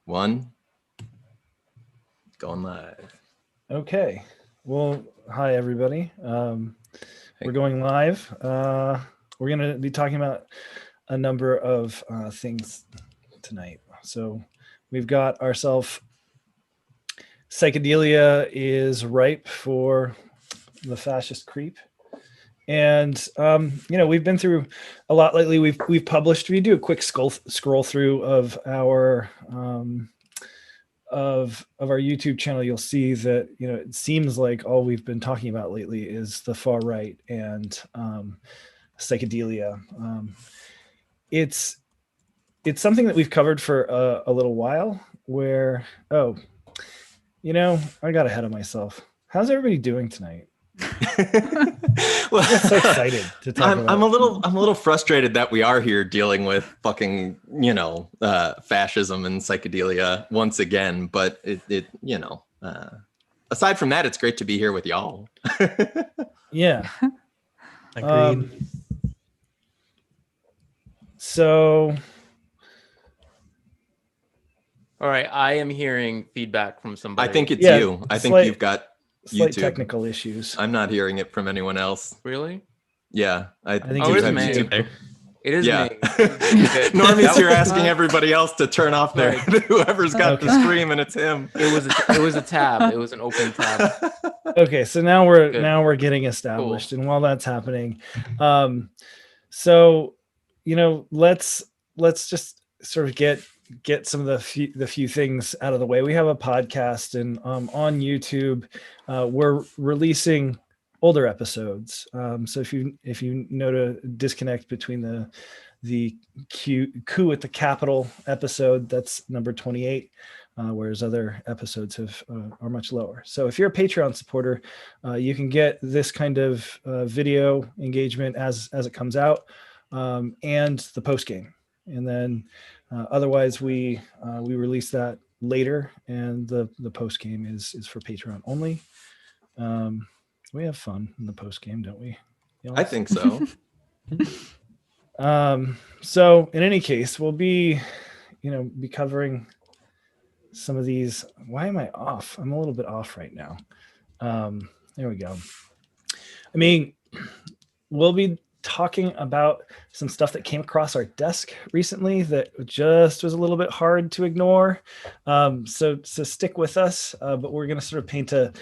One. Going live. Okay. Well, hi everybody. We're going live. We're going to be talking about a number of things tonight. So we've got ourselves Psychedelia is ripe for the fascist creep. And we've been through a lot lately. We've published. We do a quick scroll through of our of our YouTube channel. You'll see that it seems like all we've been talking about lately is the far right and psychedelia. It's something that we've covered for a little while. Where I got ahead of myself. How's everybody doing tonight? Well, I'm so excited to talk about. I'm a little frustrated that we are here dealing with fucking fascism and psychedelia once again. But aside from that, it's great to be here with y'all. Yeah. Agreed. So. All right, I am hearing feedback from somebody. I think it's you. I think you've got slight YouTube. Technical issues. I'm not hearing it from anyone else. Really? Yeah, I think it is have me. YouTube there. It is me. Normie's here asking everybody else to turn off their whoever's got the stream, and it's him. It was a tab. It was an open tab. Okay, so now we're getting established, cool. And while that's happening, let's just sort of get some of the few things out of the way. We have a podcast, and on YouTube, we're releasing older episodes. So if you know to disconnect between the coup at the Capitol episode, that's number 28, whereas other episodes are much lower. So if you're a Patreon supporter, you can get this kind of video engagement as it comes out, and the post game, and then. Otherwise, we release that later, and the post game is for Patreon only. We have fun in the post game, don't we? I think so. So in any case, we'll be covering some of these. Why am I off? I'm a little bit off right now. There we go. I mean, we'll be talking about some stuff that came across our desk recently that just was a little bit hard to ignore. So stick with us, but we're going to sort of paint a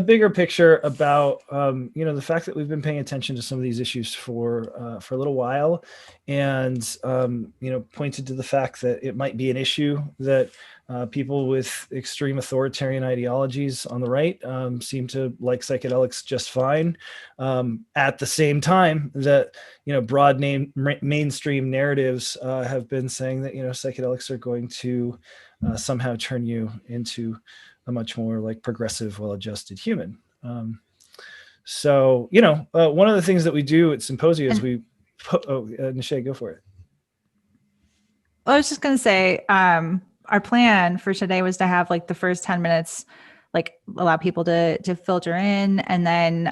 bigger picture about the fact that we've been paying attention to some of these issues for a little while, and pointed to the fact that it might be an issue that people with extreme authoritarian ideologies on the right seem to like psychedelics just fine. At the same time that broad mainstream narratives have been saying that psychedelics are going to somehow turn you into a much more like progressive, well-adjusted human. So one of the things that we do at Psymposia is we Nishay, go for it. I was just going to say, our plan for today was to have like the first 10 minutes, like allow people to filter in. And then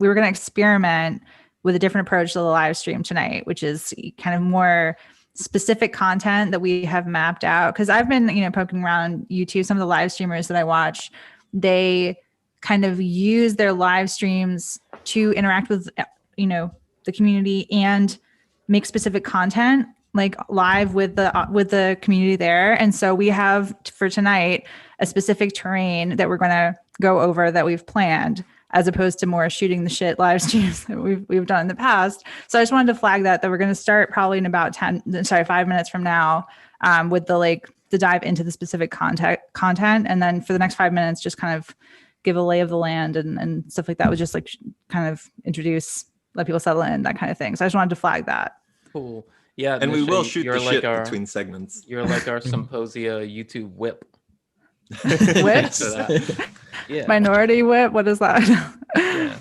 we were going to experiment with a different approach to the live stream tonight, which is kind of more specific content that we have mapped out. Cause I've been, poking around YouTube, some of the live streamers that I watch, they kind of use their live streams to interact with, the community and make specific content like live with the community there. And so we have for tonight a specific terrain that we're going to go over that we've planned, as opposed to more shooting the shit live streams that we've done in the past. So I just wanted to flag that we're going to start probably in about 5 minutes from now, with the dive into the specific content. And then for the next 5 minutes, just kind of give a lay of the land and stuff like that. Would just like kind of introduce, let people settle in, that kind of thing. So I just wanted to flag that. Cool. Yeah, and we will shoot the shit between segments. You're like our Psymposia YouTube whip. Whip? Yeah. Minority whip? What is that? Yeah.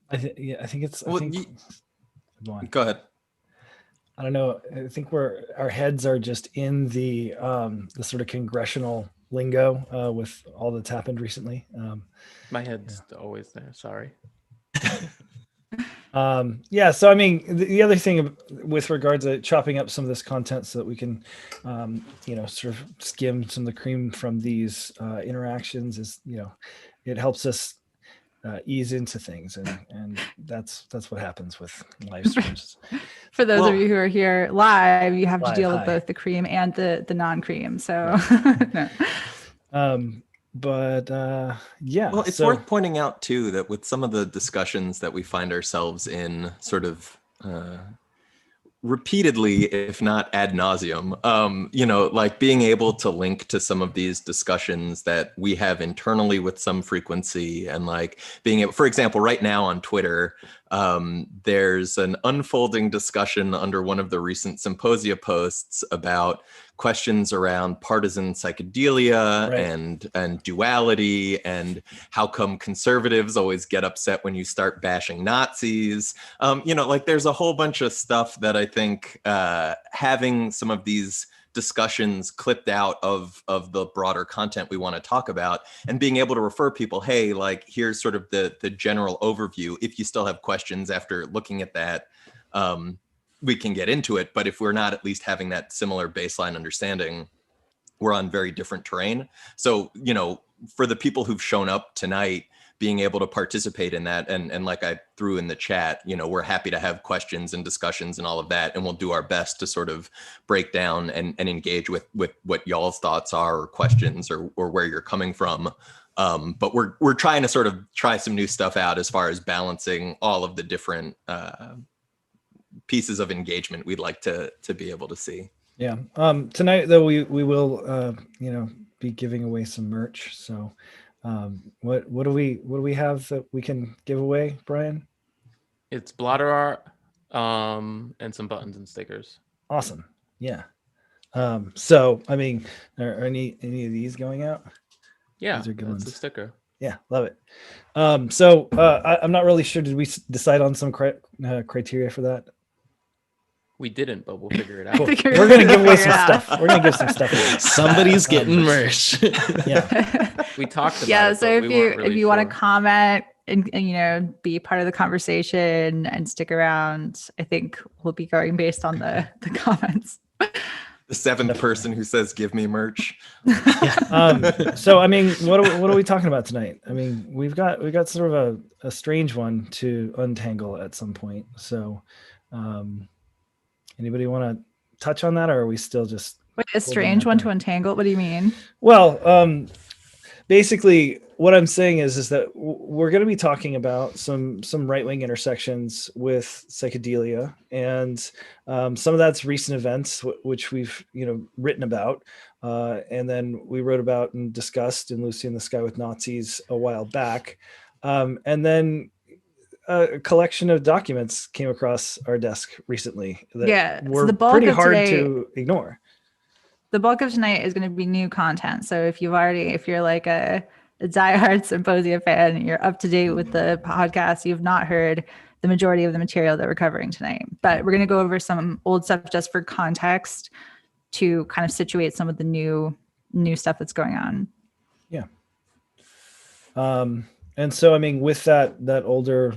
I think it's. Go ahead. I don't know. I think our heads are just in the sort of congressional lingo with all that's happened recently. My head's always there. Sorry. Yeah, so I mean, the other thing with regards to chopping up some of this content so that we can, sort of skim some of the cream from these interactions is, it helps us ease into things, and that's what happens with live streams. For those Well- of you who are here live, you have to Live, deal hi. with both the cream and the non-cream. So, no. Yeah. Well, it's worth pointing out too that with some of the discussions that we find ourselves in, sort of repeatedly, if not ad nauseum, like being able to link to some of these discussions that we have internally with some frequency, and like being able, for example, right now on Twitter, there's an unfolding discussion under one of the recent Psymposia posts about questions around partisan psychedelia, Right. and duality, and how come conservatives always get upset when you start bashing Nazis. Like there's a whole bunch of stuff that I think having some of these discussions clipped out of the broader content we want to talk about, and being able to refer people, hey, like here's sort of the general overview. If you still have questions after looking at that, we can get into it. But if we're not at least having that similar baseline understanding, we're on very different terrain. So, for the people who've shown up tonight, being able to participate in that, and like I threw in the chat, we're happy to have questions and discussions and all of that, and we'll do our best to sort of break down and engage with what y'all's thoughts are, or questions, or where you're coming from. But we're trying to sort of try some new stuff out as far as balancing all of the different pieces of engagement we'd like to be able to see. Yeah. Tonight though, we will be giving away some merch. So what do we have that we can give away, Brian? It's blotter art, and some buttons and stickers. Awesome. Yeah. So I mean, are any of these going out? Yeah, These are good it's ones. a sticker. Yeah, love it. I'm not really sure. Did we decide on some criteria for that? We didn't, but we'll figure it out. Cool. think We're you're gonna give away figure some it out. stuff. We're gonna give some stuff away. Somebody's getting merch. Yeah. We talked about Yeah. it, So but if we you weren't really want sure. to comment and be part of the conversation and stick around, I think we'll be going based on the comments. The seventh person who says, give me merch. So I mean, what are we talking about tonight? I mean, we've got sort of a strange one to untangle at some point. So anybody want to touch on that, or are we still just Wait, a strange one to untangle? What do you mean? well, basically what I'm saying is that we're going to be talking about some right-wing intersections with psychedelia, and some of that's recent events which we've written about, and then we wrote about and discussed in Lucy in the Sky with Nazis a while back, and then a collection of documents came across our desk recently that So were the bulk pretty of hard today- to ignore. The bulk of tonight is going to be new content. So if you're like a diehard Symposia fan, you're up to date with the podcast, you've not heard the majority of the material that we're covering tonight. But we're going to go over some old stuff just for context to kind of situate some of the new stuff that's going on. Yeah. And so, I mean, with that older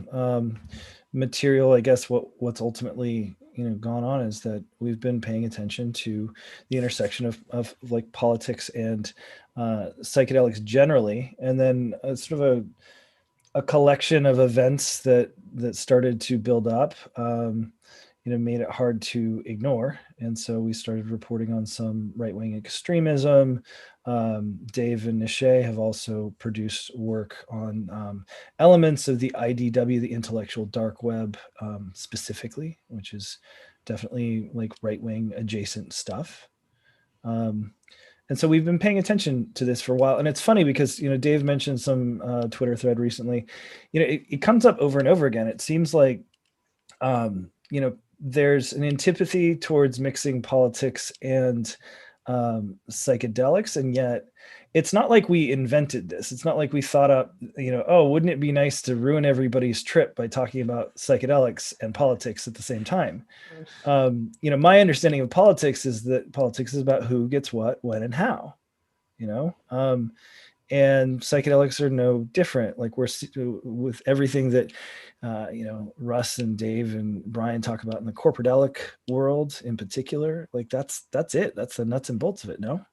material, I guess what's ultimately gone on is that we've been paying attention to the intersection of like politics and psychedelics generally, and then sort of a collection of events that started to build up, made it hard to ignore, and so we started reporting on some right-wing extremism. Dave and Nishay have also produced work on elements of the IDW, the intellectual dark web, specifically, which is definitely like right-wing adjacent stuff. And so we've been paying attention to this for a while. And it's funny because, Dave mentioned some Twitter thread recently. It comes up over and over again. It seems like, there's an antipathy towards mixing politics and psychedelics, and yet it's not like we invented this. It's not like we thought up, oh, wouldn't it be nice to ruin everybody's trip by talking about psychedelics and politics at the same time? My understanding of politics is that politics is about who gets what, when, and how, And psychedelics are no different. Like with everything that, Russ and Dave and Brian talk about in the corporadelic world in particular, like that's it. That's the nuts and bolts of it. No?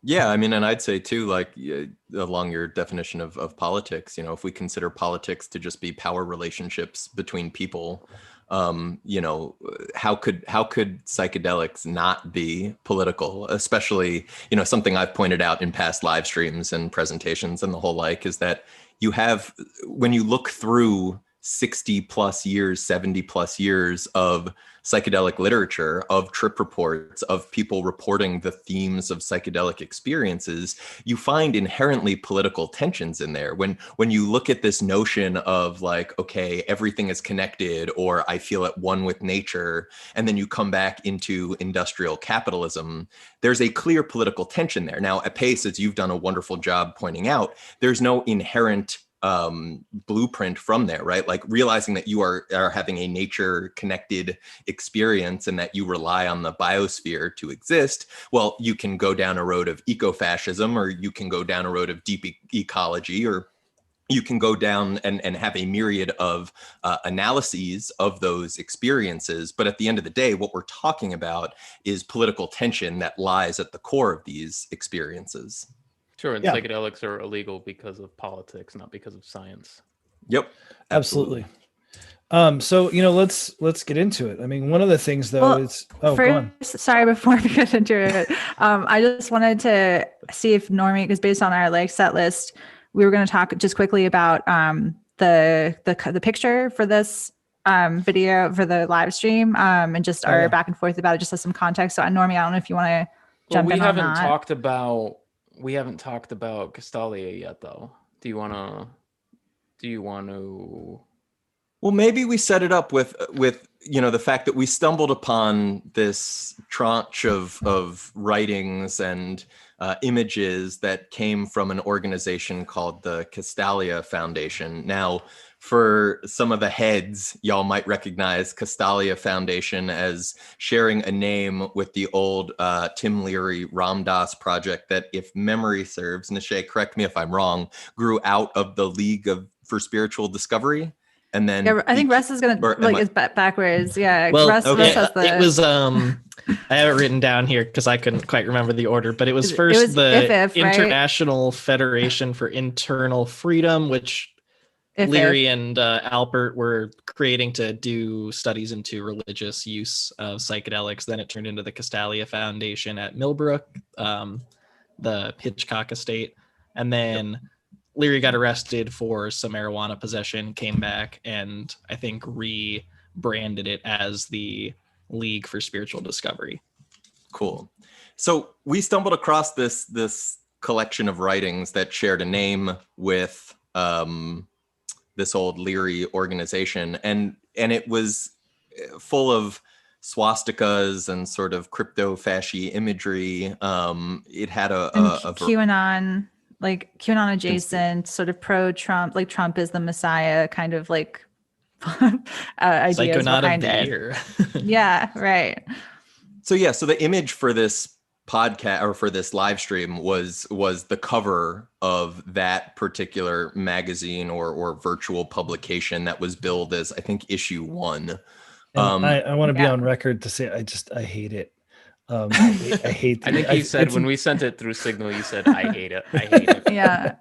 Yeah, I mean, and I'd say too, like along your definition of politics, if we consider politics to just be power relationships between people, how could psychedelics not be political? Especially, something I've pointed out in past live streams and presentations and the whole like is that you have, when you look through 60 plus years, 70 plus years of psychedelic literature, of trip reports, of people reporting the themes of psychedelic experiences, you find inherently political tensions in there. When you look at this notion of like, okay, everything is connected, or I feel at one with nature, and then you come back into industrial capitalism, there's a clear political tension there. Now, at Pace, as you've done a wonderful job pointing out, there's no inherent blueprint from there, right? Like realizing that you are having a nature connected experience and that you rely on the biosphere to exist. Well, you can go down a road of ecofascism, or you can go down a road of deep ecology, or you can go down and have a myriad of analyses of those experiences. But at the end of the day, what we're talking about is political tension that lies at the core of these experiences. Sure, and psychedelics are illegal because of politics, not because of science. Yep, absolutely. So let's get into it. I mean, one of the things though is go on. Sorry, before we get into it, I just wanted to see if Normie, because based on our set list, we were going to talk just quickly about the picture for this video for the live stream, and just our back and forth about it, just as some context. So, Normie, I don't know if you want to jump in on that. We haven't talked about Castalia yet, though. Do you want to? Well, maybe we set it up with the fact that we stumbled upon this tranche of writings and images that came from an organization called the Castalia Foundation. Now, for some of the heads, y'all might recognize Castalia Foundation as sharing a name with the old Tim Leary Ram Dass project that, if memory serves, Nishay, correct me if I'm wrong, grew out of the League for Spiritual Discovery. And then I think Russ is gonna it's backwards. Yeah. Well, Russ has it was I have it written down here because I couldn't quite remember the order, but it was first the International Federation for Internal Freedom, which Leary and Alpert were creating to do studies into religious use of psychedelics. Then it turned into the Castalia Foundation at Millbrook, the Hitchcock estate, and then Leary got arrested for some marijuana possession, came back, and I think rebranded it as the League for Spiritual Discovery. Cool. So we stumbled across this collection of writings that shared a name with this old Leary organization, and it was full of swastikas and sort of crypto-fasci imagery. It had a QAnon. Like QAnon adjacent, sort of pro-Trump, like Trump is the Messiah, kind of like ideas behind it. Yeah, right. So the image for this podcast or for this live stream was the cover of that particular magazine or virtual publication that was billed as, I think, issue 1. I want to be on record to say I hate it. I hate. I think you said when we sent it through Signal, you said, "I hate it. I hate it." Yeah.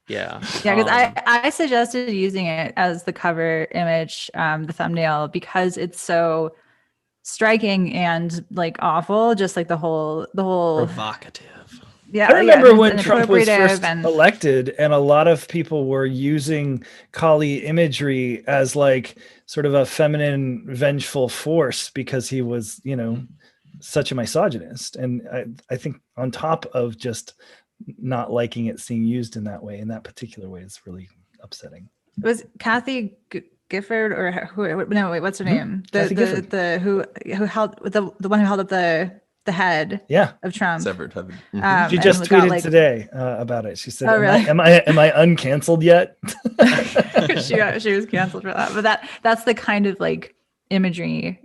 Yeah. Because I suggested using it as the cover image, the thumbnail, because it's so striking and like awful. Just like the whole provocative. Yeah. I remember when Trump was first elected, and a lot of people were using Kali imagery as like sort of a feminine, vengeful force because he was, such a misogynist. And I think on top of just not liking it being used in that particular way, is really upsetting. It was Kathy Gifford or who? No, wait, what's her name? The who held the one who held up the head of Trump. Severed head. Mm-hmm. She just tweeted today about it. She said, "Oh, really? Am I uncanceled yet?" she was canceled for that. But that's the kind of like imagery,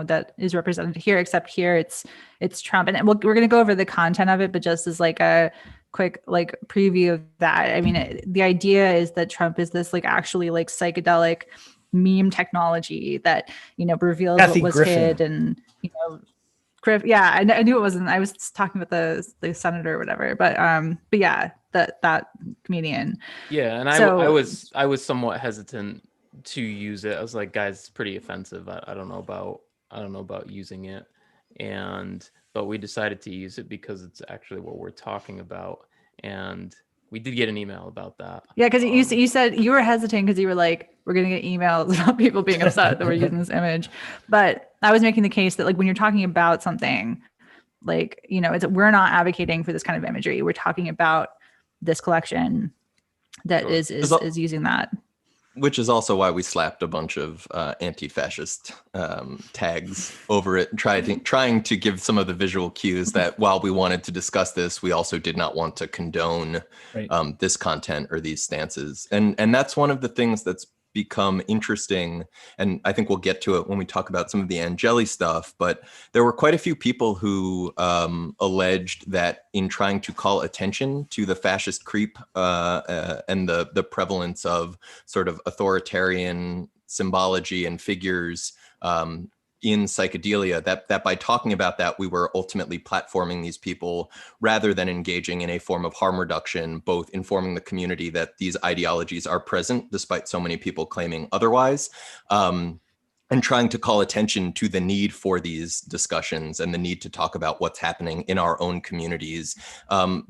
that is represented here, except here it's Trump. And we're going to go over the content of it, but just as like a quick like preview of that. I mean, the idea is that Trump is this like actually like psychedelic meme technology that, you know, reveals Kathy what was Griffin. hid, and, you know, yeah, I knew it wasn't. I was talking about the senator or whatever, but yeah, that comedian. Yeah, and So, I was somewhat hesitant to use it. I was like, guys, it's pretty offensive. I don't know about using it, but we decided to use it because it's actually what we're talking about, and we did get an email about that. Yeah, because you said you were hesitant because you were like, we're going to get emails about people being upset that we're using this image. But I was making the case that like when you're talking about something, like, you know, we're not advocating for this kind of imagery. We're talking about this collection that is using that. Which is also why we slapped a bunch of anti-fascist tags over it, trying to give some of the visual cues that while we wanted to discuss this, we also did not want to condone this content or these stances. And that's one of the things that's become interesting. And I think we'll get to it when we talk about some of the Angeli stuff, but there were quite a few people who alleged that in trying to call attention to the fascist creep and the prevalence of sort of authoritarian symbology and figures in psychedelia, that by talking about that, we were ultimately platforming these people rather than engaging in a form of harm reduction, both informing the community that these ideologies are present, despite so many people claiming otherwise, and trying to call attention to the need for these discussions and the need to talk about what's happening in our own communities,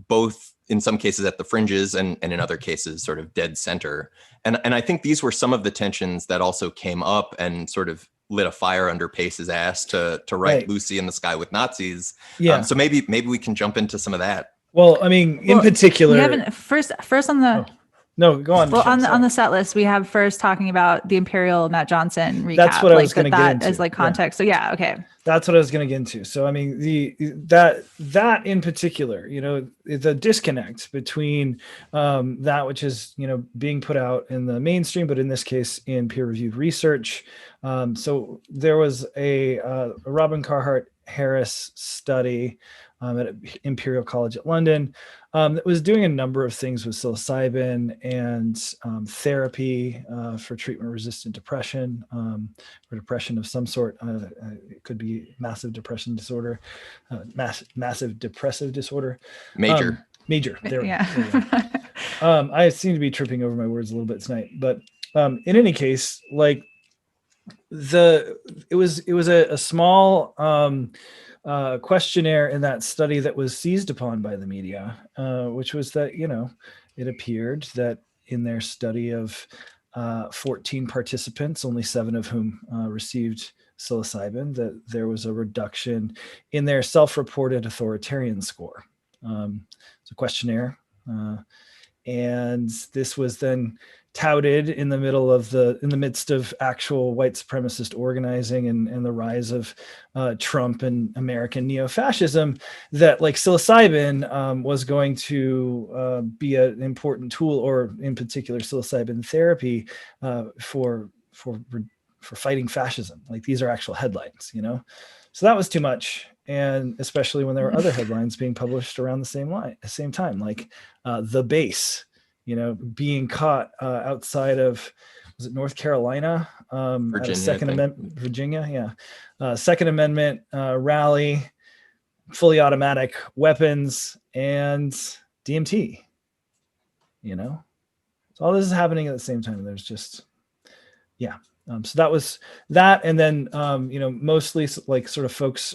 both in some cases at the fringes and in other cases sort of dead center. And I think these were some of the tensions that also came up and sort of lit a fire under Pace's ass to write Lucy in the Sky with Nazis. Yeah. So maybe we can jump into some of that. Well, I mean, in particular, we haven't first on the no, go on. Well, on the set list, we have first talking about the Imperial Matt Johnson recap. That's what I was going to get into as like context. Yeah. So okay. That's what I was going to get into. So I mean, that in particular, you know, the disconnect between that which is, you know, being put out in the mainstream, but in this case in peer-reviewed research. So there was a Robin Carhart Harris study at Imperial College at London that was doing a number of things with psilocybin and therapy for treatment-resistant depression or depression of some sort. It could be massive depression disorder, massive depressive disorder. Major. There yeah. I seem to be tripping over my words a little bit tonight, but in any case, like it was a small questionnaire in that study that was seized upon by the media, which was that, you know, it appeared that in their study of 14 participants, only 7 of whom received psilocybin, that there was a reduction in their self-reported authoritarian score. It's a questionnaire, and this was then touted in the midst of actual white supremacist organizing and the rise of Trump and American neo-fascism, that like psilocybin was going to be an important tool, or in particular psilocybin therapy for fighting fascism. Like these are actual headlines, you know? So that was too much. And especially when there were other headlines being published around the same time, like The Base, you know, being caught outside of, was it North Carolina? Virginia, Second Amendment, Virginia, yeah. Second Amendment rally, fully automatic weapons, and DMT, you know? So all this is happening at the same time. There's just, yeah. So that was that. And then, you know, mostly like sort of folks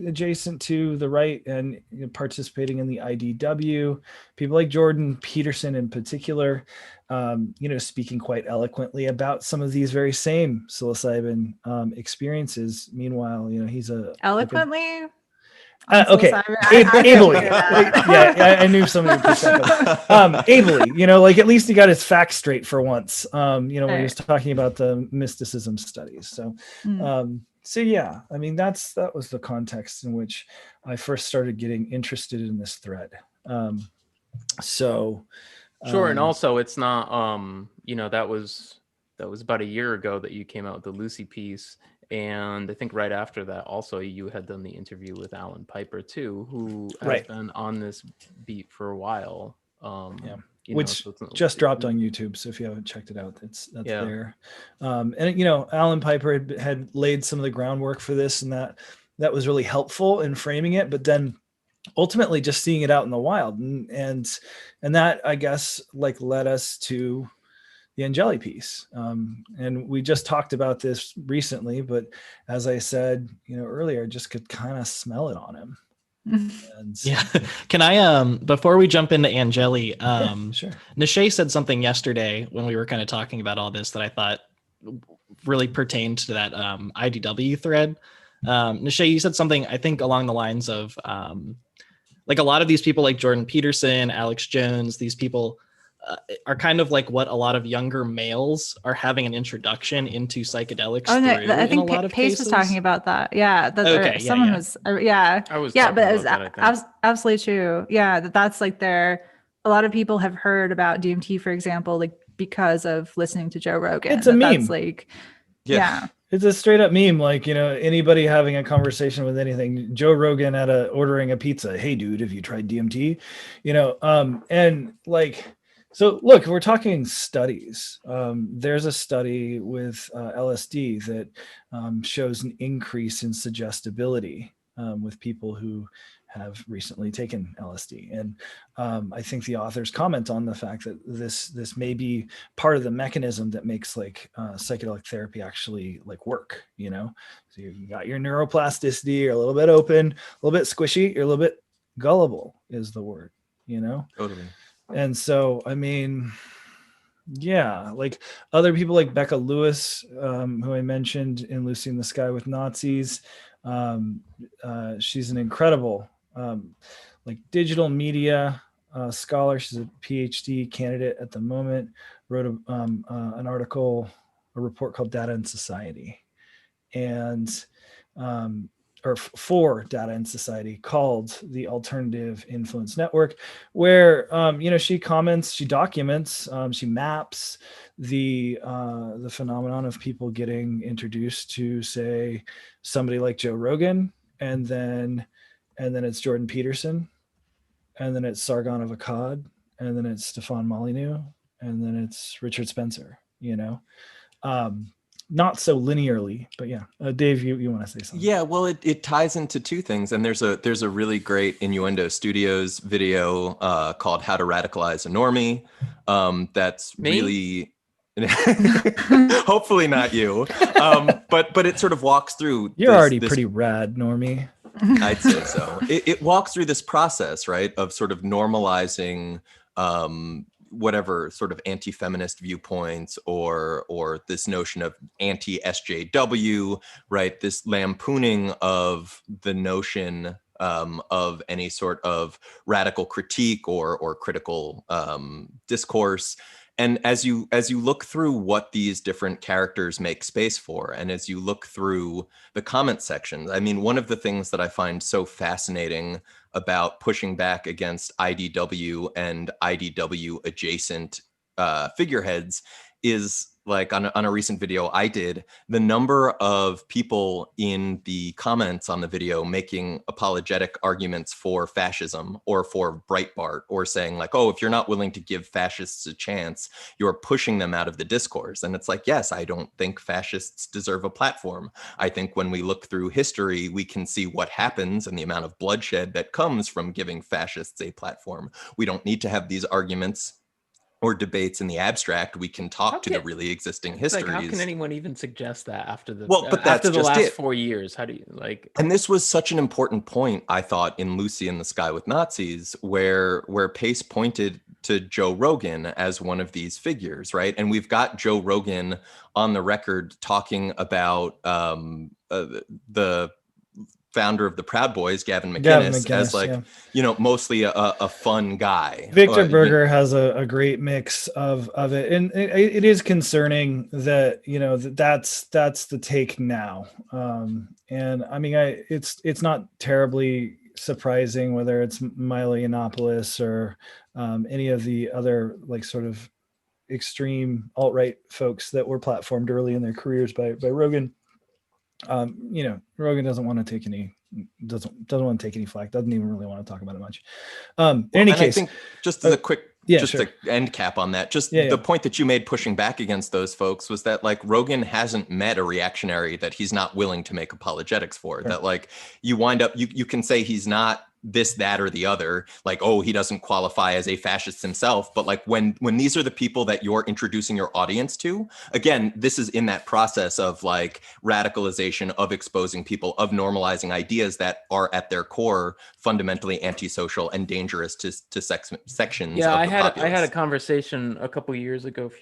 adjacent to the right and participating in the IDW, people like Jordan Peterson in particular, you know, speaking quite eloquently about some of these very same psilocybin experiences. Meanwhile, you know, he's eloquently. Okay, ably. Yeah, I knew somebody would pick that up. Ably, you know, like at least he got his facts straight for once. You know, when he was talking about the mysticism studies. So, so yeah, I mean, that was the context in which I first started getting interested in this thread. Sure, and also it's not, you know, that was about a year ago that you came out with the Lucy piece, And I think right after that, also you had done the interview with Alan Piper too, who has Right. been on this beat for a while. Yeah. You Which know, so just dropped on YouTube. So if you haven't checked it out, that's Yeah. there. And you know, Alan Piper had laid some of the groundwork for this, and that was really helpful in framing it. But then ultimately just seeing it out in the wild, and that, I guess, like led us to the Angeli piece. And we just talked about this recently, but as I said, you know, earlier, I just could kind of smell it on him. And yeah. Can I, before we jump into Angeli, sure. Nishay said something yesterday when we were kind of talking about all this that I thought really pertained to that IDW thread. Nishay, you said something, I think, along the lines of like a lot of these people like Jordan Peterson, Alex Jones, these people are kind of like what a lot of younger males are having an introduction into psychedelics through. I think in a lot of Pace cases. was talking about that. Yeah. Okay, someone was, yeah. I was yeah, but it was about that, I think. absolutely true. Yeah. That's like a lot of people have heard about DMT, for example, like because of listening to Joe Rogan. It's a meme. That's like, yeah. It's a straight up meme. Like, you know, anybody having a conversation with anything, Joe Rogan ordering a pizza. Hey dude, have you tried DMT? You know, and like, so look, we're talking studies. There's a study with LSD that shows an increase in suggestibility with people who have recently taken LSD. And I think the authors comment on the fact that this may be part of the mechanism that makes like psychedelic therapy actually like work, you know? So you got your neuroplasticity, you're a little bit open, a little bit squishy, you're a little bit gullible is the word, you know? Totally. And so, I mean, yeah, like other people like Becca Lewis, who I mentioned in Lucy in the Sky with Nazis. She's an incredible like digital media scholar. She's a PhD candidate at the moment. Wrote an article, a report called Data and Society, and for Data and Society, called the Alternative Influence Network, where you know, she comments, she documents, she maps the phenomenon of people getting introduced to, say, somebody like Joe Rogan, and then it's Jordan Peterson, and then it's Sargon of Akkad, and then it's Stefan Molyneux, and then it's Richard Spencer, you know. Not so linearly, but yeah. Dave, you want to say something? Yeah, well, it ties into two things, and there's a really great Innuendo Studios video called "How to Radicalize a Normie." That's Me? really hopefully not you, but it sort of walks through. You're already pretty rad, Normie. I'd say so. It walks through this process, right, of sort of normalizing whatever sort of anti-feminist viewpoints or this notion of anti-SJW, right? This lampooning of the notion of any sort of radical critique or critical discourse. And as you look through what these different characters make space for, and as you look through the comment sections, I mean, one of the things that I find so fascinating about pushing back against IDW and IDW adjacent figureheads is, like, on a recent video I did, the number of people in the comments on the video making apologetic arguments for fascism or for Breitbart, or saying like, oh, if you're not willing to give fascists a chance, you're pushing them out of the discourse. And it's like, yes, I don't think fascists deserve a platform. I think when we look through history, we can see what happens and the amount of bloodshed that comes from giving fascists a platform. We don't need to have these arguments or debates in the abstract. We can talk to the really existing histories. Like, how can anyone even suggest that after the after the last 4 years? How do you like? And this was such an important point, I thought, in Lucy in the Sky with Nazis, where Pace pointed to Joe Rogan as one of these figures, right? And we've got Joe Rogan on the record talking about the founder of the Proud Boys, Gavin McInnes, as like, you know, mostly a fun guy. Victor Berger has a great mix of it, and it is concerning that, you know, that's the take now. And I mean, it's not terribly surprising whether it's Milo Yiannopoulos or any of the other like sort of extreme alt-right folks that were platformed early in their careers by Rogan. You know, Rogan doesn't want to take any flack. Doesn't even really want to talk about it much. In any case, I think just as a quick, sure. to end cap on that, the point that you made pushing back against those folks was that like Rogan hasn't met a reactionary that he's not willing to make apologetics for. Sure. That like you wind up, you can say he's not this, that, or the other, like, oh, he doesn't qualify as a fascist himself. But like when these are the people that you're introducing your audience to, again, this is in that process of like radicalization, of exposing people, of normalizing ideas that are at their core fundamentally antisocial and dangerous to sections. Yeah, of I the had populace. I had a conversation a few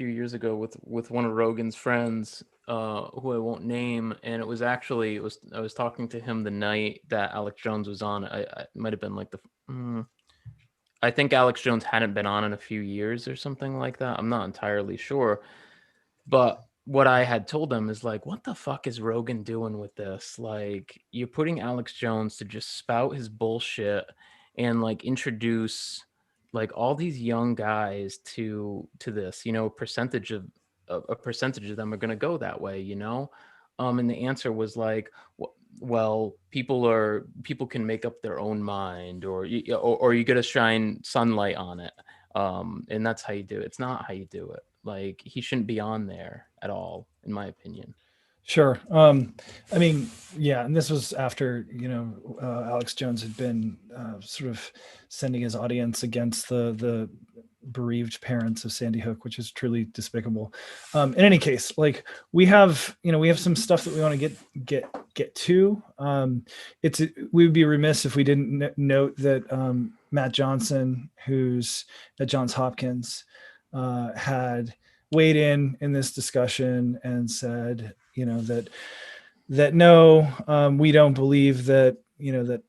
years ago with one of Rogan's friends, who I won't name, and I was talking to him the night that Alex Jones was on. I might have been like I think Alex Jones hadn't been on in a few years or something like that. I'm not entirely sure, but what I had told them is like, what the fuck is Rogan doing with this? Like, you're putting Alex Jones to just spout his bullshit and like introduce like all these young guys to this, you know, a percentage of them are going to go that way, you know. And the answer was like, well, people can make up their own mind, or you got to shine sunlight on it, and that's how you do it. It's not how you do it. Like, he shouldn't be on there at all, in my opinion. Sure. I mean, yeah, and this was after, you know, Alex Jones had been sort of sending his audience against the bereaved parents of Sandy Hook, which is truly despicable. In any case, like we have some stuff that we want to get to. We would be remiss if we didn't note that Matt Johnson, who's at Johns Hopkins, had weighed in this discussion and said, you know, that no, we don't believe that, you know, that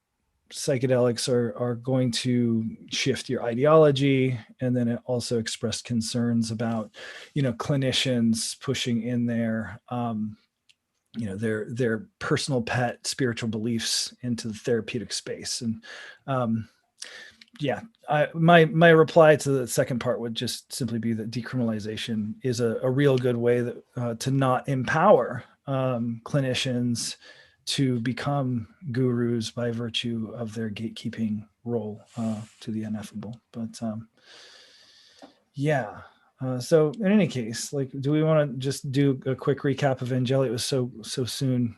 psychedelics are going to shift your ideology. And then it also expressed concerns about, you know, clinicians pushing in their, you know, their personal pet spiritual beliefs into the therapeutic space. And yeah, my reply to the second part would just simply be that decriminalization is a real good way that to not empower clinicians to become gurus by virtue of their gatekeeping role to the ineffable. But yeah. So in any case, like, do we want to just do a quick recap of Angeli? It was so soon.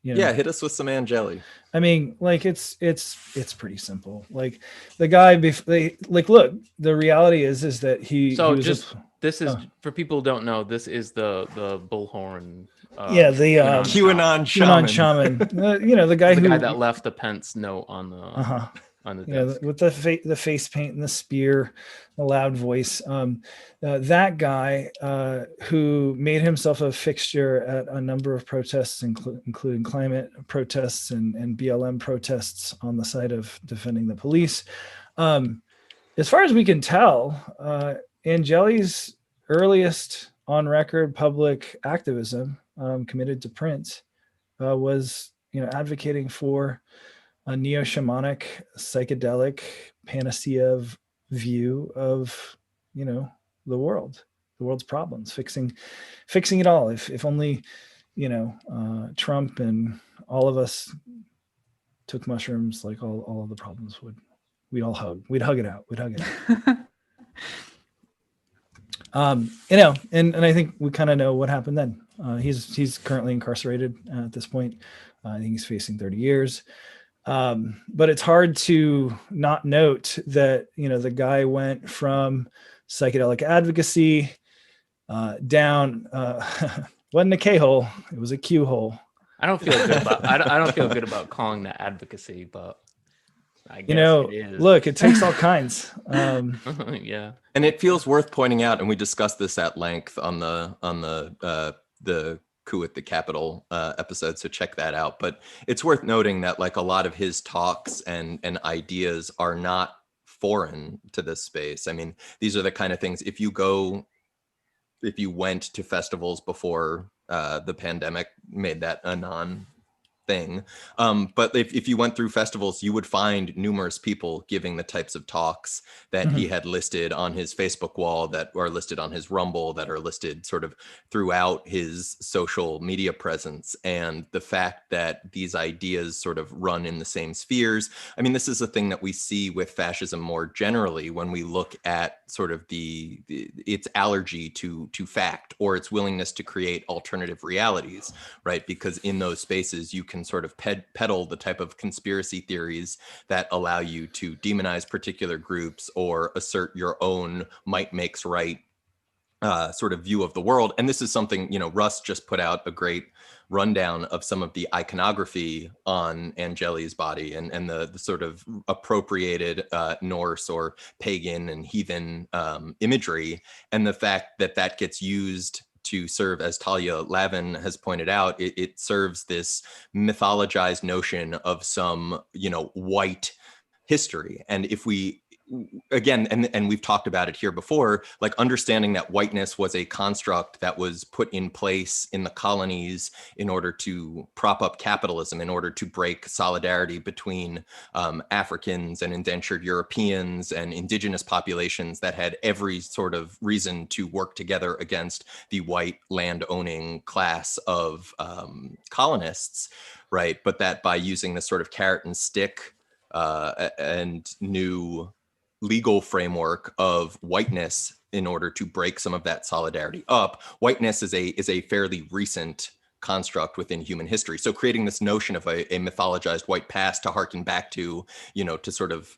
You know, yeah, hit us with some Angeli. I mean, like it's pretty simple. Like the guy, look, the reality is that he. So he was just this is for people who don't know. This is the bullhorn. Yeah, the QAnon Shaman. You know, the guy that left the Pence note on the on the desk. With the face paint and the spear, the loud voice. That guy who made himself a fixture at a number of protests, including climate protests and BLM protests on the side of defending the police. As far as we can tell, Angeli's earliest on-record public activism committed to print was, you know, advocating for a neo-shamanic, psychedelic, panacea view of, you know, the world's problems, fixing it all. If only, you know, Trump and all of us took mushrooms, like all of the problems we'd hug it out. You know, and I think we kind of know what happened then. He's currently incarcerated at this point. I think he's facing 30 years. But it's hard to not note that, you know, the guy went from psychedelic advocacy down wasn't a K-hole, it was a Q-hole. I don't feel good about I don't feel good about calling that advocacy, but I guess, you know, it is. Look, it takes all kinds. Yeah, and it feels worth pointing out, and we discussed this at length on the coup at the Capitol episode, so check that out. But it's worth noting that like a lot of his talks and ideas are not foreign to this space. I mean, these are the kind of things, if you went to festivals before the pandemic made that a thing. But if you went through festivals, you would find numerous people giving the types of talks that he had listed on his Facebook wall, that are listed on his Rumble, that are listed sort of throughout his social media presence. And the fact that these ideas sort of run in the same spheres. I mean, this is a thing that we see with fascism more generally when we look at sort of its allergy to fact, or its willingness to create alternative realities, right? Because in those spaces, you can sort of peddle the type of conspiracy theories that allow you to demonize particular groups or assert your own might makes right sort of view of the world. And this is something, Russ just put out a great rundown of some of the iconography on Angeli's body and the sort of appropriated Norse or pagan and heathen imagery, and the fact that that gets used to serve, as Talia Lavin has pointed out, it serves this mythologized notion of some, white history. And if we, again, and we've talked about it here before, like understanding that whiteness was a construct that was put in place in the colonies in order to prop up capitalism, in order to break solidarity between Africans and indentured Europeans and indigenous populations that had every sort of reason to work together against the white land-owning class of colonists, right? But that by using this sort of carrot and stick and new legal framework of whiteness in order to break some of that solidarity up. Whiteness is a fairly recent construct within human history. So creating this notion of a mythologized white past to harken back to, to sort of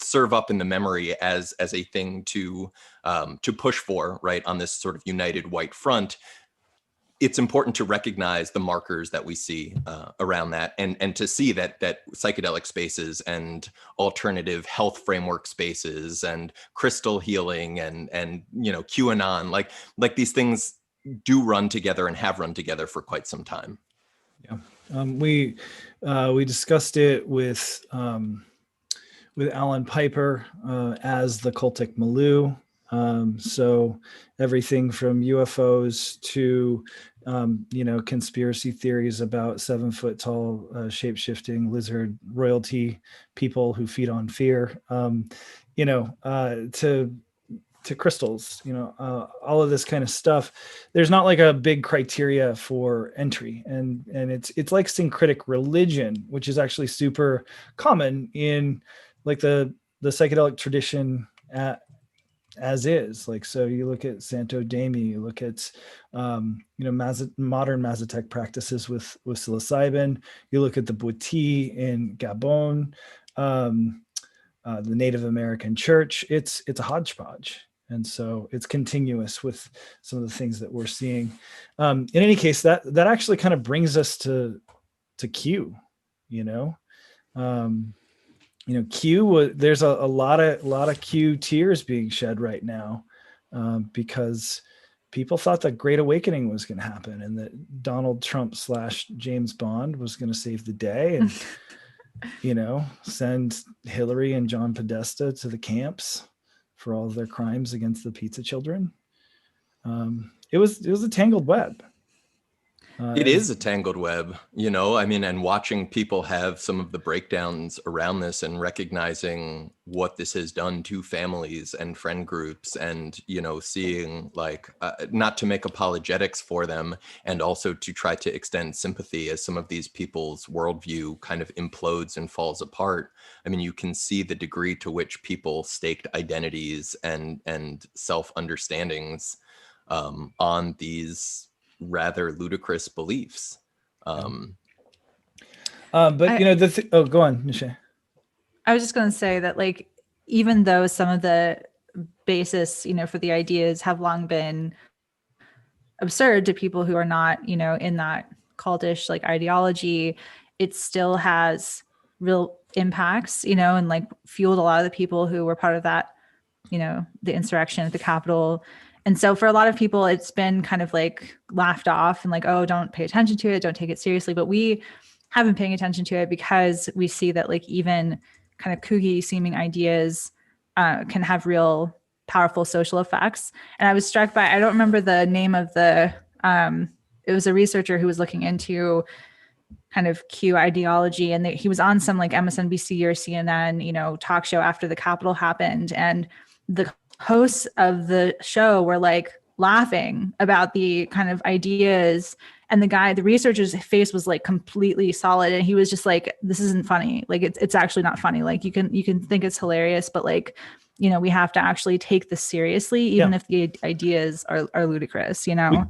serve up in the memory as a thing to push for, right, on this sort of united white front. It's important to recognize the markers that we see around that, and to see that psychedelic spaces and alternative health framework spaces and crystal healing and QAnon, like these things do run together and have run together for quite some time. Yeah, we discussed it with Alan Piper as the cultic Malou. So everything from UFOs to, conspiracy theories about 7 foot tall, shape-shifting lizard royalty people who feed on fear, to crystals, all of this kind of stuff. There's not like a big criteria for entry, and it's like syncretic religion, which is actually super common in like the psychedelic tradition as is. Like, so you look at Santo Daime, you look at modern Mazatec practices with psilocybin, you look at the Bouti in Gabon, the Native American church. It's a hodgepodge. And so it's continuous with some of the things that we're seeing. In any case, that actually kind of brings us to Q, Q, there's a lot of Q tears being shed right now, because people thought that Great Awakening was going to happen and that Donald Trump / James Bond was going to save the day and, send Hillary and John Podesta to the camps for all of their crimes against the pizza children. It was a tangled web. It is a tangled web, and watching people have some of the breakdowns around this and recognizing what this has done to families and friend groups, and, seeing not to make apologetics for them, and also to try to extend sympathy as some of these people's worldview kind of implodes and falls apart. I mean, you can see the degree to which people staked identities and self-understandings on these rather ludicrous beliefs. But go on, Nisha. I was just going to say that, like, even though some of the basis, for the ideas have long been absurd to people who are not, in that cultish like ideology, it still has real impacts, and like fueled a lot of the people who were part of that, the insurrection at the Capitol. And so for a lot of people, it's been kind of like laughed off and like, oh, don't pay attention to it, don't take it seriously. But we have been paying attention to it because we see that like even kind of kooky seeming ideas can have real powerful social effects. And I was struck by, I don't remember the name of it was a researcher who was looking into kind of Q ideology. And he was on some like MSNBC or CNN, you know, talk show after the Capitol happened. And the hosts of the show were like laughing about the kind of ideas. And the researcher's face was like completely solid. And he was just like, this isn't funny. Like, it's actually not funny. Like you can think it's hilarious, but like, you know, we have to actually take this seriously, even if the ideas are ludicrous, you know?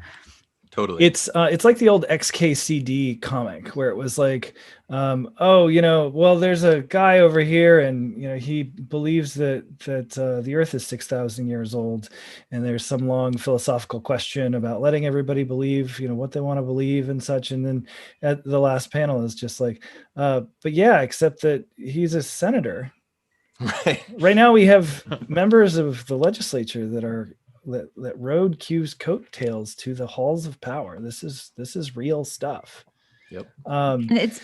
Totally. It's like the old XKCD comic where it was like, oh, you know, well, there's a guy over here, and you know, he believes that the Earth is 6,000 years old, and there's some long philosophical question about letting everybody believe, you know, what they want to believe and such. And then at the last panel is just like, but yeah, except that he's a senator. Right now, we have members of the legislature that rode Q's coattails to the halls of power. This is real stuff. Yep. And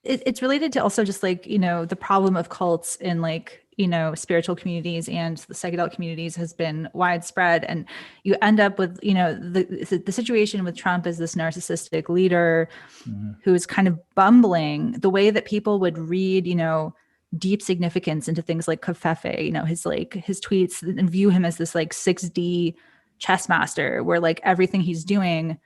it's related to also just like, you know, the problem of cults in like, you know, spiritual communities and the psychedelic communities has been widespread. And you end up with, you know, the situation with Trump as this narcissistic leader who is kind of bumbling the way that people would read, you know, deep significance into things like Covfefe, you know, his tweets, and view him as this like 6D chess master where like everything he's doing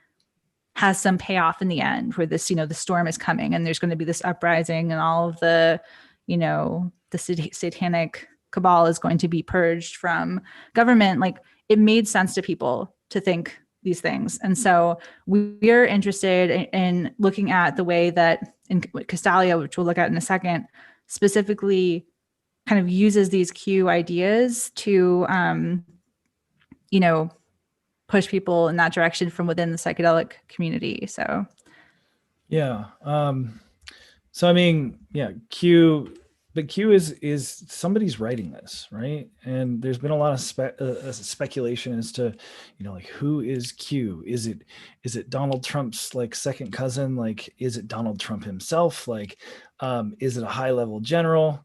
has some payoff in the end, where this, you know, the storm is coming and there's going to be this uprising and all of the, you know, the satanic cabal is going to be purged from government. Like, it made sense to people to think these things. And so we're interested in looking at the way that in Castalia, which we'll look at in a second, specifically kind of uses these Q ideas to, you know, push people in that direction from within the psychedelic community. So, yeah. So, I mean, yeah, Q is somebody's writing this, right? And there's been a lot of speculation as to, you know, like, who is Q? Is it Donald Trump's like second cousin? Like, is it Donald Trump himself? Like, is it a high level general?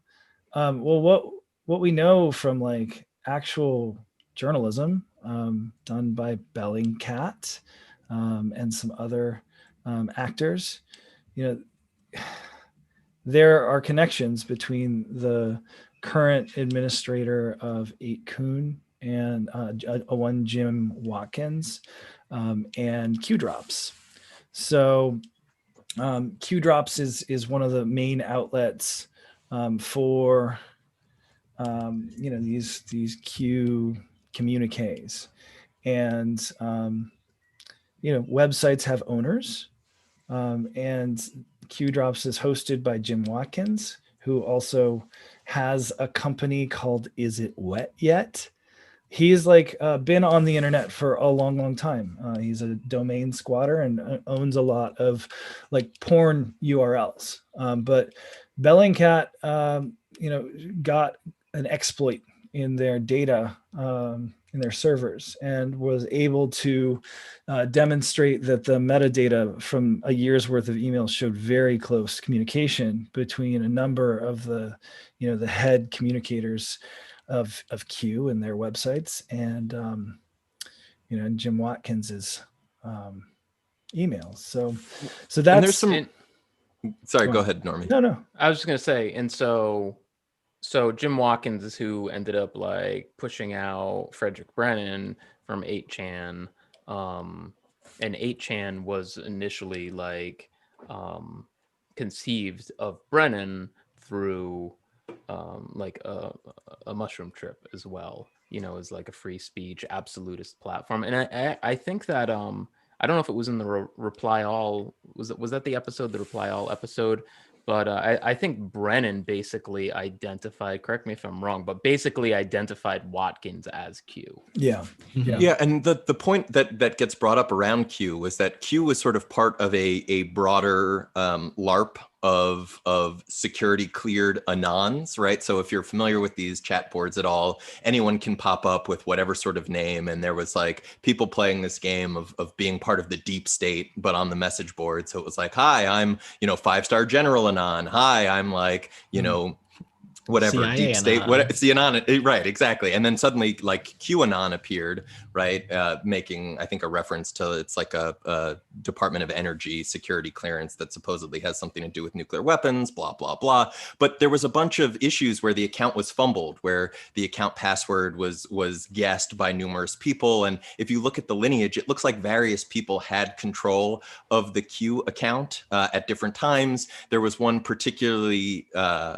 Well, what we know from like actual journalism done by Bellingcat and some other actors, you know, there are connections between the current administrator of 8kun and one Jim Watkins and Q Drops. So Q Drops is one of the main outlets for you know, these Q communiques, and you know, websites have owners, and Q Drops is hosted by Jim Watkins, who also has a company called Is It Wet Yet? He's like been on the internet for a long time. He's a domain squatter and owns a lot of like porn URLs. But Bellingcat, you know, got an exploit in their data, in their servers, and was able to demonstrate that the metadata from a year's worth of emails showed very close communication between a number of the, you know, the head communicators of Q and their websites, and you know, Jim Watkins's emails. So that's, and there's some. Sorry, go ahead, Normie. No. I was just gonna say, and so Jim Watkins is who ended up like pushing out Frederick Brennan from 8chan, and 8chan was initially like conceived of Brennan through like a mushroom trip as well, you know, as like a free speech absolutist platform. And I think that I don't know if it was in the Reply All, was that the episode, the Reply All episode? But I think Brennan basically identified, correct me if I'm wrong, but basically identified Watkins as Q. Yeah. And the point that gets brought up around Q was that Q was sort of part of a broader LARP of security cleared anons, right? So if you're familiar with these chat boards at all, anyone can pop up with whatever sort of name. And there was like people playing this game of being part of the deep state, but on the message board. So it was like, hi, I'm, you know, 5-star General Anon. Hi, I'm like, you know, whatever CIA deep state, what CNN, right, exactly. And then suddenly like QAnon appeared, right, making, I think, a reference to, it's like a Department of Energy security clearance that supposedly has something to do with nuclear weapons, blah, blah, blah. But there was a bunch of issues where the account was fumbled, where the account password was guessed by numerous people. And if you look at the lineage, it looks like various people had control of the Q account at different times. There was one particularly,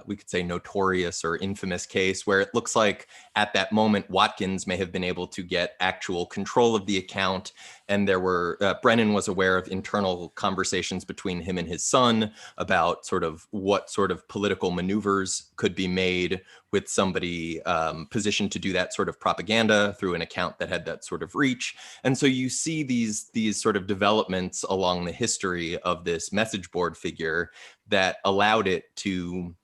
we could say, notorious or infamous case where it looks like at that moment Watkins may have been able to get actual control of the account, and there were Brennan was aware of internal conversations between him and his son about sort of what sort of political maneuvers could be made with somebody positioned to do that sort of propaganda through an account that had that sort of reach. And so you see these sort of developments along the history of this message board figure that allowed it to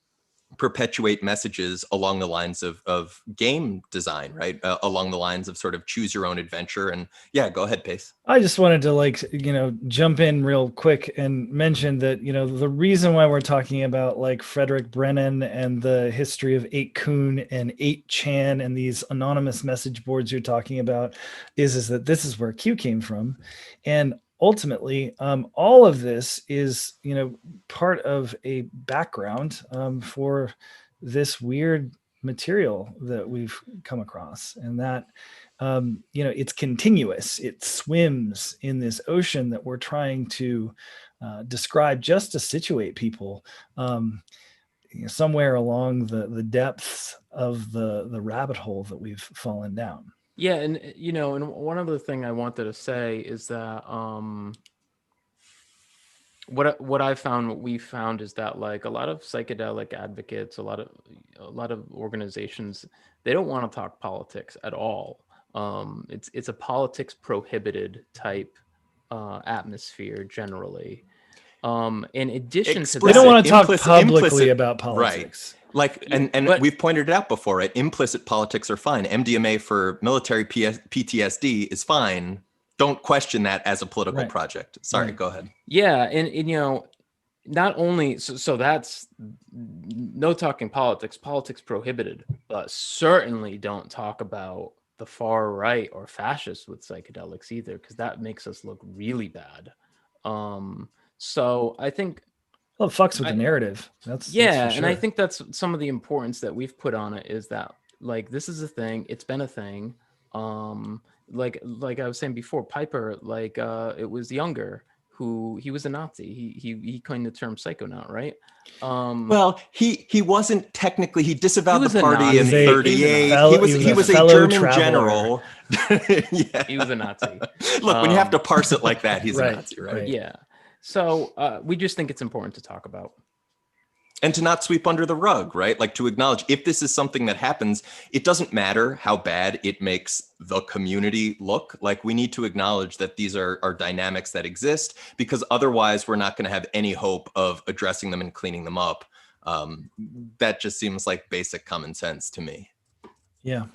perpetuate messages along the lines of game design, right? Along the lines of sort of choose your own adventure. And yeah, go ahead, Pace. I just wanted to jump in real quick and mention that, the reason why we're talking about like Frederick Brennan and the history of 8kun and 8chan and these anonymous message boards you're talking about is that this is where Q came from. And ultimately, all of this is, part of a background for this weird material that we've come across, and that, it's continuous. It swims in this ocean that we're trying to describe just to situate people somewhere along the depths of the rabbit hole that we've fallen down. Yeah, and and one other thing I wanted to say is that what we found is that like a lot of psychedelic advocates, a lot of organizations, they don't want to talk politics at all. It's a politics prohibited type atmosphere generally. In addition to that, they don't want to talk publicly about politics. Right. Like, but we've pointed it out before, right? Implicit politics are fine. MDMA for military PTSD is fine. Don't question that as a political project. Sorry, go ahead. Yeah, and not only so that's no talking politics prohibited, but certainly don't talk about the far right or fascists with psychedelics either, because that makes us look really bad. So I think, well, it fucks with the narrative. That's and I think that's some of the importance that we've put on it, is that like this is a thing. It's been a thing. Like I was saying before, Piper, like it was Younger who he was a Nazi. He coined the term psychonaut, right? Well, he wasn't technically. He disavowed the party in 38. He was a German general. Yeah. He was a Nazi. Look, when you have to parse it like that, he's a Nazi, right? Yeah. So we just think it's important to talk about. And to not sweep under the rug, right? Like to acknowledge if this is something that happens, it doesn't matter how bad it makes the community look. Like we need to acknowledge that these are dynamics that exist, because otherwise we're not going to have any hope of addressing them and cleaning them up. That just seems like basic common sense to me. Yeah.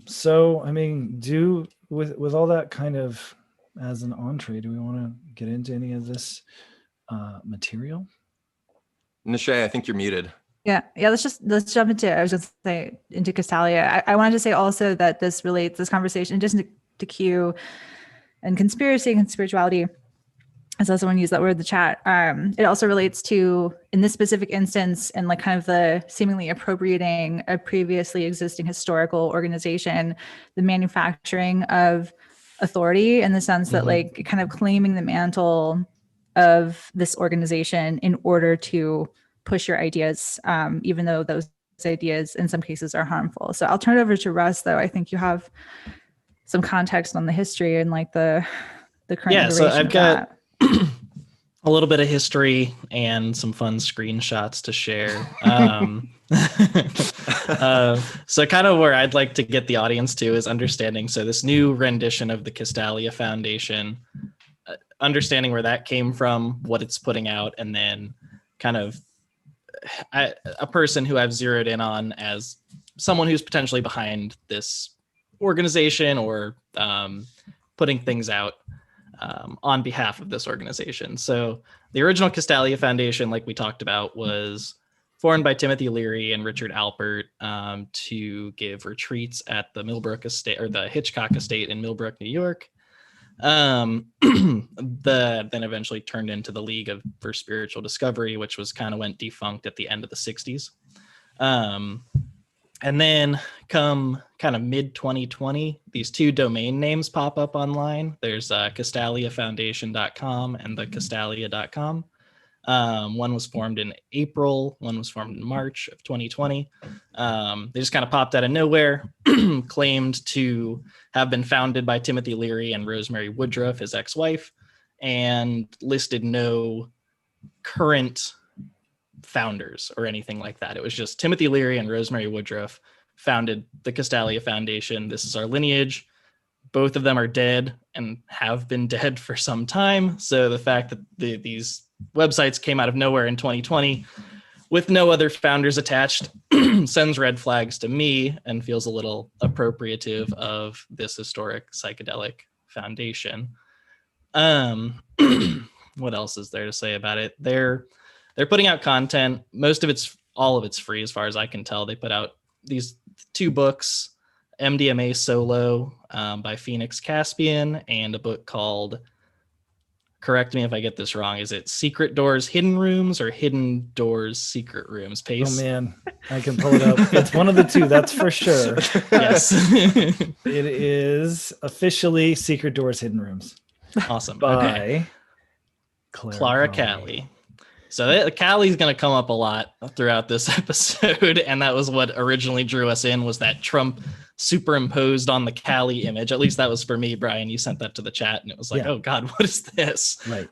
So, I mean, with all that kind of as an entree, do we want to get into any of this material? Nishay, I think you're muted. Yeah. Let's jump into, I was going to say, into Castalia. I wanted to say also that this conversation, just to Q and conspiracy and spirituality, I saw someone use that word in the chat. It also relates to, in this specific instance, and like kind of the seemingly appropriating a previously existing historical organization, the manufacturing of authority, in the sense that like kind of claiming the mantle of this organization in order to push your ideas, even though those ideas in some cases are harmful. So I'll turn it over to Russ, though. I think you have some context on the history and like the current iteration. So I've got a little bit of history and some fun screenshots to share. So kind of where I'd like to get the audience to is understanding. So this new rendition of the Castalia Foundation, understanding where that came from, what it's putting out, and then kind of a person who I've zeroed in on as someone who's potentially behind this organization or putting things out on behalf of this organization. So the original Castalia Foundation, like we talked about, was formed by Timothy Leary and Richard Alpert to give retreats at the Millbrook estate, or the Hitchcock estate in Millbrook, New York. Then eventually turned into the League for Spiritual Discovery, which was kind of went defunct at the end of the 60s. And then come kind of mid 2020, these two domain names pop up online. There's CastaliaFoundation.com and the Castalia.com. One was formed in April, one was formed in March of 2020. They just kind of popped out of nowhere, claimed to have been founded by Timothy Leary and Rosemary Woodruff, his ex-wife, and listed no current founders or anything like that. It was just Timothy Leary and Rosemary Woodruff founded the Castalia Foundation. This is our lineage. Both of them are dead and have been dead for some time. So the fact that these websites came out of nowhere in 2020 with no other founders attached sends red flags to me and feels a little appropriative of this historic psychedelic foundation. What else is there to say about it? They're putting out content. All of it's free as far as I can tell. They put out these two books, MDMA Solo by Phoenix Caspian, and a book called, correct me if I get this wrong, is it Secret Doors, Hidden Rooms, or Hidden Doors, Secret Rooms? Pace? Oh man, I can pull it up. It's one of the two, that's for sure. Yes. It is officially Secret Doors, Hidden Rooms. Awesome. By Okay. Clara Cali. So Cali's going to come up a lot throughout this episode, and that was what originally drew us in, was that Trump superimposed on the Cali image. At least that was for me, Brian. You sent that to the chat, and it was like, oh God, what is this? Right.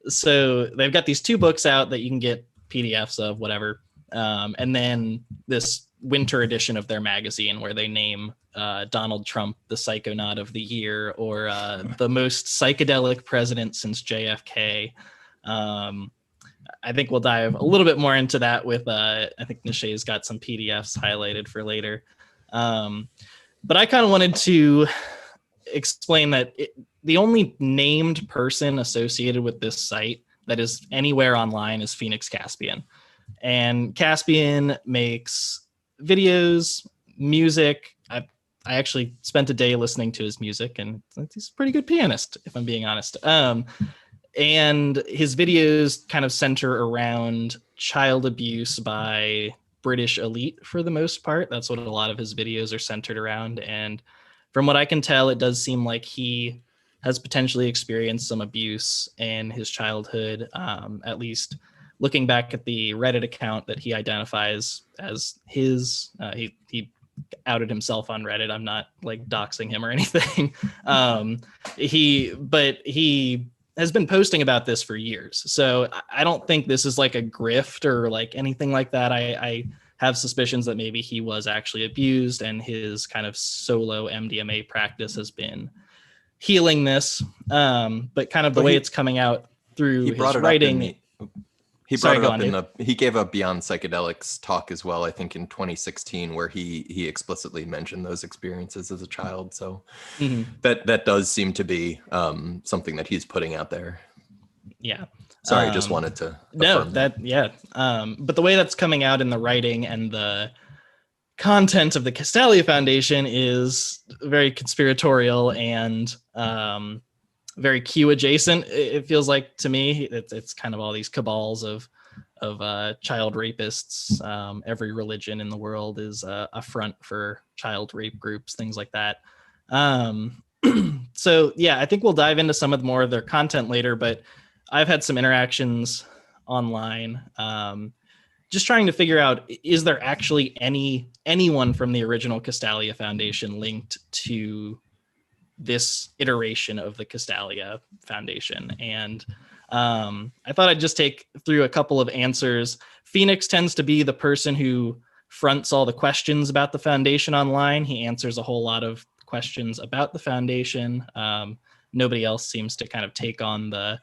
So they've got these two books out that you can get PDFs of, whatever, and then this winter edition of their magazine where they name Donald Trump the Psychonaut of the Year, or the most psychedelic president since JFK. I think we'll dive a little bit more into that with, I think Nishay's got some PDFs highlighted for later. But I kind of wanted to explain that the only named person associated with this site that is anywhere online is Phoenix Caspian. And Caspian makes videos, music. I actually spent a day listening to his music, and he's a pretty good pianist, if I'm being honest. And his videos kind of center around child abuse by British elite for the most part. That's what a lot of his videos are centered around. And from what I can tell, it does seem like he has potentially experienced some abuse in his childhood, at least looking back at the Reddit account that he identifies as his. He outed himself on Reddit. I'm not like doxing him or anything. He has been posting about this for years. So I don't think this is like a grift or like anything like that. I have suspicions that maybe he was actually abused, and his kind of solo MDMA practice has been healing this. But kind of the way it's coming out through his writing. He gave a Beyond Psychedelics talk as well, I think in 2016, where he explicitly mentioned those experiences as a child. So that does seem to be something that he's putting out there. Yeah. Sorry, just wanted to. But the way that's coming out in the writing and the content of the Castalia Foundation is very conspiratorial and very Q adjacent. It feels like to me. It's kind of all these cabals of child rapists. Every religion in the world is a front for child rape groups, things like that. So yeah, I think we'll dive into some of more of their content later, but I've had some interactions online, just trying to figure out, is there actually anyone from the original Castalia Foundation linked to this iteration of the Castalia Foundation? And I thought I'd just take through a couple of answers. Phoenix tends to be the person who fronts all the questions about the foundation online. He answers a whole lot of questions about the foundation. Nobody else seems to kind of take on the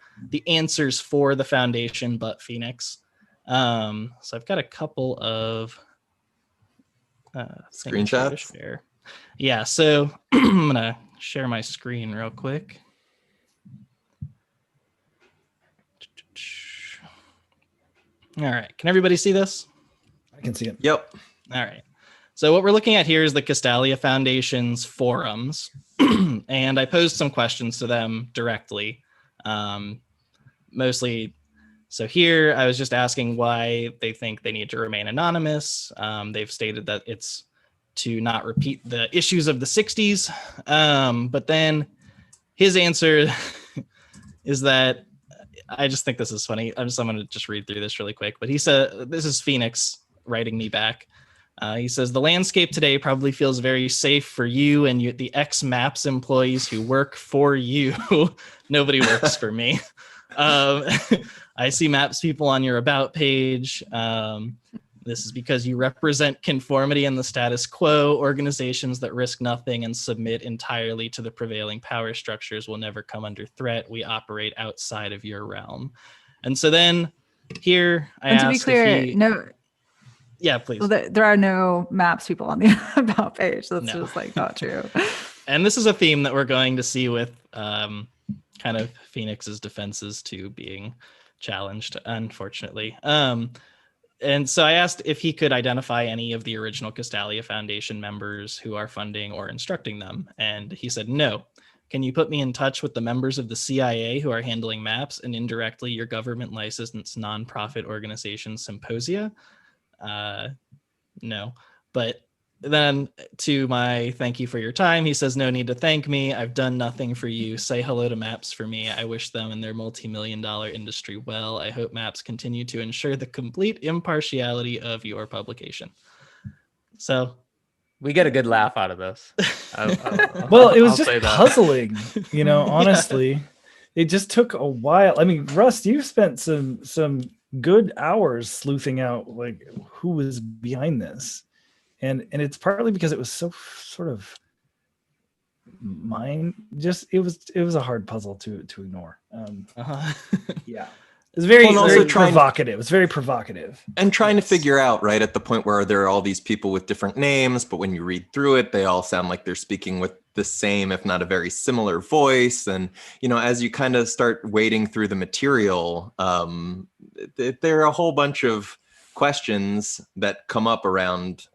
answers for the foundation but Phoenix. So I've got a couple of screenshots. Yeah, so I'm gonna share my screen real quick. All right. Can everybody see this? I can see it. Yep. All right. So what we're looking at here is the Castalia Foundation's forums. And I posed some questions to them directly. Mostly, so here I was just asking why they think they need to remain anonymous. They've stated that it's to not repeat the issues of the 60s. But then his answer is that, I just think this is funny. I'm going to just read through this really quick. But he said, this is Phoenix writing me back. He says, the landscape today probably feels very safe for you and the ex-MAPS employees who work for you. Nobody works for me. I see MAPS people on your About page. This is because you represent conformity and the status quo. Organizations that risk nothing and submit entirely to the prevailing power structures will never come under threat. We operate outside of your realm. And so then here I asked, to be clear, no. Yeah, please. Well, there are no MAPS people on the About page. That's just like not true. And this is a theme that we're going to see with kind of Phoenix's defenses to being challenged, unfortunately. And so I asked if he could identify any of the original Castalia Foundation members who are funding or instructing them. And he said, no. Can you put me in touch with the members of the CIA who are handling MAPS and indirectly your government licensed nonprofit organization Psymposia? No. But then to my thank you for your time, he says, no need to thank me. I've done nothing for you. Say hello to MAPS for me. I wish them and their multi-million-dollar industry well. I hope MAPS continue to ensure the complete impartiality of your publication. So we get a good laugh out of this. Well, it was just puzzling, honestly. It just took a while. I mean, Russ, you spent some good hours sleuthing out like who was behind this. And it's partly because it was so sort of it was a hard puzzle to ignore. Yeah. It was very provocative. It was very provocative. And trying to figure out, right, at the point where there are all these people with different names, but when you read through it, they all sound like they're speaking with the same, if not a very similar voice. And, as you kind of start wading through the material, there are a whole bunch of questions that come up around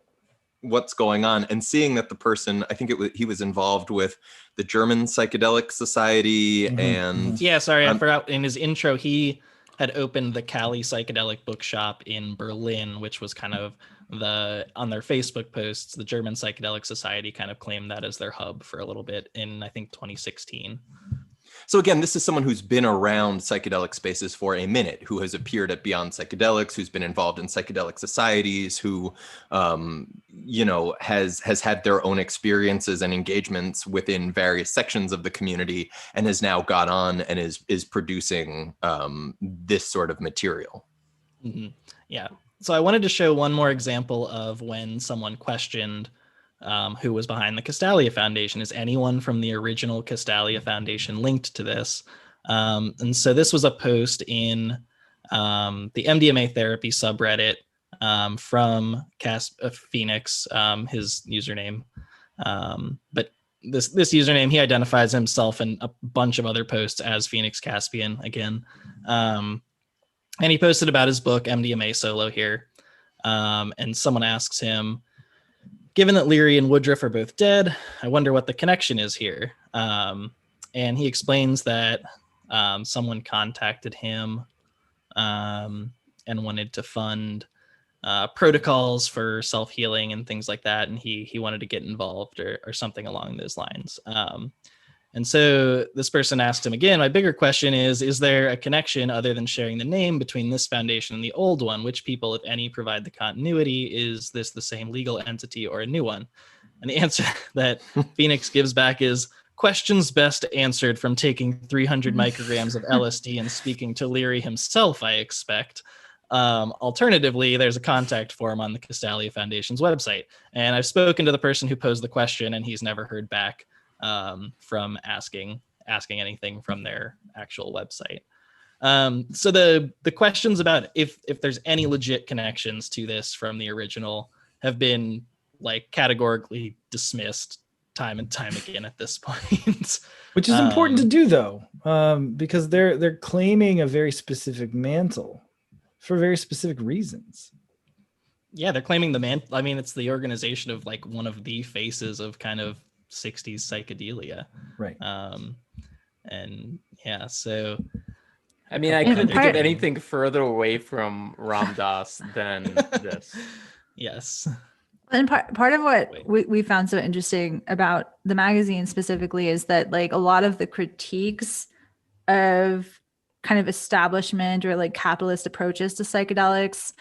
what's going on, and seeing that the person, I think he was involved with the German Psychedelic Society. And I forgot in his intro, he had opened the Cali Psychedelic Bookshop in Berlin, which was kind of on their Facebook posts, the German Psychedelic Society kind of claimed that as their hub for a little bit in, I think, 2016. So again, this is someone who's been around psychedelic spaces for a minute, who has appeared at Beyond Psychedelics, who's been involved in psychedelic societies, who, has had their own experiences and engagements within various sections of the community, and has now got on and is producing this sort of material. Mm-hmm. Yeah. So I wanted to show one more example of when someone questioned who was behind the Castalia Foundation. Is anyone from the original Castalia Foundation linked to this? And so this was a post in the MDMA therapy subreddit from Phoenix, his username. But this username, he identifies himself and a bunch of other posts as Phoenix Caspian again. And he posted about his book, MDMA Solo here. And someone asks him, given that Leary and Woodruff are both dead, I wonder what the connection is here. And he explains that someone contacted him and wanted to fund protocols for self-healing and things like that. And he wanted to get involved or something along those lines. And so this person asked him again, my bigger question is there a connection other than sharing the name between this foundation and the old one? Which people, if any, provide the continuity? Is this the same legal entity or a new one? And the answer that Phoenix gives back is questions best answered from taking 300 micrograms of LSD and speaking to Leary himself, I expect. Alternatively, there's a contact form on the Castalia Foundation's website. And I've spoken to the person who posed the question, and he's never heard back from asking anything from their actual website. So the questions about if there's any legit connections to this from the original have been like categorically dismissed time and time again at this point. Which is important to do though, because they're claiming a very specific mantle. for very specific reasons. Yeah, they're claiming it's the organization of like one of the faces of kind of 60s psychedelia. Right. And yeah, so I mean, I couldn't think of anything further away from Ram Dass than this. Yes. And part of what we found so interesting about the magazine specifically is that like a lot of the critiques of kind of establishment or like capitalist approaches to psychedelics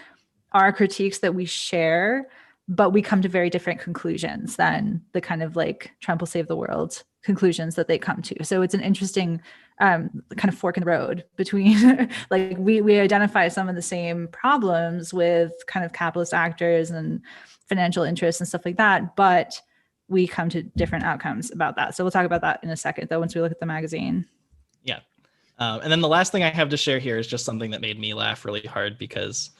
are critiques that we share, but we come to very different conclusions than the kind of like Trump will save the world conclusions that they come to. So it's an interesting kind of fork in the road between like we identify some of the same problems with kind of capitalist actors and financial interests and stuff like that, but we come to different outcomes about that. So we'll talk about that in a second though, once we look at the magazine. Yeah. And then the last thing I have to share here is just something that made me laugh really hard because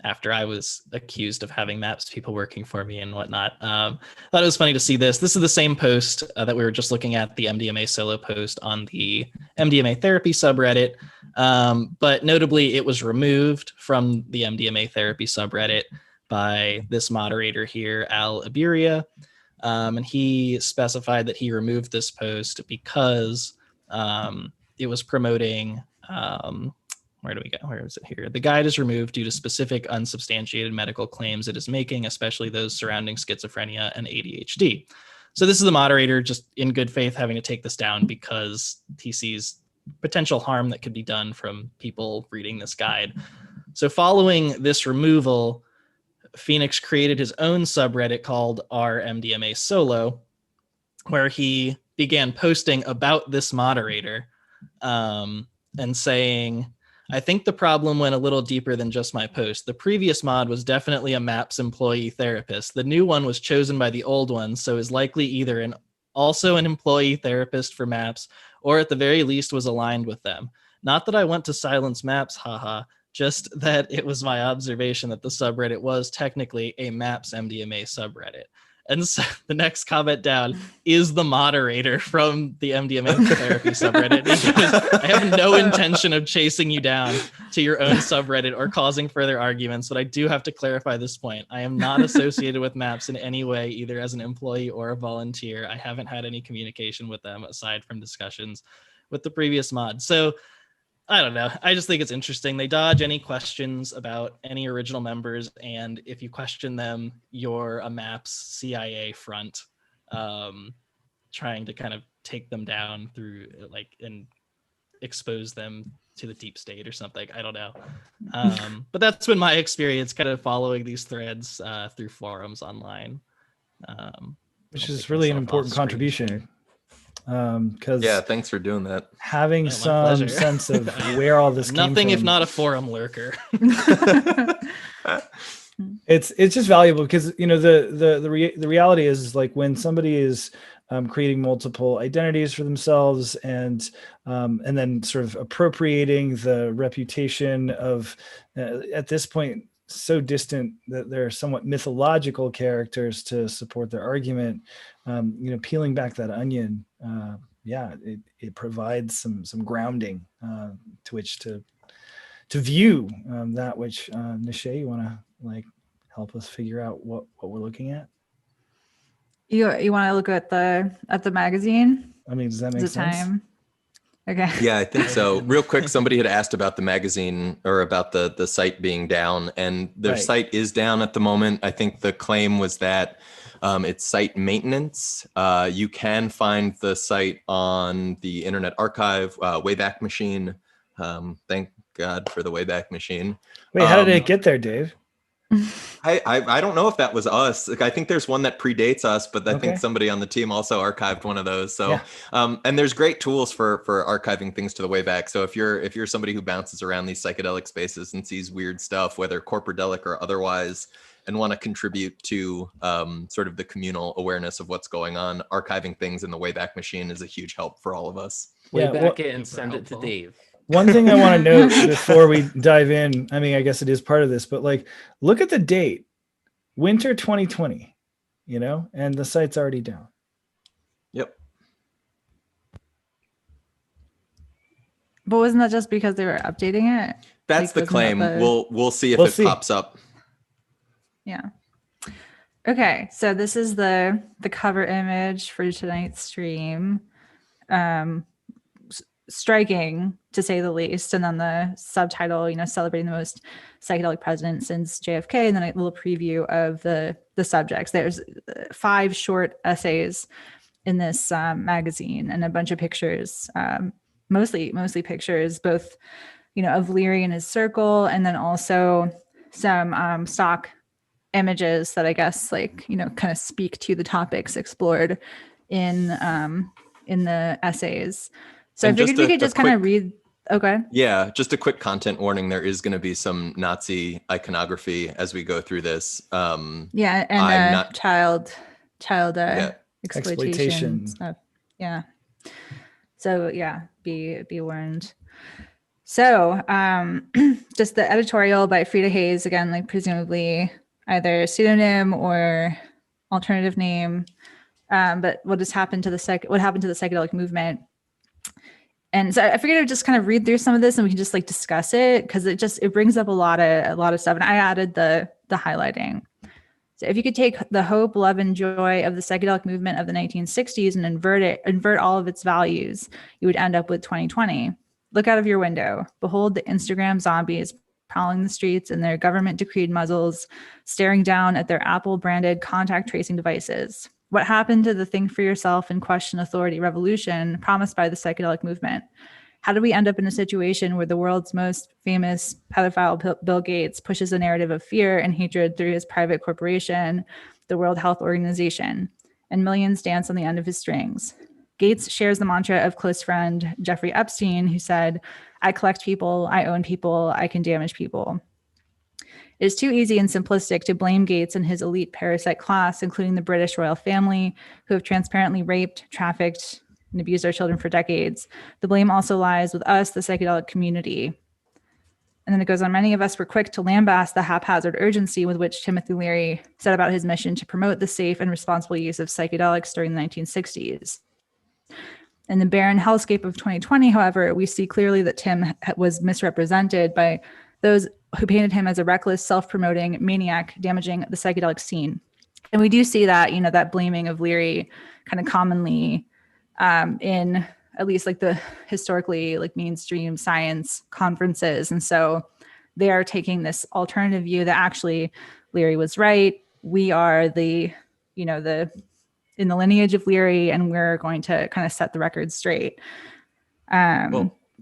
after I was accused of having MAPS people working for me and whatnot, I thought it was funny to see this. This is the same post that we were just looking at, the MDMA solo post on the MDMA therapy subreddit. But notably, it was removed from the MDMA therapy subreddit by this moderator here, Al Iberia. And he specified that he removed this post because it was promoting, where is it here? The guide is removed due to specific unsubstantiated medical claims it is making, especially those surrounding schizophrenia and ADHD. So this is the moderator just in good faith having to take this down because he sees potential harm that could be done from people reading this guide. So following this removal, Phoenix created his own subreddit called RMDMA Solo, where he began posting about this moderator and saying, I think the problem went a little deeper than just my post. The previous mod was definitely a MAPS employee therapist. The new one was chosen by the old one, so is likely either also an employee therapist for MAPS, or at the very least was aligned with them. Not that I want to silence MAPS, haha, just that it was my observation that the subreddit was technically a MAPS MDMA subreddit. And so the next comment down is the moderator from the MDMA therapy subreddit. He goes, I have no intention of chasing you down to your own subreddit or causing further arguments, but I do have to clarify this point. I am not associated with MAPS in any way, either as an employee or a volunteer. I haven't had any communication with them aside from discussions with the previous mod. So I don't know. I just think it's interesting. They dodge any questions about any original members, and if you question them, you're a MAPS CIA front, trying to kind of take them down through and expose them to the deep state or something. I don't know. But that's been my experience kind of following these threads through forums online. Which is really an important contribution. Because thanks for doing that. Having some sense of where all this came nothing from. If not a forum lurker. It's just valuable because the reality is like when somebody is creating multiple identities for themselves and then sort of appropriating the reputation of at this point so distant that they're somewhat mythological characters to support their argument. Peeling back that onion, it provides some grounding to which to view that which Nishay, you want to help us figure out what we're looking at? You want to look at the magazine? I mean, does that make sense? Time? Okay. Yeah, I think so. Real quick, somebody had asked about the magazine or about the site being down, and their site is down at the moment. I think the claim was that it's site maintenance. You can find the site on the Internet Archive, Wayback Machine. Thank God for the Wayback Machine. Wait, how did it get there, Dave? I don't know if that was us. I think there's one that predates us, but I think somebody on the team also archived one of those. So, and there's great tools for archiving things to the Wayback. So if you're somebody who bounces around these psychedelic spaces and sees weird stuff, whether corporadelic or otherwise, and want to contribute to sort of the communal awareness of what's going on, archiving things in the Wayback Machine is a huge help for all of us. Wayback it and send it to Dave. One thing I want to note before we dive in, I mean, I guess it is part of this, but look at the date, winter 2020, and the site's already down. Yep. But wasn't that just because they were updating it? That's the claim. We'll see if it pops up. Yeah. Okay, so this is the cover image for tonight's stream. Striking, to say the least. And then the subtitle, celebrating the most psychedelic president since JFK, and then a little preview of the subjects. There's 5 short essays in this magazine, and a bunch of pictures, mostly pictures, both of Leary and his circle, and then also some stock images that I guess kind of speak to the topics explored in the essays. So I figured we could just kind of read. Okay. Yeah, just a quick content warning. There is going to be some Nazi iconography as we go through this. Yeah, and child exploitation stuff. Yeah. So yeah, be warned. So just the editorial by Frida Hayes, again, presumably either pseudonym or alternative name. But what happened to the psychedelic movement? And so I figured I'd just kind of read through some of this, and we can just discuss it, because it brings up a lot of stuff. And I added the highlighting. So if you could take the hope, love, and joy of the psychedelic movement of the 1960s and invert all of its values, you would end up with 2020. Look out of your window. Behold the Instagram zombies prowling the streets in their government-decreed muzzles, staring down at their Apple-branded contact tracing devices. What happened to the think for yourself and question authority revolution promised by the psychedelic movement? How did we end up in a situation where the world's most famous pedophile, Bill Gates, pushes a narrative of fear and hatred through his private corporation, the World Health Organization, and millions dance on the end of his strings? Gates shares the mantra of close friend Jeffrey Epstein, who said, "I collect people, I own people, I can damage people." It is too easy and simplistic to blame Gates and his elite parasite class, including the British royal family, who have transparently raped, trafficked, and abused our children for decades. The blame also lies with us, the psychedelic community. And then it goes on, many of us were quick to lambast the haphazard urgency with which Timothy Leary set about his mission to promote the safe and responsible use of psychedelics during the 1960s. In the barren hellscape of 2020, however, we see clearly that Tim was misrepresented by those who painted him as a reckless, self-promoting maniac damaging the psychedelic scene. And we do see that, that blaming of Leary kind of commonly in at least the historically mainstream science conferences. And so they are taking this alternative view that actually Leary was right. We are in the lineage of Leary, and we're going to kind of set the record straight.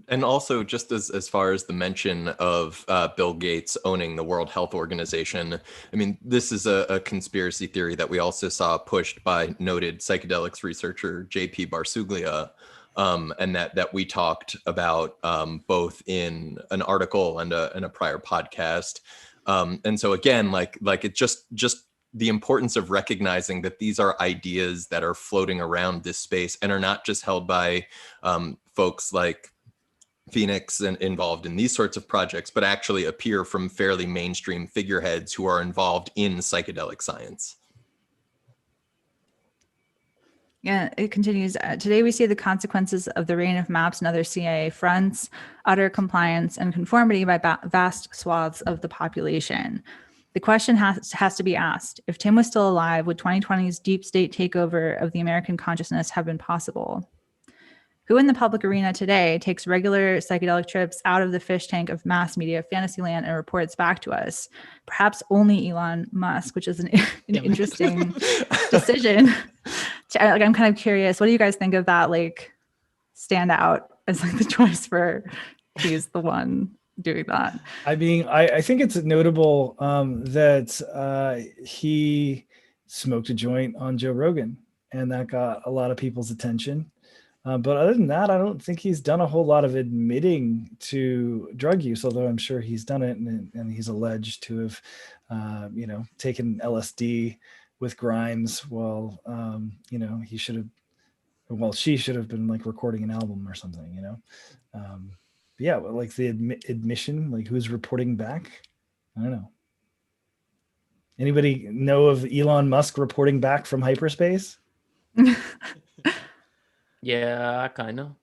And also, just as far as the mention of Bill Gates owning the World Health Organization, I mean, this is a conspiracy theory that we also saw pushed by noted psychedelics researcher J.P. Barsuglia, and that we talked about both in an article and a prior podcast. And so again, it just the importance of recognizing that these are ideas that are floating around this space and are not just held by folks like Phoenix and involved in these sorts of projects, but actually appear from fairly mainstream figureheads who are involved in psychedelic science. Yeah, it continues. Today, we see the consequences of the reign of maps and other CIA fronts, utter compliance and conformity by vast swaths of the population. The question has to be asked, if Tim was still alive, would 2020's deep state takeover of the American consciousness have been possible? Who in the public arena today takes regular psychedelic trips out of the fish tank of mass media Fantasyland and reports back to us? Perhaps only Elon Musk, which is an interesting decision. I'm kind of curious, what do you guys think of that stand out as the choice for he's the one doing that? I mean, I think it's notable that he smoked a joint on Joe Rogan, and that got a lot of people's attention. But other than that, I don't think he's done a whole lot of admitting to drug use, although I'm sure he's done it, and he's alleged to have, taken LSD with Grimes while, he should have, well, she should have been recording an album or something, yeah, the admission, who's reporting back? I don't know. Anybody know of Elon Musk reporting back from hyperspace? Yeah, kind of.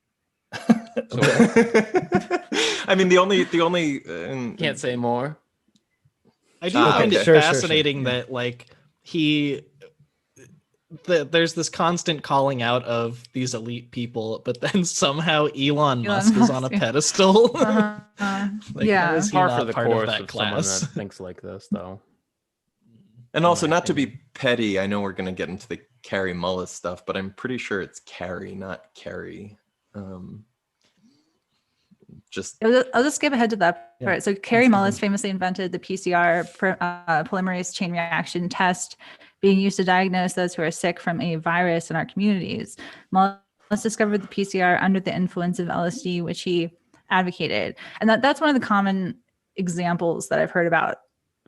I mean, the only Can't say more. I do find it Sure. fascinating that like there's this constant calling out of these elite people, but then somehow Elon Musk is on a pedestal. Like, yeah, is he Par not for the part course of that of someone class? that thinks like this, though. And also, not to be petty, I know we're going to get into the Carrie Mullis stuff, but I'm pretty sure it's Carrie, not Carrie. I'll just skip ahead to that part. So Carrie Mullis famously invented the PCR polymerase chain reaction test being used to diagnose those who are sick from a virus in our communities. Mullis discovered the PCR under the influence of LSD, which he advocated. And that's one of the common examples that I've heard about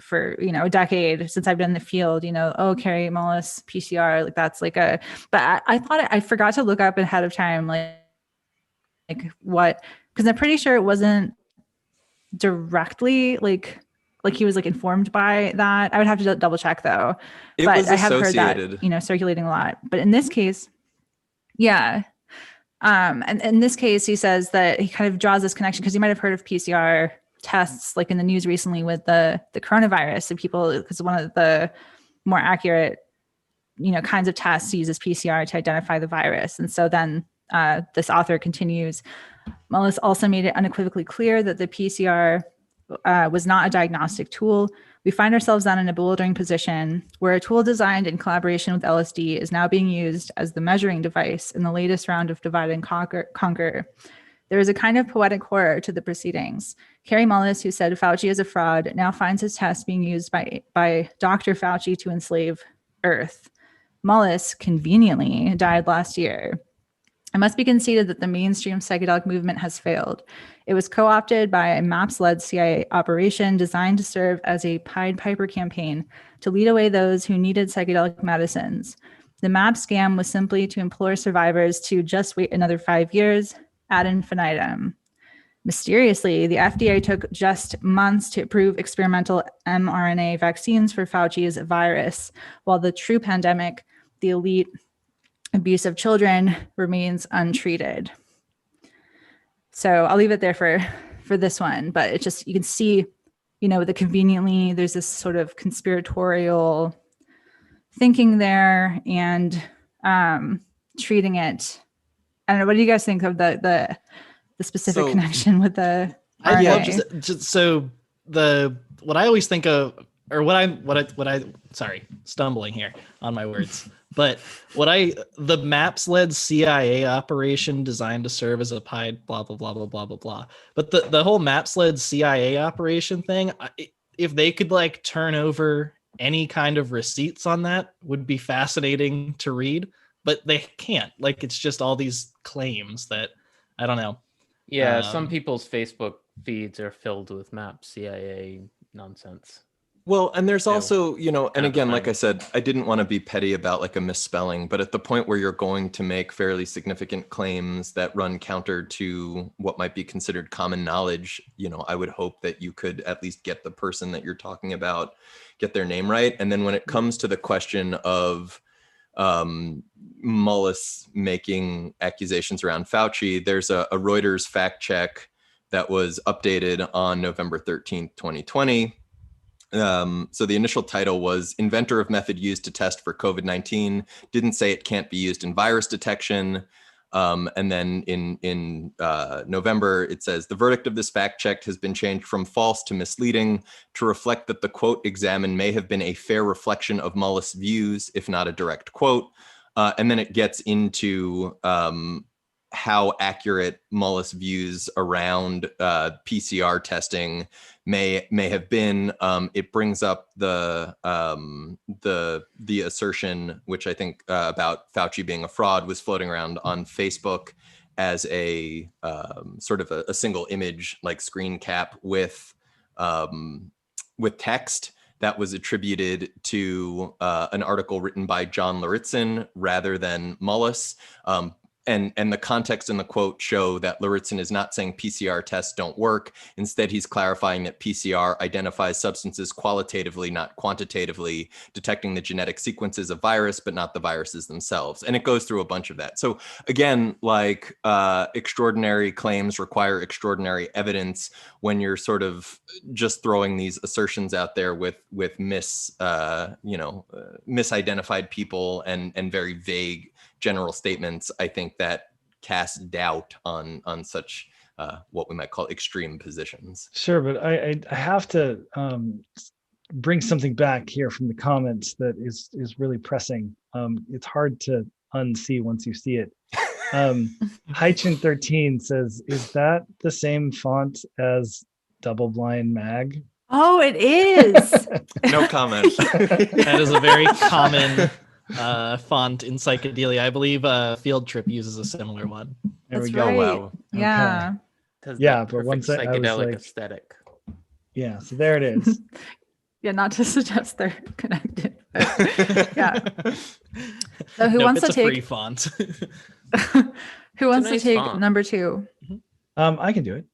for, a decade since I've been in the field, Carrie Mullis, PCR, like that's like but I forgot to look up ahead of time, like what, because I'm pretty sure it wasn't directly like he was like informed by that. I would have to double check though. But I have heard that, circulating a lot. But in this case, yeah. And in this case, he says that he kind of draws this connection because you might have heard of PCR tests like in the news recently with the coronavirus. So people, because one of the more accurate, kinds of tests uses PCR to identify the virus. And so then this author continues, Mullis also made it unequivocally clear that the PCR was not a diagnostic tool. We find ourselves then in a bewildering position where a tool designed in collaboration with LSD is now being used as the measuring device in the latest round of divide and conquer. There is a kind of poetic horror to the proceedings. Carrie Mullis, who said Fauci is a fraud, now finds his test being used by Dr. Fauci to enslave Earth. Mullis conveniently died last year. It must be conceded that the mainstream psychedelic movement has failed. It was co-opted by a MAPS-led CIA operation designed to serve as a Pied Piper campaign to lead away those who needed psychedelic medicines. The MAPS scam was simply to implore survivors to just wait another 5 years ad infinitum. Mysteriously, the FDA took just months to approve experimental mRNA vaccines for Fauci's virus, while the true pandemic, the elite abuse of children, remains untreated. So I'll leave it there for this one, but it's just, you can see, the conveniently, there's this sort of conspiratorial thinking there and treating it. I don't know. What do you guys think of the specific connection with the RNA? What I always think of, or sorry, stumbling here on my words. But the MAPS-led CIA operation designed to serve as a Pied blah, blah, blah, blah, blah, blah, blah. But the whole MAPS-led CIA operation thing, if they could like turn over any kind of receipts on that, would be fascinating to read. But they can't. Like, it's just all these claims that, I don't know. Yeah, some people's Facebook feeds are filled with MAPS CIA nonsense. Well, and there's also, and again, like I said, I didn't want to be petty about like a misspelling, but at the point where you're going to make fairly significant claims that run counter to what might be considered common knowledge, I would hope that you could at least get the person that you're talking about, get their name right. And then when it comes to the question of Mullis making accusations around Fauci, there's a Reuters fact check that was updated on November 13th, 2020. So the initial title was "Inventor of Method Used to Test for COVID-19 Didn't Say It Can't Be Used in Virus Detection." And then in November, it says, "The verdict of this fact check has been changed from false to misleading to reflect that the quote examined may have been a fair reflection of Mullis' views, if not a direct quote." And then it gets into how accurate Mullis' views around PCR testing may have been. It brings up the assertion, which I think about Fauci being a fraud, was floating around on Facebook as a sort of a single image, like screen cap with text that was attributed to an article written by John Lauritzen rather than Mullis. and the context in the quote show that Lauritsen is not saying PCR tests don't work. Instead, he's clarifying that PCR identifies substances qualitatively, not quantitatively, detecting the genetic sequences of virus, but not the viruses themselves. And it goes through a bunch of that. So again, like extraordinary claims require extraordinary evidence when you're sort of just throwing these assertions out there with misidentified people and very vague general statements. I think that cast doubt on such what we might call extreme positions. Sure, but I have to bring something back here from the comments that is really pressing. It's hard to unsee once you see it. Hychin13 says, "Is that the same font as Double Blind Mag?" Oh, it is. No comment. That is a very common font in Psychedelia. I believe Field Trip uses a similar one. There That's we go. right. Wow. Yeah. Has Yeah, that but once perfect I was psychedelic like- aesthetic. Yeah, so there it is. Yeah, not to suggest they're connected. But yeah. So who Nope, wants to it's a free take font. who wants nice to take font. number 2? I can do it,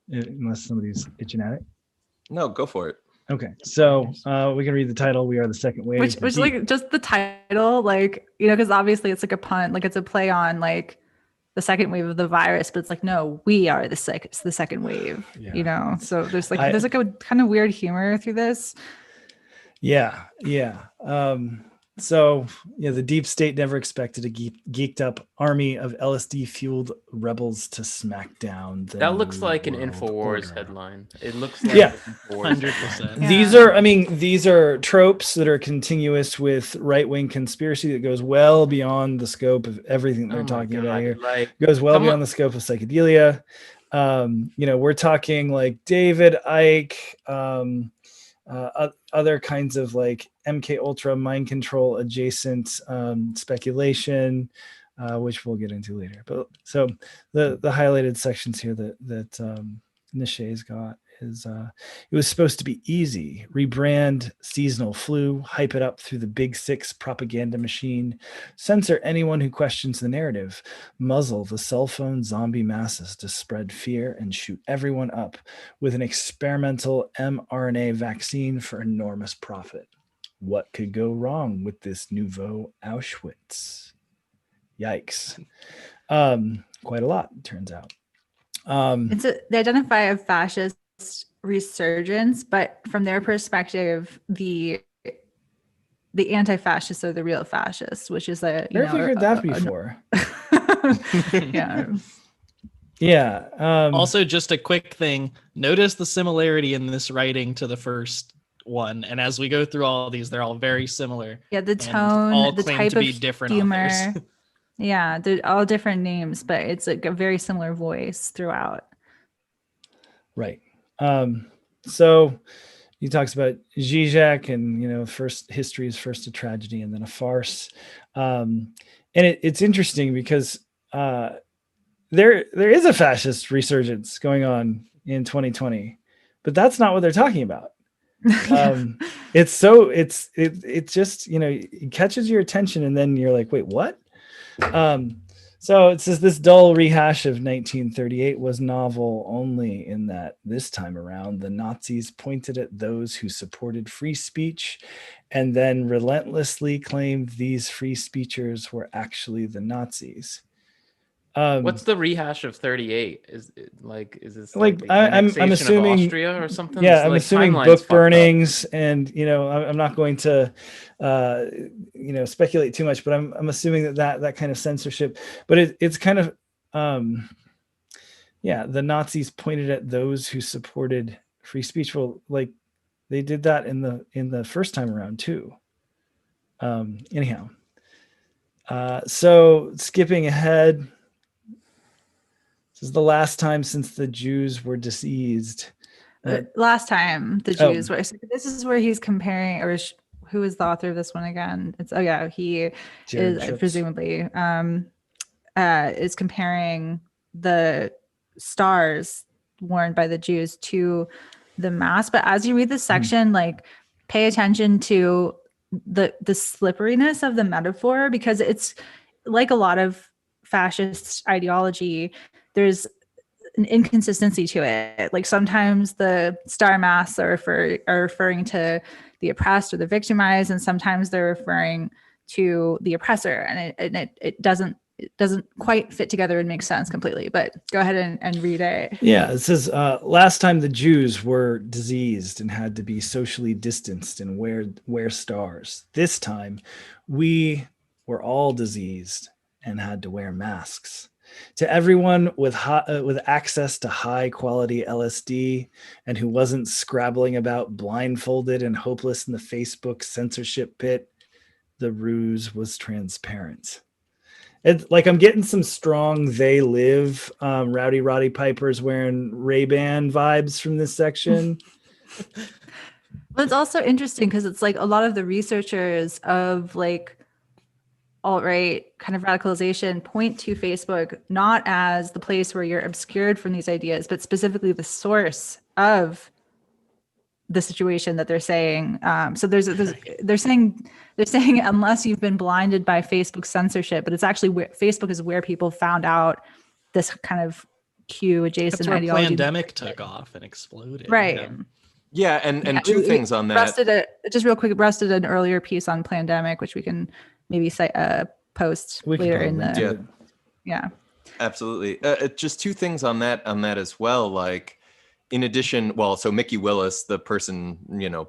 unless somebody's itching at it. No, go for it. Okay, so we can read the title. We are the second wave. Which like just the title, like, because obviously it's like a pun, like it's a play on like the second wave of the virus, but it's like, no, we are the second wave, Yeah. So there's like there's like a kind of weird humor through this. Yeah. So the deep state never expected a geeked up army of LSD fueled rebels to smack down. That looks New like an World InfoWars Order. headline. It looks like Yeah. InfoWars 100%. Yeah. These are tropes that are continuous with right-wing conspiracy that goes well beyond the scope of everything they're Oh my talking about God, here. like, Goes well someone- beyond the scope of psychedelia. We're talking like David Icke, other kinds of like MK Ultra mind control adjacent speculation, which we'll get into later. But so the highlighted sections here that Nishé's got is it was supposed to be easy. Rebrand seasonal flu, hype it up through the big six propaganda machine, censor anyone who questions the narrative, muzzle the cell phone zombie masses to spread fear and shoot everyone up with an experimental mRNA vaccine for enormous profit. What could go wrong with this nouveau Auschwitz? Yikes. Quite a lot, it turns out. They identify a fascist resurgence, but from their perspective, the anti-fascists are the real fascists, which is a Where have we heard that before? Yeah. Also, just a quick thing. Notice the similarity in this writing to the first one, and as we go through all of these, they're all very similar. Yeah, the and tone, all the claim type to be of different humor. authors. Yeah, they're all different names, but it's like a very similar voice throughout. Right. So he talks about Zizek and, first history is first a tragedy and then a farce. And it's interesting because there is a fascist resurgence going on in 2020, but that's not what they're talking about. It just, it catches your attention and then you're like, wait, what? So it says this dull rehash of 1938 was novel only in that this time around, the Nazis pointed at those who supported free speech and then relentlessly claimed these free speechers were actually the Nazis. What's the rehash of 38? Is this like the I'm annexation assuming of Austria or something? Yeah, It's I'm like assuming timeline's book fucked up. burnings, and I'm not going to speculate too much, but I'm assuming that kind of censorship. But it's kind of the Nazis pointed at those who supported free speech. Well, like they did that in the first time around too. Anyhow, so skipping ahead. This is the last time since the Jews were diseased. Last time the Jews were. This is where he's comparing, or who is the author of this one again? He Jared is Trips. presumably is comparing the stars worn by the Jews to the mask. But as you read this section, like pay attention to the slipperiness of the metaphor, because it's like a lot of fascist ideology, there's an inconsistency to it. Like sometimes the star masks are referring to the oppressed or the victimized, and sometimes they're referring to the oppressor, and it doesn't quite fit together and make sense completely. But go ahead and read it. Yeah, it says, last time the Jews were diseased and had to be socially distanced and wear stars. This time we were all diseased and had to wear masks. To everyone with access to high quality LSD and who wasn't scrabbling about blindfolded and hopeless in the Facebook censorship pit, the ruse was transparent. It's like I'm getting some strong "They Live" Rowdy Roddy Piper's wearing Ray-Ban vibes from this section. But it's also interesting because it's like a lot of the researchers of like alt-right kind of radicalization point to Facebook not as the place where you're obscured from these ideas, but specifically the source of the situation that they're saying. So they're saying unless you've been blinded by Facebook censorship, but it's actually where Facebook is where people found out this kind of Q adjacent That's where ideology. Pandemic took off and exploded. Right. Yeah. And two things on that. Just real quick, rested an earlier piece on Pandemic, which we can maybe post later in the. Yeah. Absolutely. Just two things on that as well. Like, in addition, so Mickey Willis, the person,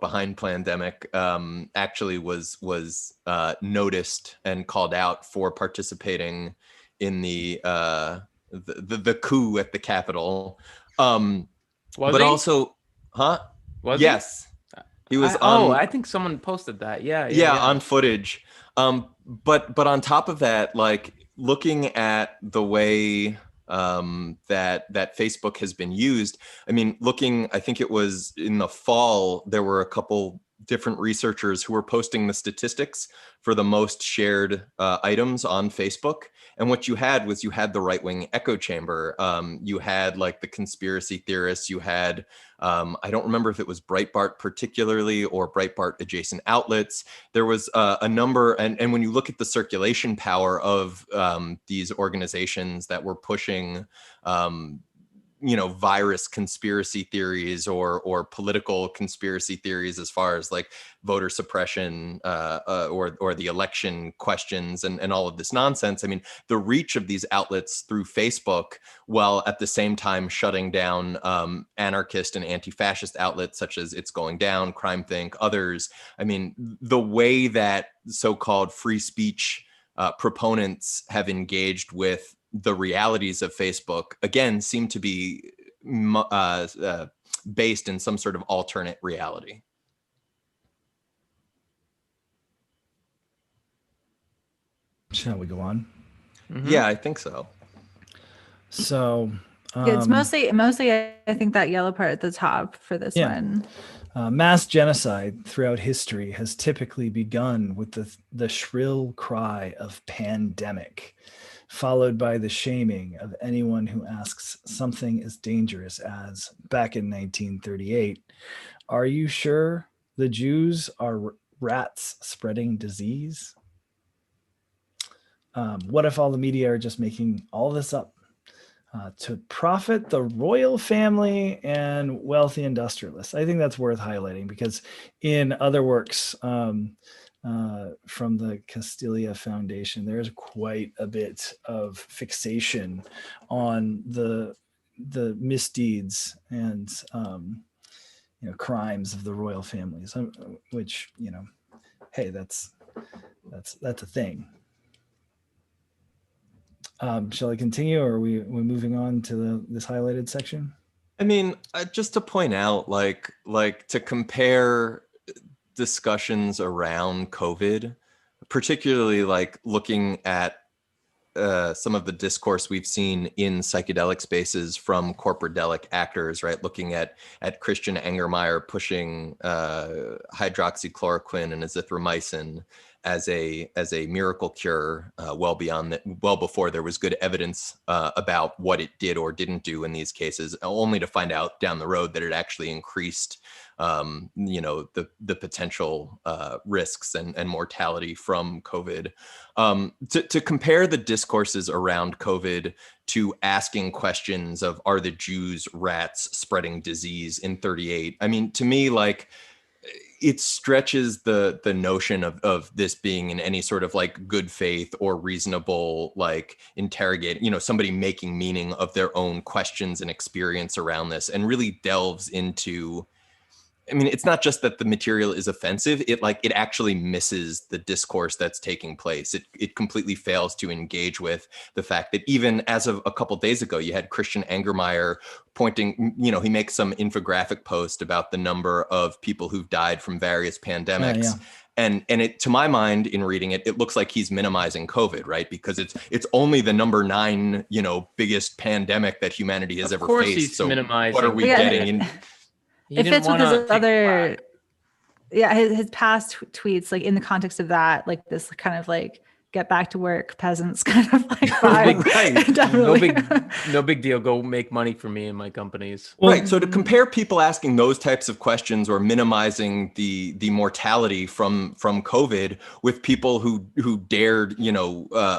behind Pandemic, actually was noticed and called out for participating in the coup at the Capitol. Also, huh? Was yes. He was on. I think someone posted that. Yeah. On footage. But on top of that, like looking at the way that Facebook has been used. I mean, I think it was in the fall, there were a couple different researchers who were posting the statistics for the most shared items on Facebook. And what you had was the right-wing echo chamber. You had like the conspiracy theorists. You had, I don't remember if it was Breitbart particularly or Breitbart adjacent outlets. There was a number, and when you look at the circulation power of these organizations that were pushing virus conspiracy theories or political conspiracy theories as far as like voter suppression or the election questions and all of this nonsense. I mean, the reach of these outlets through Facebook, while at the same time shutting down anarchist and anti-fascist outlets such as It's Going Down, Crime Think, others. I mean, the way that so-called free speech proponents have engaged with the realities of Facebook, again, seem to be based in some sort of alternate reality. Shall we go on? Mm-hmm. Yeah, I think so. So it's mostly I think that yellow part at the top for this one. Mass genocide throughout history has typically begun with the shrill cry of pandemic, followed by the shaming of anyone who asks something as dangerous as, back in 1938, "Are you sure the Jews are rats spreading disease?" What if all the media are just making all this up to profit the royal family and wealthy industrialists? I think that's worth highlighting because in other works from the Castalia Foundation, there's quite a bit of fixation on the misdeeds and crimes of the royal families, which hey, that's a thing. Shall I continue, or are we moving on to this highlighted section? I mean, just to point out, like to compare discussions around COVID, particularly like looking at some of the discourse we've seen in psychedelic spaces from corporadelic actors, right? Looking at Christian Angermeyer pushing hydroxychloroquine and azithromycin as a miracle cure, well before there was good evidence about what it did or didn't do in these cases, only to find out down the road that it actually increased the potential risks and mortality from COVID. To compare the discourses around COVID to asking questions of, are the Jews rats spreading disease in 38? I mean, to me, like, it stretches the notion of this being in any sort of like good faith or reasonable, like, interrogate, somebody making meaning of their own questions and experience around this, and really delves into, I mean, it's not just that the material is offensive, it actually misses the discourse that's taking place. It completely fails to engage with the fact that even as of a couple days ago, you had Christian Angermeyer pointing, he makes some infographic post about the number of people who've died from various pandemics. Yeah. And it, to my mind, in reading it, it looks like he's minimizing COVID, right? Because it's only the number 9, biggest pandemic that humanity has ever faced. He's so minimizing. What are we getting in? It fits with his other, his past tweets, like in the context of that, like this kind of like get back to work peasants kind of like vibe. Right. Definitely. No big deal. Go make money for me and my companies. Right. So to compare people asking those types of questions or minimizing the mortality from COVID with people who dared,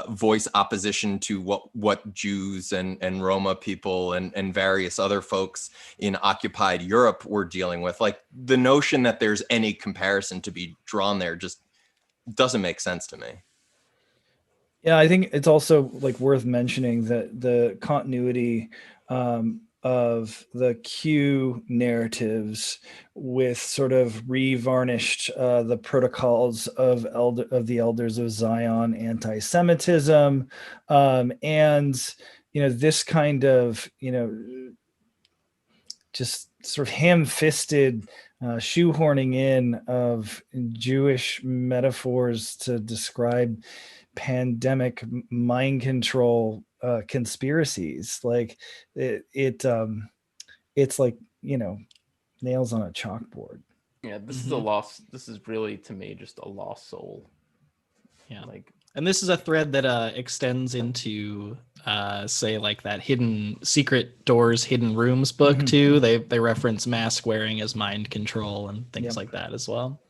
voice opposition to what Jews and Roma people and various other folks in occupied Europe were dealing with, like, the notion that there's any comparison to be drawn there just doesn't make sense to me. Yeah, I think it's also like worth mentioning that the continuity of the Q narratives with sort of re-varnished the protocols of the Elders of Zion anti-Semitism, and this kind of just sort of ham-fisted shoehorning in of Jewish metaphors to describe pandemic mind control conspiracies. Like it's like nails on a chalkboard. Yeah, this is a lost. This is really, to me, just a lost soul. Yeah, and this is a thread that extends into say like that Hidden Secret Doors, Hidden Rooms book too. They reference mask wearing as mind control and things like that as well.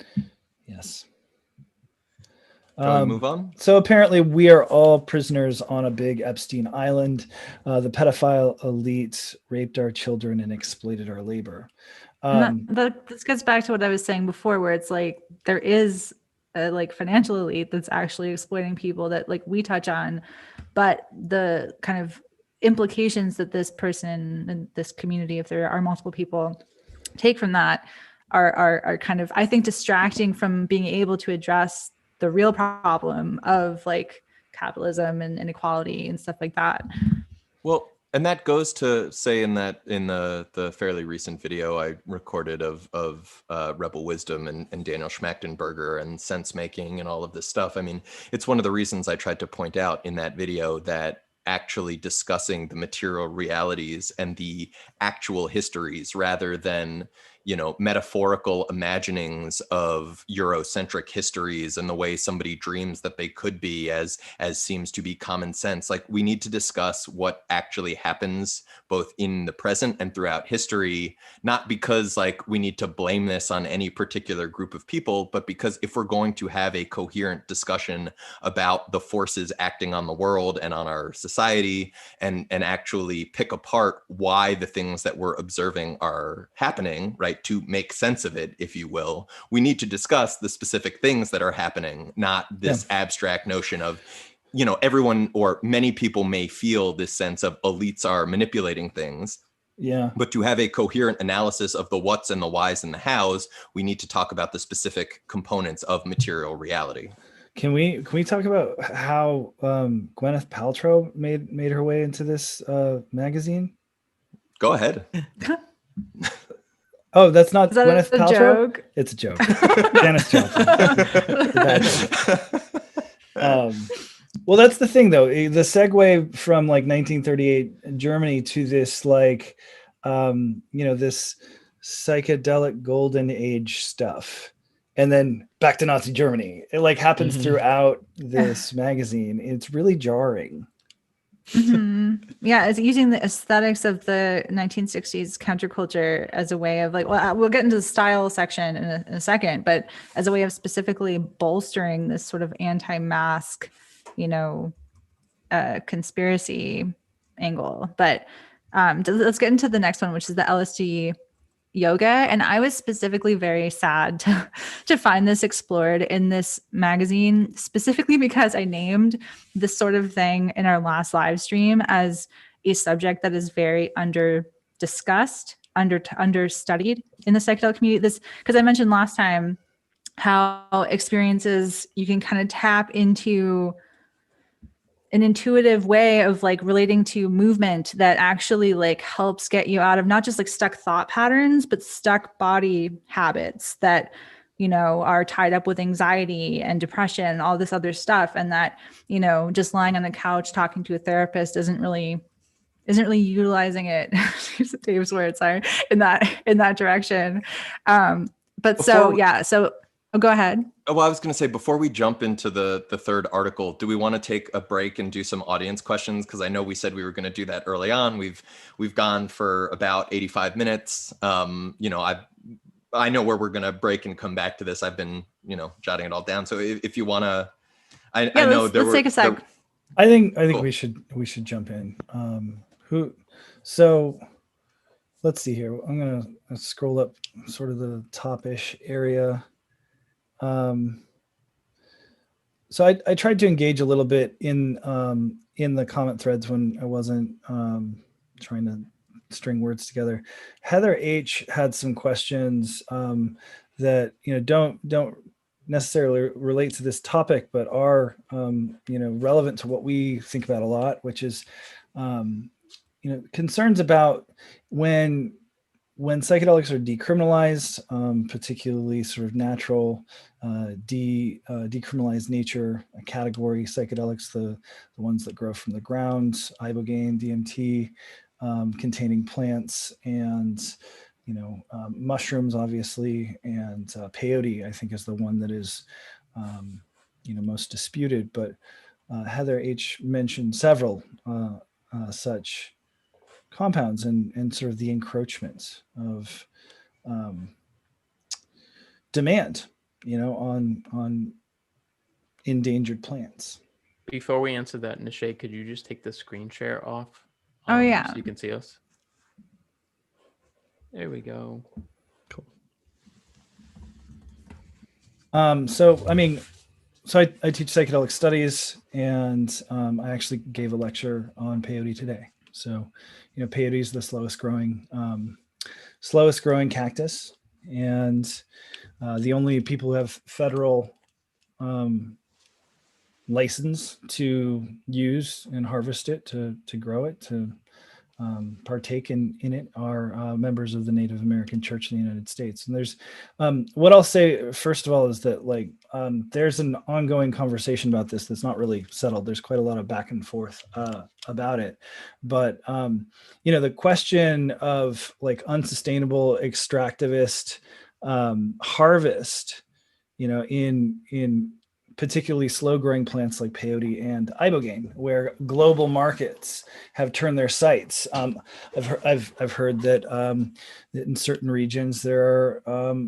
Yes. Shall we move on? So apparently we are all prisoners on a big Epstein Island. The pedophile elite raped our children and exploited our labor. This gets back to what I was saying before, where it's like there is a like financial elite that's actually exploiting people that like we touch on, but the kind of implications that this person and this community, if there are multiple people, take from that are kind of, I think, distracting from being able to address the real problem of like capitalism and inequality and stuff like that. Well, and that goes to say in the fairly recent video I recorded of Rebel Wisdom and Daniel Schmachtenberger and sense making and all of this stuff. I mean, it's one of the reasons I tried to point out in that video that actually discussing the material realities and the actual histories rather than metaphorical imaginings of Eurocentric histories and the way somebody dreams that they could be, as seems to be common sense. Like, we need to discuss what actually happens both in the present and throughout history, not because like we need to blame this on any particular group of people, but because if we're going to have a coherent discussion about the forces acting on the world and on our society and actually pick apart why the things that we're observing are happening, right? To make sense of it, if you will, we need to discuss the specific things that are happening, not this abstract notion of, everyone or many people may feel this sense of elites are manipulating things. Yeah. But to have a coherent analysis of the what's and the whys and the hows, we need to talk about the specific components of material reality. Can we talk about how Gwyneth Paltrow made her way into this magazine? Go ahead. Oh, that's not Gwyneth Paltrow? Joke? It's a joke. Janis Joplin. Well, that's the thing, though. The segue from like 1938 Germany to this like, this psychedelic golden age stuff, and then back to Nazi Germany. It like happens throughout this magazine. It's really jarring. Yeah, it's using the aesthetics of the 1960s counterculture as a way of like, well, we'll get into the style section in a second, but as a way of specifically bolstering this sort of anti-mask, conspiracy angle. But let's get into the next one, which is the LSD yoga. And I was specifically very sad to find this explored in this magazine, specifically because I named this sort of thing in our last live stream as a subject that is very discussed, understudied in the psychedelic community. This, because I mentioned last time how experiences you can kind of tap into an intuitive way of like relating to movement that actually like helps get you out of not just like stuck thought patterns, but stuck body habits that, are tied up with anxiety and depression and all this other stuff. And that, just lying on the couch talking to a therapist isn't really utilizing it. Use Dave's word, sorry, in that direction. Oh, go ahead. Well, I was going to say, before we jump into the third article, do we want to take a break and do some audience questions? Because I know we said we were going to do that early on. We've gone for about 85 minutes. I know where we're going to break and come back to this. I've been, jotting it all down. So if you want to, I know let's take a sec. I think cool. we should jump in. So let's see here. I'm going to scroll up sort of the top-ish area. So I tried to engage a little bit in the comment threads when I wasn't trying to string words together. Heather H had some questions that don't necessarily relate to this topic, but are relevant to what we think about a lot, which is concerns about when psychedelics are decriminalized, particularly sort of natural, decriminalized nature category psychedelics, the ones that grow from the ground, ibogaine, DMT, containing plants, and mushrooms, obviously, and peyote, I think, is the one that is most disputed. But Heather H mentioned several such compounds and sort of the encroachments of demand, on endangered plants. Before we answer that, Nishay, could you just take the screen share off? Oh yeah, so you can see us. There we go. Cool. So I teach psychedelic studies, and I actually gave a lecture on peyote today. So, peyote is the slowest growing cactus, and the only people who have federal license to use and harvest it, to grow it, to partake in it are members of the Native American Church in the United States. And there's what I'll say first of all is that there's an ongoing conversation about this that's not really settled. There's quite a lot of back and forth about it, but the question of unsustainable extractivist harvest, in particularly slow-growing plants like peyote and ibogaine, where global markets have turned their sights. I've heard that in certain regions there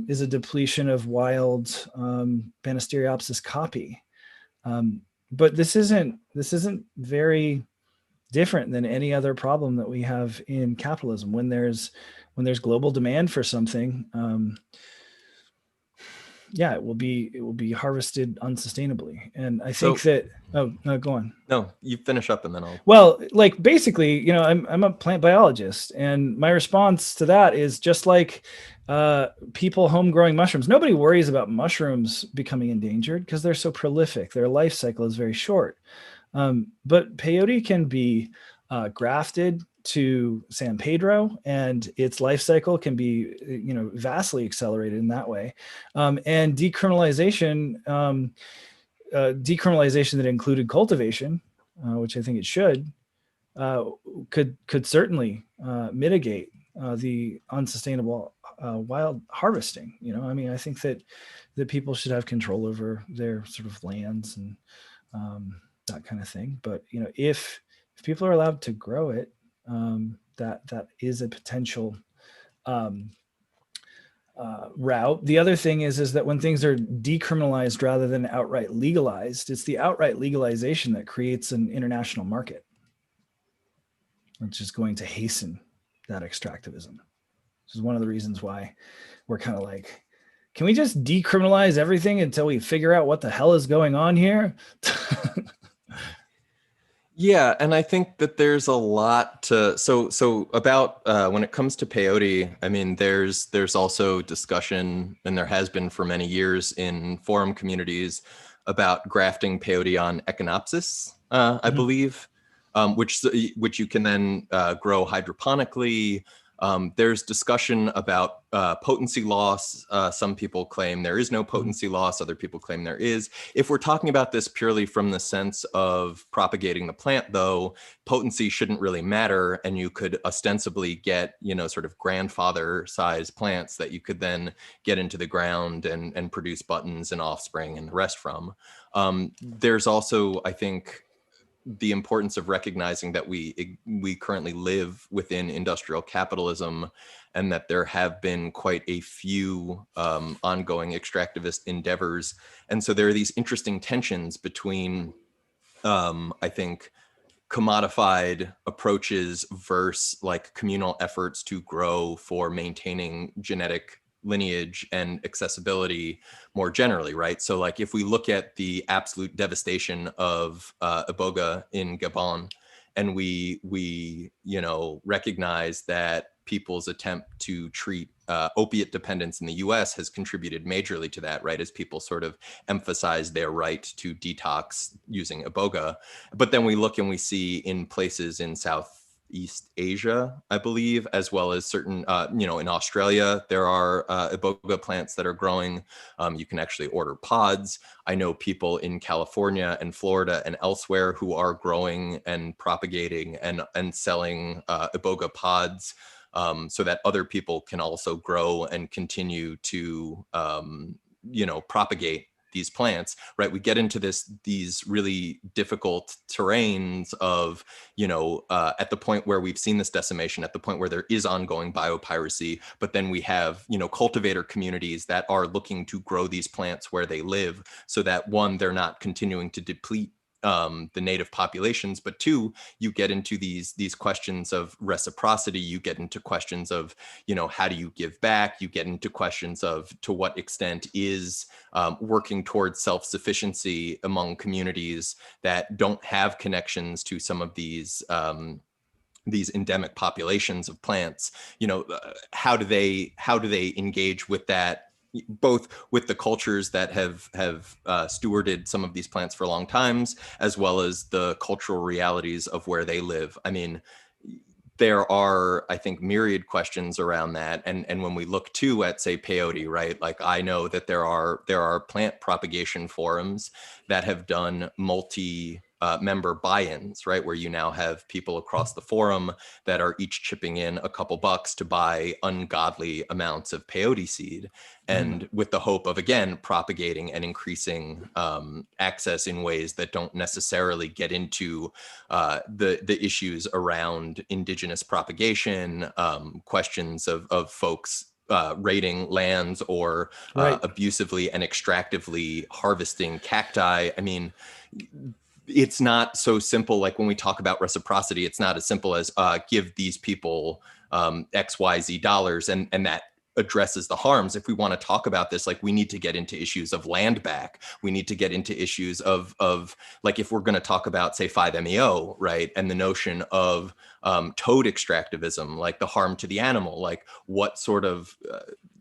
is a depletion of wild Banisteriopsis caapi, but this isn't very different than any other problem that we have in capitalism. When there's global demand for something, it will be harvested unsustainably. And I think go on. No, you finish up and then I'll. Well, basically, I'm a plant biologist, and my response to that is just like people home growing mushrooms. Nobody worries about mushrooms becoming endangered because they're so prolific. Their life cycle is very short. But peyote can be grafted to San Pedro, and its life cycle can be vastly accelerated in that way. And decriminalization that included cultivation, which I think it should, could certainly mitigate the unsustainable wild harvesting. I think that people should have control over their sort of lands and that kind of thing. But if if people are allowed to grow it, that is a potential route. The other thing is that when things are decriminalized rather than outright legalized, it's the outright legalization that creates an international market, which is going to hasten that extractivism. This is one of the reasons why we're kind of like, can we just decriminalize everything until we figure out what the hell is going on here? Yeah, and I think that there's a lot to so about when it comes to peyote. I mean, there's also discussion, and there has been for many years in forum communities about grafting peyote on echinopsis, I believe, which you can then grow hydroponically. There's discussion about potency loss. Some people claim there is no potency loss. Other people claim there is. If we're talking about this purely from the sense of propagating the plant, though, potency shouldn't really matter. And you could ostensibly get, sort of grandfather size plants that you could then get into the ground and produce buttons and offspring and the rest from. There's also, I think, the importance of recognizing that we currently live within industrial capitalism, and that there have been quite a few ongoing extractivist endeavors. And so there are these interesting tensions between, I think, commodified approaches versus like communal efforts to grow for maintaining genetic lineage and accessibility more generally, right? So like if we look at the absolute devastation of Iboga in Gabon, and we recognize that people's attempt to treat opiate dependence in the US has contributed majorly to that, right? As people sort of emphasize their right to detox using Iboga. But then we look and we see in places in Southeast Asia, I believe, as well as certain, in Australia, there are Iboga plants that are growing. You can actually order pods. I know people in California and Florida and elsewhere who are growing and propagating and selling Iboga pods, so that other people can also grow and continue to, propagate these plants, right? We get into these really difficult terrains of, at the point where we've seen this decimation, at the point where there is ongoing biopiracy, but then we have, cultivator communities that are looking to grow these plants where they live, so that one, they're not continuing to deplete the native populations, but two, you get into these questions of reciprocity. You get into questions of, how do you give back? You get into questions of to what extent is working towards self-sufficiency among communities that don't have connections to some of these endemic populations of plants. How do they engage with that, both with the cultures that have stewarded some of these plants for long times, as well as the cultural realities of where they live. I mean, there are, I think, myriad questions around that. And when we look too at, say, peyote, right? Like I know that there are plant propagation forums that have done member buy-ins, right? Where you now have people across the forum that are each chipping in a couple bucks to buy ungodly amounts of peyote seed. And with the hope of, again, propagating and increasing access in ways that don't necessarily get into the issues around indigenous propagation, questions of folks raiding lands or abusively and extractively harvesting cacti. I mean, it's not so simple. Like when we talk about reciprocity, it's not as simple as give these people XYZ dollars and that addresses the harms. If we want to talk about this, like we need to get into issues of land back. We need to get into issues of like, if we're going to talk about, say, 5-MeO, right? And the notion of toad extractivism, like the harm to the animal, like what sort of,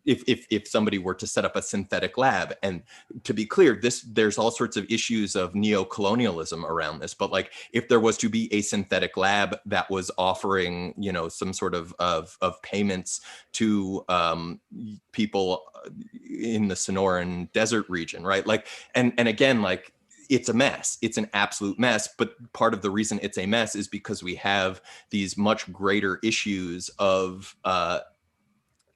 if somebody were to set up a synthetic lab, and to be clear, there's all sorts of issues of neo-colonialism around this, but like if there was to be a synthetic lab that was offering, some sort of payments to people in the Sonoran Desert region, right? Like, and again, like, it's a mess. It's an absolute mess. But part of the reason it's a mess is because we have these much greater issues of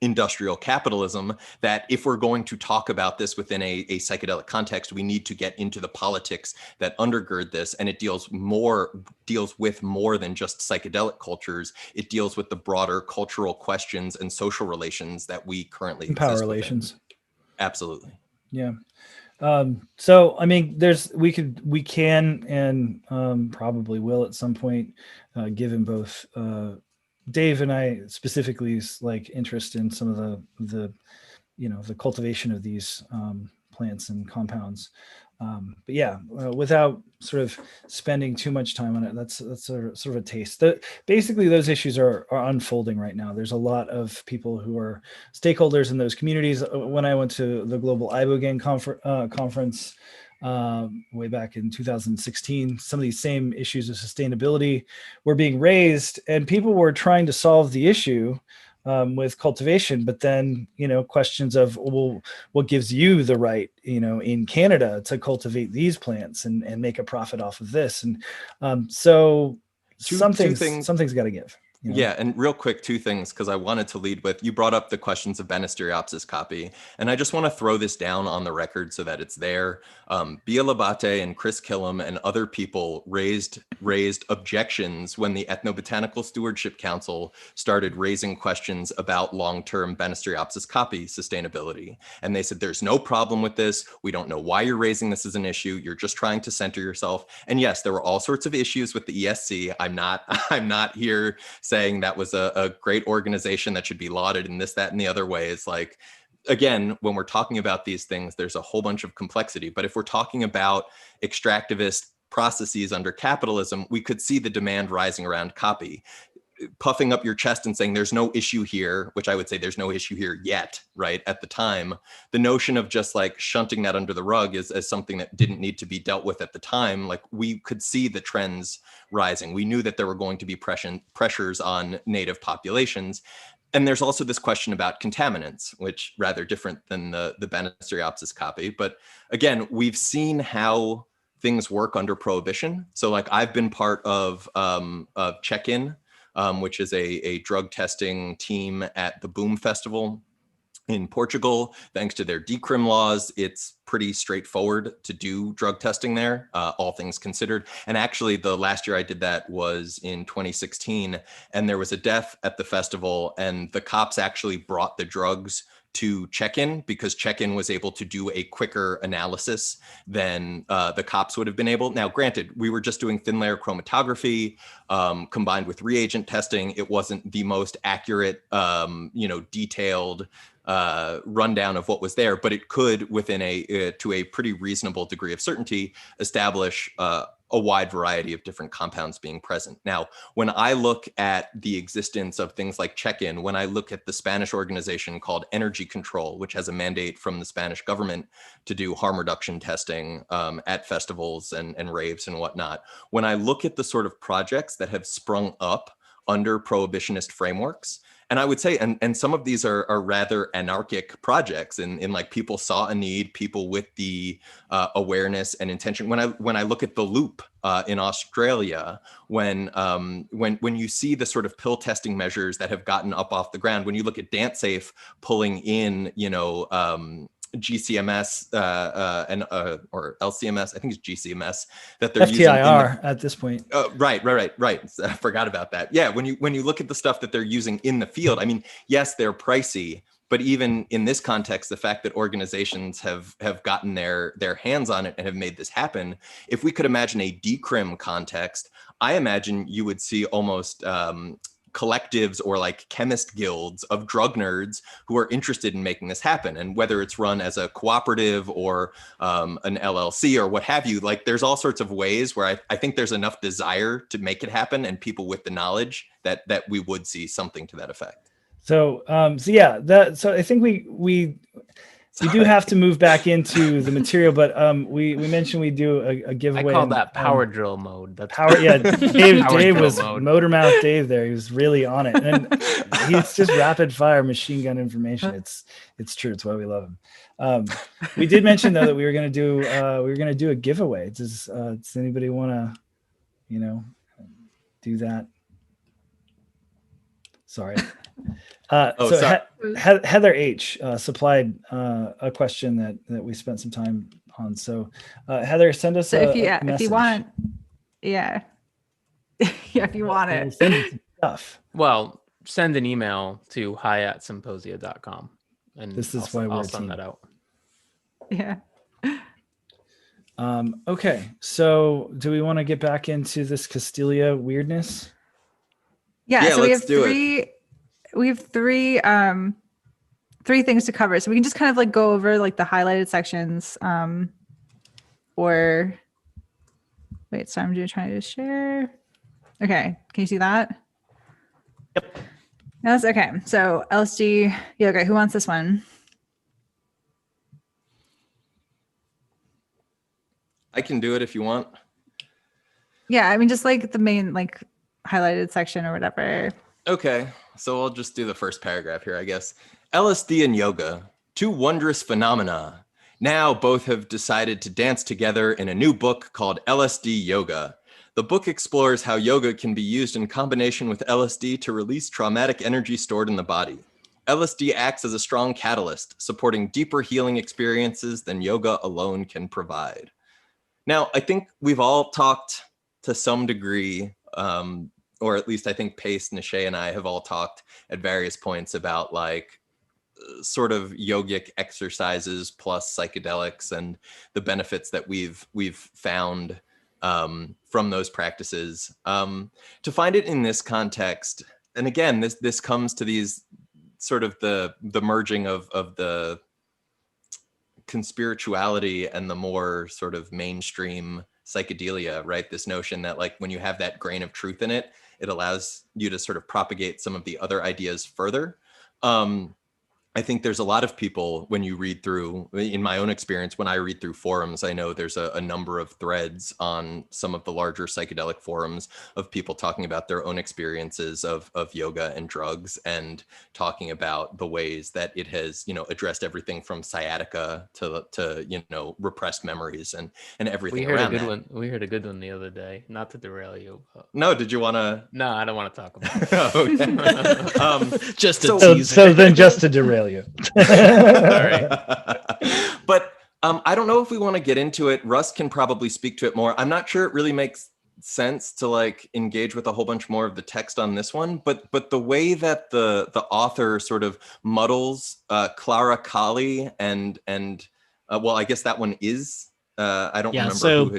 industrial capitalism, that if we're going to talk about this within a psychedelic context, we need to get into the politics that undergird this. And it deals with more than just psychedelic cultures. It deals with the broader cultural questions and social relations that we currently and power exist relations. within. Absolutely. Yeah. So, I mean, we can, and probably will at some point, given both Dave and I specifically's like interest in some of the the cultivation of these plants and compounds. But yeah, without sort of spending too much time on it, that's sort of a taste. Basically, those issues are unfolding right now. There's a lot of people who are stakeholders in those communities. When I went to the Global Ibogaine conference way back in 2016, some of these same issues of sustainability were being raised, and people were trying to solve the issue with cultivation, but then questions of, well, what gives you the right in Canada to cultivate these plants and make a profit off of this, and so something's got to give. Yeah, and real quick, two things, because I wanted to lead with, you brought up the questions of Banisteriopsis copy, and I just want to throw this down on the record so that it's there. Bia Labate and Chris Killam and other people raised objections when the Ethnobotanical Stewardship Council started raising questions about long-term Banisteriopsis copy sustainability. And they said, there's no problem with this. We don't know why you're raising this as an issue. You're just trying to center yourself. And yes, there were all sorts of issues with the ESC. I'm not here saying that was a great organization that should be lauded in this, that, and the other ways. Like, again, when we're talking about these things, there's a whole bunch of complexity. But if we're talking about extractivist processes under capitalism, we could see the demand rising around copy. Puffing up your chest and saying there's no issue here, which I would say there's no issue here yet, right? At the time, the notion of just like shunting that under the rug as something that didn't need to be dealt with at the time, like we could see the trends rising. We knew that there were going to be pressures on native populations. And there's also this question about contaminants, which rather different than the Banisteriopsis copy. But again, we've seen how things work under prohibition. So like I've been part of Check-In, which is a drug testing team at the Boom Festival in Portugal. Thanks to their decrim laws, it's pretty straightforward to do drug testing there, all things considered. And actually, the last year I did that was in 2016, and there was a death at the festival, and the cops actually brought the drugs to Check-In because Check-In was able to do a quicker analysis than the cops would have been able. Now, granted, we were just doing thin layer chromatography combined with reagent testing. It wasn't the most accurate, detailed rundown of what was there, but it could, within to a pretty reasonable degree of certainty, establish a wide variety of different compounds being present. Now, when I look at the existence of things like Check-In, when I look at the Spanish organization called Energy Control, which has a mandate from the Spanish government to do harm reduction testing at festivals and raves and whatnot, when I look at the sort of projects that have sprung up under prohibitionist frameworks, and I would say, and some of these are rather anarchic projects, in like people saw a need, people with the awareness and intention. When I look at the Loop in Australia, when you see the sort of pill testing measures that have gotten up off the ground, when you look at DanceSafe pulling in, GCMS or LCMS, I think it's GCMS that they're FTIR at this point. Right. I forgot about that. Yeah, when you look at the stuff that they're using in the field, I mean, yes, they're pricey, but even in this context, the fact that organizations have gotten their hands on it and have made this happen, if we could imagine a decrim context, I imagine you would see almost collectives or like chemist guilds of drug nerds who are interested in making this happen. And whether it's run as a cooperative or an LLC or what have you, like there's all sorts of ways where I think there's enough desire to make it happen and people with the knowledge that we would see something to that effect. So I think we do have to move back into the material, but we mentioned we do a giveaway. I call that power drill mode. That's power. Yeah, Dave was motor mouth Dave there. He was really on it, and he's just rapid fire machine gun information. It's true. It's why we love him. We did mention though that we were going to do a giveaway. Does anybody want to, do that? Sorry. Heather H supplied a question that we spent some time on. So Heather, send us if you want, yeah, if you want it. Send some stuff. Well, send an email to hi@symposia.com and this is why I'll send that out. Yeah. Okay, so do we want to get back into this Castalia weirdness? Yeah, so we have three things to cover. So we can just kind of like go over like the highlighted sections. Or wait, so I'm trying to share. Okay, can you see that? Yep. Yes, okay. So LSD yoga, who wants this one? I can do it if you want. Yeah, I mean, just like the main like highlighted section or whatever. Okay, so I'll just do the first paragraph here, I guess. LSD and yoga, two wondrous phenomena. Now both have decided to dance together in a new book called LSD Yoga. The book explores how yoga can be used in combination with LSD to release traumatic energy stored in the body. LSD acts as a strong catalyst, supporting deeper healing experiences than yoga alone can provide. Now, I think we've all talked to some degree, or at least I think Pace, Nishay, and I have all talked at various points about like sort of yogic exercises plus psychedelics and the benefits that we've found from those practices. To find it in this context, and again, this comes to these sort of the merging of the conspirituality and the more sort of mainstream psychedelia, right? This notion that like when you have that grain of truth in it, it allows you to sort of propagate some of the other ideas further. I think there's a lot of people when you read through, in my own experience, when I read through forums, I know there's a number of threads on some of the larger psychedelic forums of people talking about their own experiences of yoga and drugs and talking about the ways that it has, addressed everything from sciatica to repressed memories and everything around that. We heard a good one the other day, not to derail you. But... No, did you want to? No, I don't want to talk about it. Okay. Just to tease so then just to derail you. Sorry. But I don't know if we want to get into it. Russ can probably speak to it more. I'm not sure it really makes sense to like engage with a whole bunch more of the text on this one, but the way that the author sort of muddles Clara Kali and well, I guess that one is I don't remember so who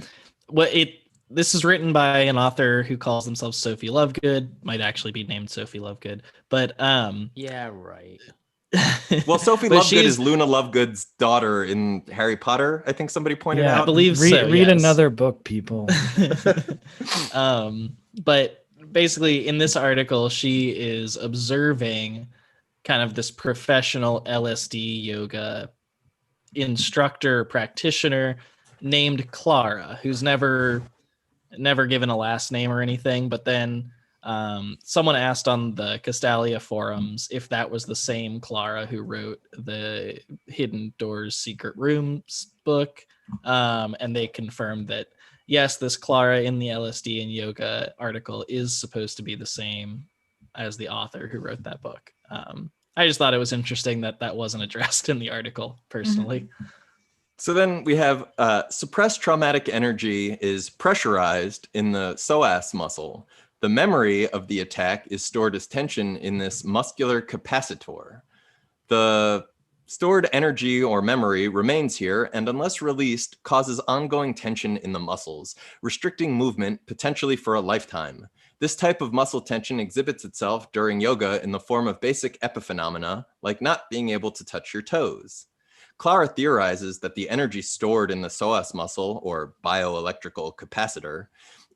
had... This is written by an author who calls themselves Sophie Lovegood, might actually be named Sophie Lovegood, but yeah, right. Well, Sophie Lovegood is Luna Lovegood's daughter in Harry Potter. I think somebody pointed out. I believe so. Read another book, people. But basically, in this article, she is observing kind of this professional LSD yoga instructor practitioner named Clara, who's never given a last name or anything, but then someone asked on the Castalia forums if that was the same Clara who wrote the Hidden Doors Secret Rooms book, and they confirmed that yes, this Clara in the LSD and yoga article is supposed to be the same as the author who wrote that book. I just thought it was interesting that wasn't addressed in the article personally. Mm-hmm. So then we have suppressed traumatic energy is pressurized in the psoas muscle. The memory of the attack is stored as tension in this muscular capacitor. The stored energy or memory remains here and unless released causes ongoing tension in the muscles, restricting movement potentially for a lifetime. This type of muscle tension exhibits itself during yoga in the form of basic epiphenomena like not being able to touch your toes. Clara theorizes that the energy stored in the psoas muscle, or bioelectrical capacitor,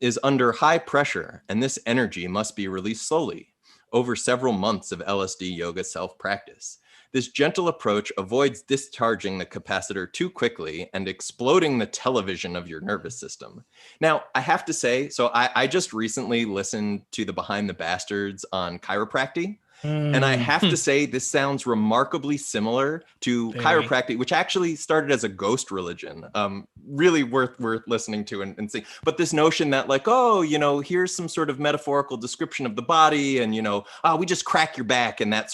is under high pressure, and this energy must be released slowly over several months of LSD yoga self-practice. This gentle approach avoids discharging the capacitor too quickly and exploding the television of your nervous system. Now, I have to say, so I just recently listened to the Behind the Bastards on chiropractic, And I have to say, this sounds remarkably similar to chiropractic, which actually started as a ghost religion. Really worth listening to and seeing. But this notion that like, oh, here's some sort of metaphorical description of the body, and we just crack your back, and that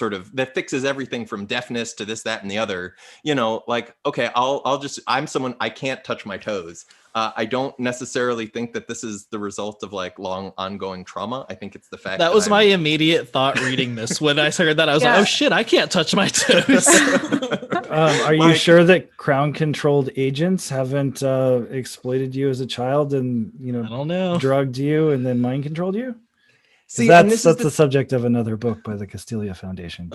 fixes everything from deafness to this, that, and the other. Like, okay, I'm someone, I can't touch my toes. I don't necessarily think that this is the result of like long ongoing trauma. I think it's the fact that was my immediate thought reading this. When I heard that, I was like, oh shit, I can't touch my toes. Are you sure that crown controlled agents haven't exploited you as a child and, I don't know, drugged you and then mind controlled you? See, that's the subject of another book by the Castalia Foundation.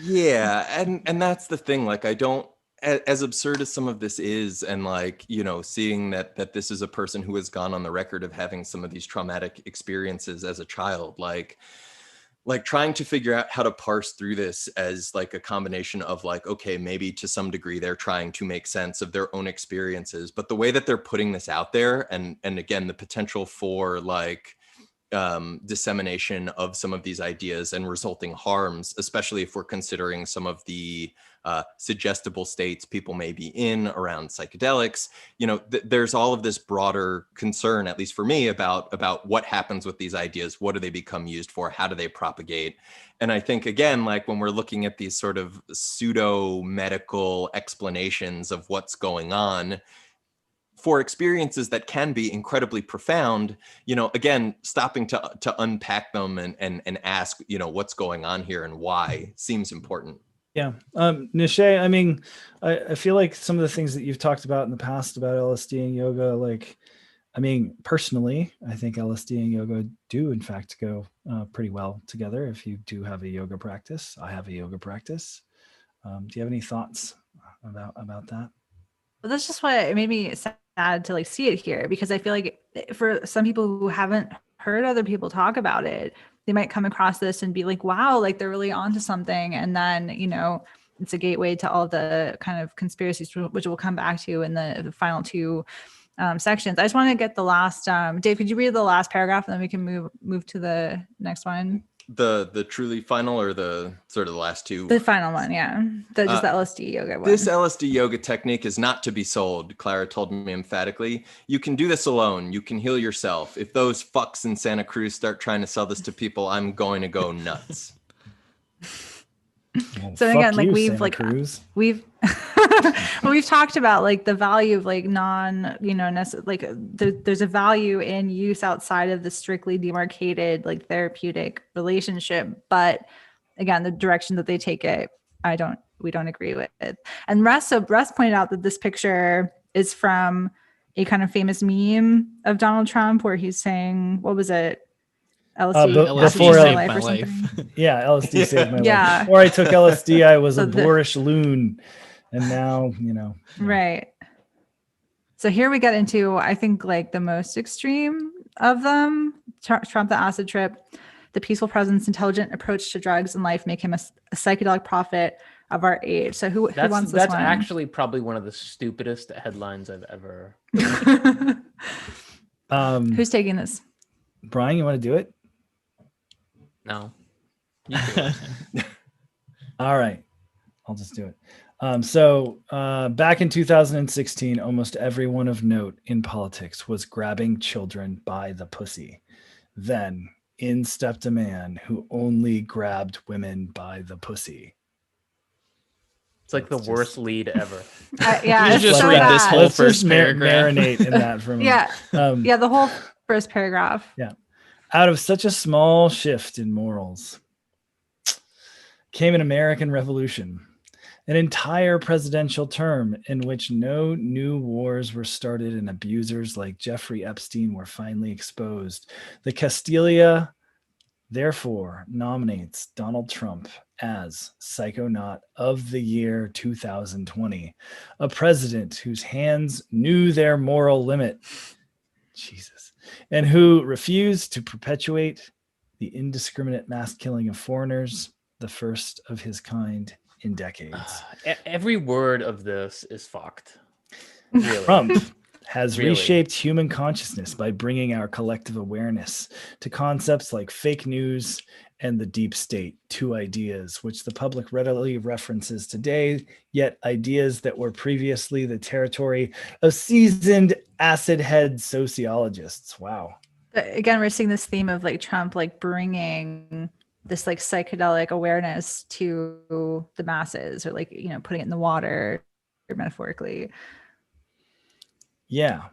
Yeah. And that's the thing. Like, I don't, as absurd as some of this is, and like, seeing that this is a person who has gone on the record of having some of these traumatic experiences as a child, like trying to figure out how to parse through this as like a combination of like, okay, maybe to some degree they're trying to make sense of their own experiences, but the way that they're putting this out there, and again, the potential for like dissemination of some of these ideas and resulting harms, especially if we're considering some of the suggestible states people may be in around psychedelics. There's all of this broader concern, at least for me, about what happens with these ideas. What do they become used for? How do they propagate? And I think, again, like when we're looking at these sort of pseudo medical explanations of what's going on, for experiences that can be incredibly profound, again, stopping to unpack them and ask, what's going on here and why seems important. Yeah. Nishay, I mean, I feel like some of the things that you've talked about in the past about LSD and yoga, like, I mean, personally, I think LSD and yoga do in fact go pretty well together. If you do have a yoga practice, I have a yoga practice. Do you have any thoughts about that? Well, that's just why it made me sad to like see it here, because I feel like for some people who haven't heard other people talk about it, they might come across this and be like, wow, like they're really onto something. And then, it's a gateway to all the kind of conspiracies, which we'll come back to in the final two sections. I just want to get the last, Dave, could you read the last paragraph and then we can move to the next one? The truly final, or the sort of the last two? The final one, yeah. Just the LSD yoga one. This LSD yoga technique is not to be sold, Clara told me emphatically. You can do this alone. You can heal yourself. If those fucks in Santa Cruz start trying to sell this to people, I'm going to go nuts. Well, so again, like we've we've talked about like the value of like there's a value in use outside of the strictly demarcated like therapeutic relationship, but again, the direction that they take it, we don't agree with it. And Russ pointed out that this picture is from a kind of famous meme of Donald Trump where he's saying, what was it? LSD saved my life. Yeah, LSD saved my life. Before I took LSD, I was a boorish loon. And now, Right. So here we get into, I think, like the most extreme of them. Trump, the acid trip, the peaceful presence, intelligent approach to drugs and life make him a psychedelic prophet of our age. So who wants this one? That's actually probably one of the stupidest headlines I've ever. Who's taking this? Brian, you want to do it? No. All right. I'll just do it. So back in 2016, almost everyone of note in politics was grabbing children by the pussy. Then in stepped a man who only grabbed women by the pussy. It's like the worst lead ever. Yeah, you just read this whole first paragraph. Marinate in that for a minute. Yeah, the whole first paragraph. Yeah. Out of such a small shift in morals came an American Revolution, an entire presidential term in which no new wars were started and abusers like Jeffrey Epstein were finally exposed. The Castalia, therefore, nominates Donald Trump as Psychonaut of the year 2020, a president whose hands knew their moral limit. Jesus. And who refused to perpetuate the indiscriminate mass killing of foreigners, the first of his kind in decades. Every word of this is fucked. Really. Trump has reshaped human consciousness by bringing our collective awareness to concepts like fake news and the deep state, two ideas which the public readily references today, yet ideas that were previously the territory of seasoned acid head sociologists. Wow. Again, we're seeing this theme of like Trump like bringing this like psychedelic awareness to the masses, or like, you know, putting it in the water, metaphorically. Yeah.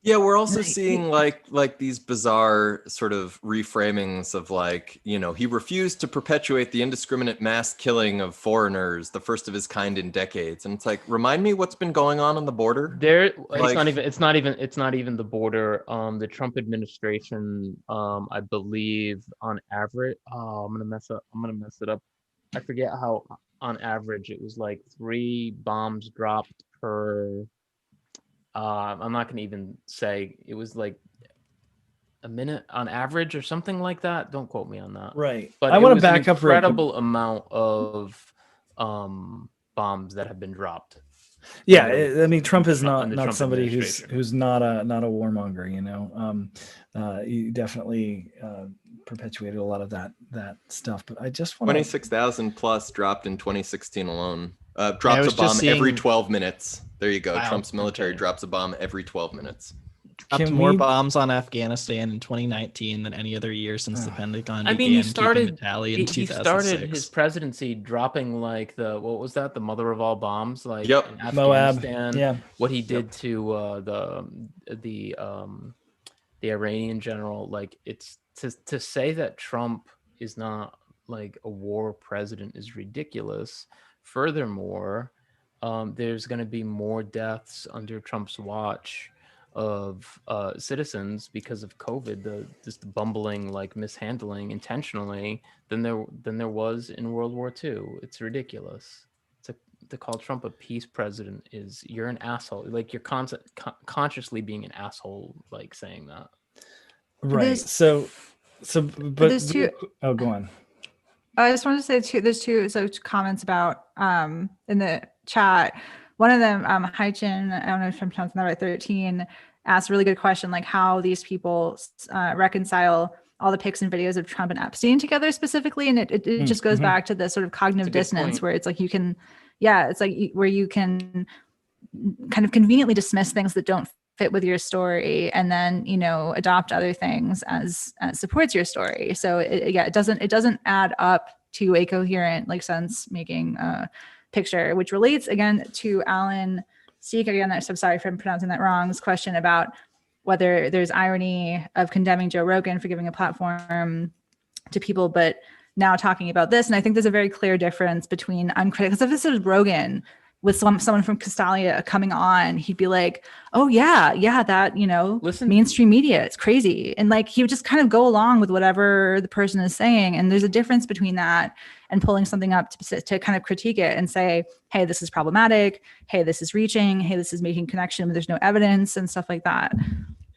Yeah, we're also seeing like these bizarre sort of reframings of like, you know, he refused to perpetuate the indiscriminate mass killing of foreigners, the first of his kind in decades. And it's like, remind me what's been going on the border? There, Like- it's not even the border. The Trump administration, I believe on average, I'm gonna mess it up. I forget how on average it was like 3 bombs dropped per. I'm not gonna even say, it was like a minute on average or something like that. Don't quote me on that. Right. But I it want to was back an up real quick. incredible amount of bombs that have been dropped. Yeah, I mean, Trump is not Trump somebody who's not a warmonger, you know. He definitely perpetuated a lot of that stuff. But I just want 26,000 plus dropped in 2016 alone. Drops a bomb every 12 minutes. There you go. Wow, Trump's military drops a bomb every 12 minutes. Dropped more bombs on Afghanistan in 2019 than any other year since the Pentagon began he started keeping the tally in 2006. He started his presidency dropping like the, what was that, the mother of all bombs, like Yep. in Afghanistan. Moab. Yeah. What he did to the Iranian general, like, it's to say that Trump is not like a war president is ridiculous. Furthermore, there's going to be more deaths under Trump's watch of citizens because of COVID, just bumbling, like mishandling intentionally, than there was in World War II. It's ridiculous. To call Trump a peace president is, you're an asshole. Like, you're consciously being an asshole, like saying that. Right. But there's two. Oh, go on. I just wanted to say there's two comments about in the chat. One of them, Haichin, I don't know if I'm pronouncing that right, 13, asked a really good question, like how these people reconcile all the pics and videos of Trump and Epstein together specifically. And it just goes back to the sort of cognitive dissonance where it's like you can, it's like where you can kind of conveniently dismiss things that don't fit with your story and then, you know, adopt other things as supports your story. So it doesn't add up to a coherent, like, sense making picture, which relates again to Alan Seek, again, I'm so sorry if I'm pronouncing that wrong, this question about whether there's irony of condemning Joe Rogan for giving a platform to people, but now talking about this. And I think there's a very clear difference between uncritical, because if this is Rogan with someone from Castalia coming on, he'd be like, oh yeah, that, you know, mainstream media, it's crazy. And like, he would just kind of go along with whatever the person is saying. And there's a difference between that and pulling something up to kind of critique it and say, hey, this is problematic. Hey, this is reaching. Hey, this is making connection, but there's no evidence and stuff like that.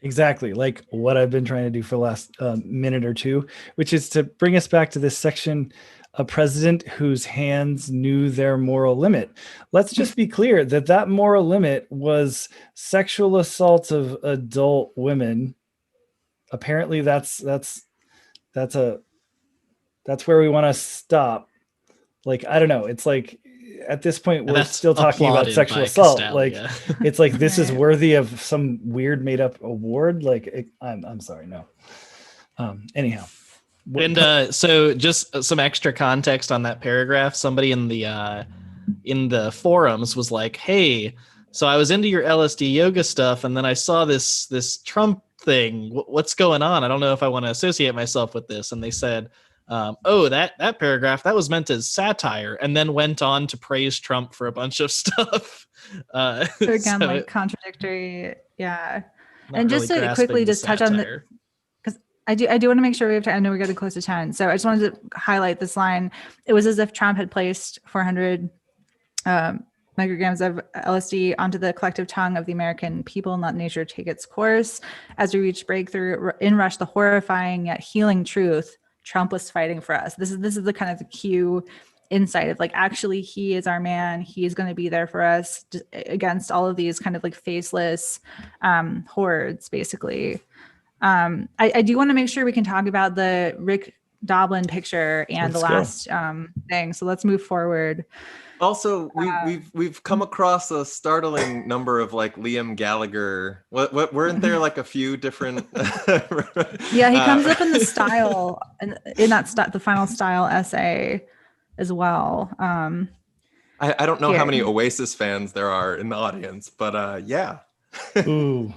Exactly. Like what I've been trying to do for the last minute or two, which is to bring us back to this section, a president whose hands knew their moral limit. Let's just be clear that moral limit was sexual assault of adult women. Apparently that's where we want to stop. Like, I don't know. It's like at this point we're still talking about sexual assault. Castalia. Like it's like this is worthy of some weird made up award. Like I'm sorry, no. Anyhow. And so just some extra context on that paragraph. Somebody in the forums was like, hey, so I was into your LSD yoga stuff, and then I saw this Trump thing. What's going on? I don't know if I want to associate myself with this. And they said, oh, that paragraph, that was meant as satire, and then went on to praise Trump for a bunch of stuff. So again, like contradictory. Yeah. And just to quickly just touch on the, I do want to make sure we have time. I know we're getting close to 10. So I just wanted to highlight this line. It was as if Trump had placed 400 micrograms of LSD onto the collective tongue of the American people and let nature take its course. As we reach breakthrough, in rush the horrifying yet healing truth, Trump was fighting for us. This is the kind of the cue insight of like, actually, he is our man. He is going to be there for us against all of these kind of like faceless hordes, basically. I do want to make sure we can talk about the Rick Doblin picture and the last thing. So let's move forward. Also, we've come across a startling number of like Liam Gallagher. What weren't there like a few different? Yeah, he comes up in the style and in that the final style essay as well. I don't know how many Oasis fans there are in the audience, but yeah. Ooh,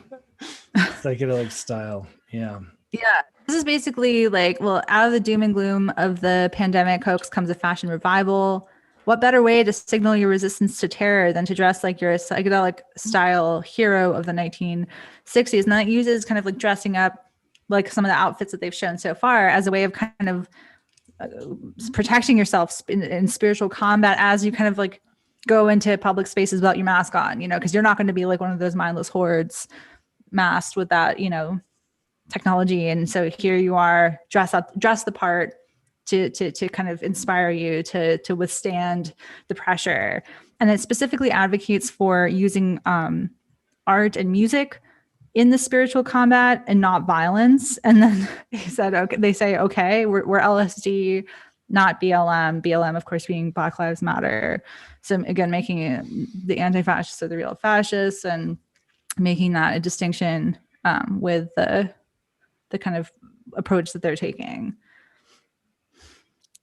psychedelic style. Yeah. Yeah. This is basically like, well, out of the doom and gloom of the pandemic hoax comes a fashion revival. What better way to signal your resistance to terror than to dress like you're a psychedelic style hero of the 1960s? And that uses kind of like dressing up like some of the outfits that they've shown so far as a way of kind of protecting yourself in spiritual combat as you kind of like go into public spaces without your mask on, you know, because you're not going to be like one of those mindless hordes masked with that, you know, technology. And so here you are, dress the part to kind of inspire you to withstand the pressure. And it specifically advocates for using art and music in the spiritual combat and not violence. And then they say, okay, we're LSD, not BLM. BLM, of course, being Black Lives Matter. So again, making it the anti-fascists are the real fascists and making that a distinction with the kind of approach that they're taking.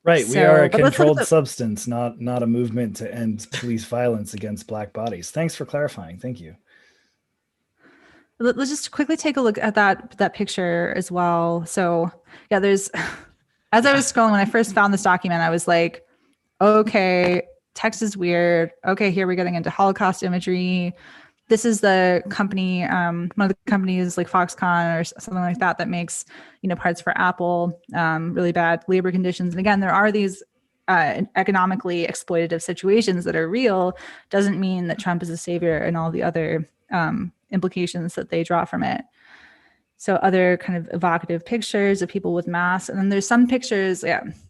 Right. We are a controlled substance, not a movement to end police violence against Black bodies. Thanks for clarifying. Thank you. Let's just quickly take a look at that picture as well. So yeah, there's, as I was scrolling, when I first found this document, I was like, okay, text is weird. Okay, here we're getting into Holocaust imagery. This is the company, one of the companies like Foxconn or something like that makes, you know, parts for Apple, really bad labor conditions. And again, there are these economically exploitative situations that are real. Doesn't mean that Trump is a savior and all the other implications that they draw from it. So other kind of evocative pictures of people with masks. And then there's some pictures,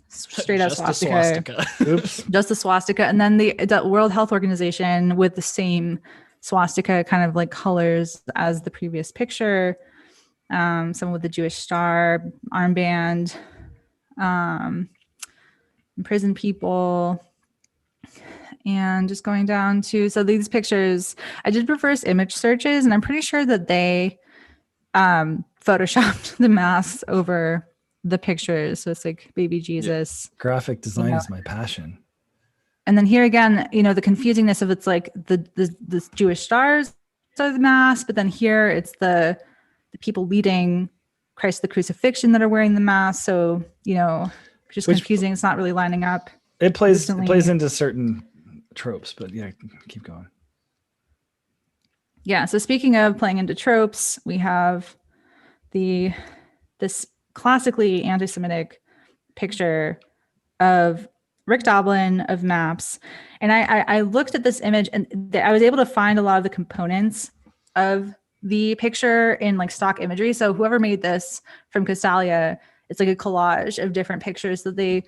straight out swastika. Oops. Just the swastika. And then the World Health Organization with the same swastika kind of like colors as the previous picture. Some with the Jewish star, armband, imprisoned people. And just going down to, so these pictures, I did reverse image searches and I'm pretty sure that they photoshopped the masks over the pictures. So it's like baby Jesus. Yeah. Graphic design is my passion. And then here again, you know, the confusingness of it's like the Jewish stars are the mask, but then here it's the people leading Christ the crucifixion that are wearing the mask. So, you know, just confusing. It's not really lining up. It plays into certain tropes, but yeah, keep going. Yeah. So speaking of playing into tropes, we have this classically anti-Semitic picture of Rick Doblin of Maps. And I looked at this image and I was able to find a lot of the components of the picture in like stock imagery. So whoever made this from Castalia, it's like a collage of different pictures that they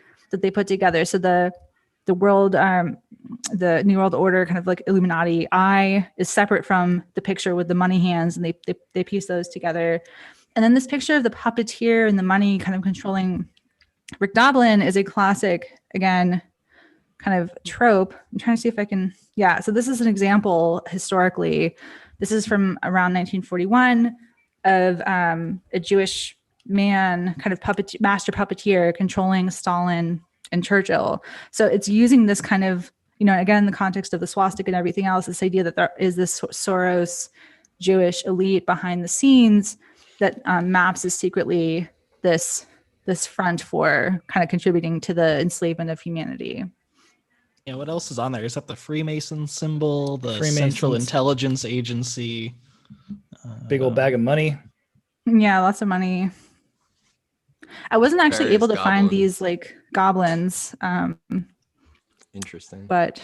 put together. So the world, the New World Order kind of like Illuminati eye is separate from the picture with the money hands, and they piece those together. And then this picture of the puppeteer and the money kind of controlling Rick Doblin is a classic, again, kind of trope. I'm trying to see if I can, so this is an example historically. This is from around 1941 of a Jewish man, kind of master puppeteer controlling Stalin and Churchill. So it's using this kind of, you know, again, in the context of the swastika and everything else, this idea that there is this Soros Jewish elite behind the scenes that Maps is secretly this front for kind of contributing to the enslavement of humanity. Yeah, what else is on there? Is that the Freemason symbol, the Central Intelligence Agency? Big old bag of money. Yeah, lots of money. I wasn't actually able to find these like goblins. Interesting. But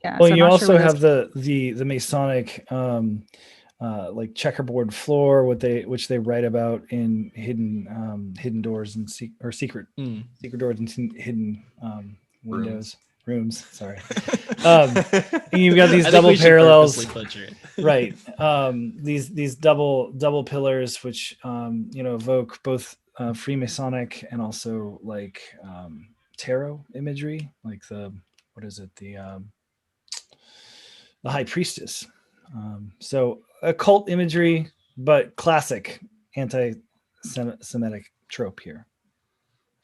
yeah. Well, so you also have the Masonic like checkerboard floor, which they write about in hidden doors and secret doors and hidden windows. Rooms, sorry. You've got these double parallels, right? These double pillars, which evoke both Freemasonic and also like tarot imagery, like the High Priestess. So occult imagery, but classic anti-Semitic trope here.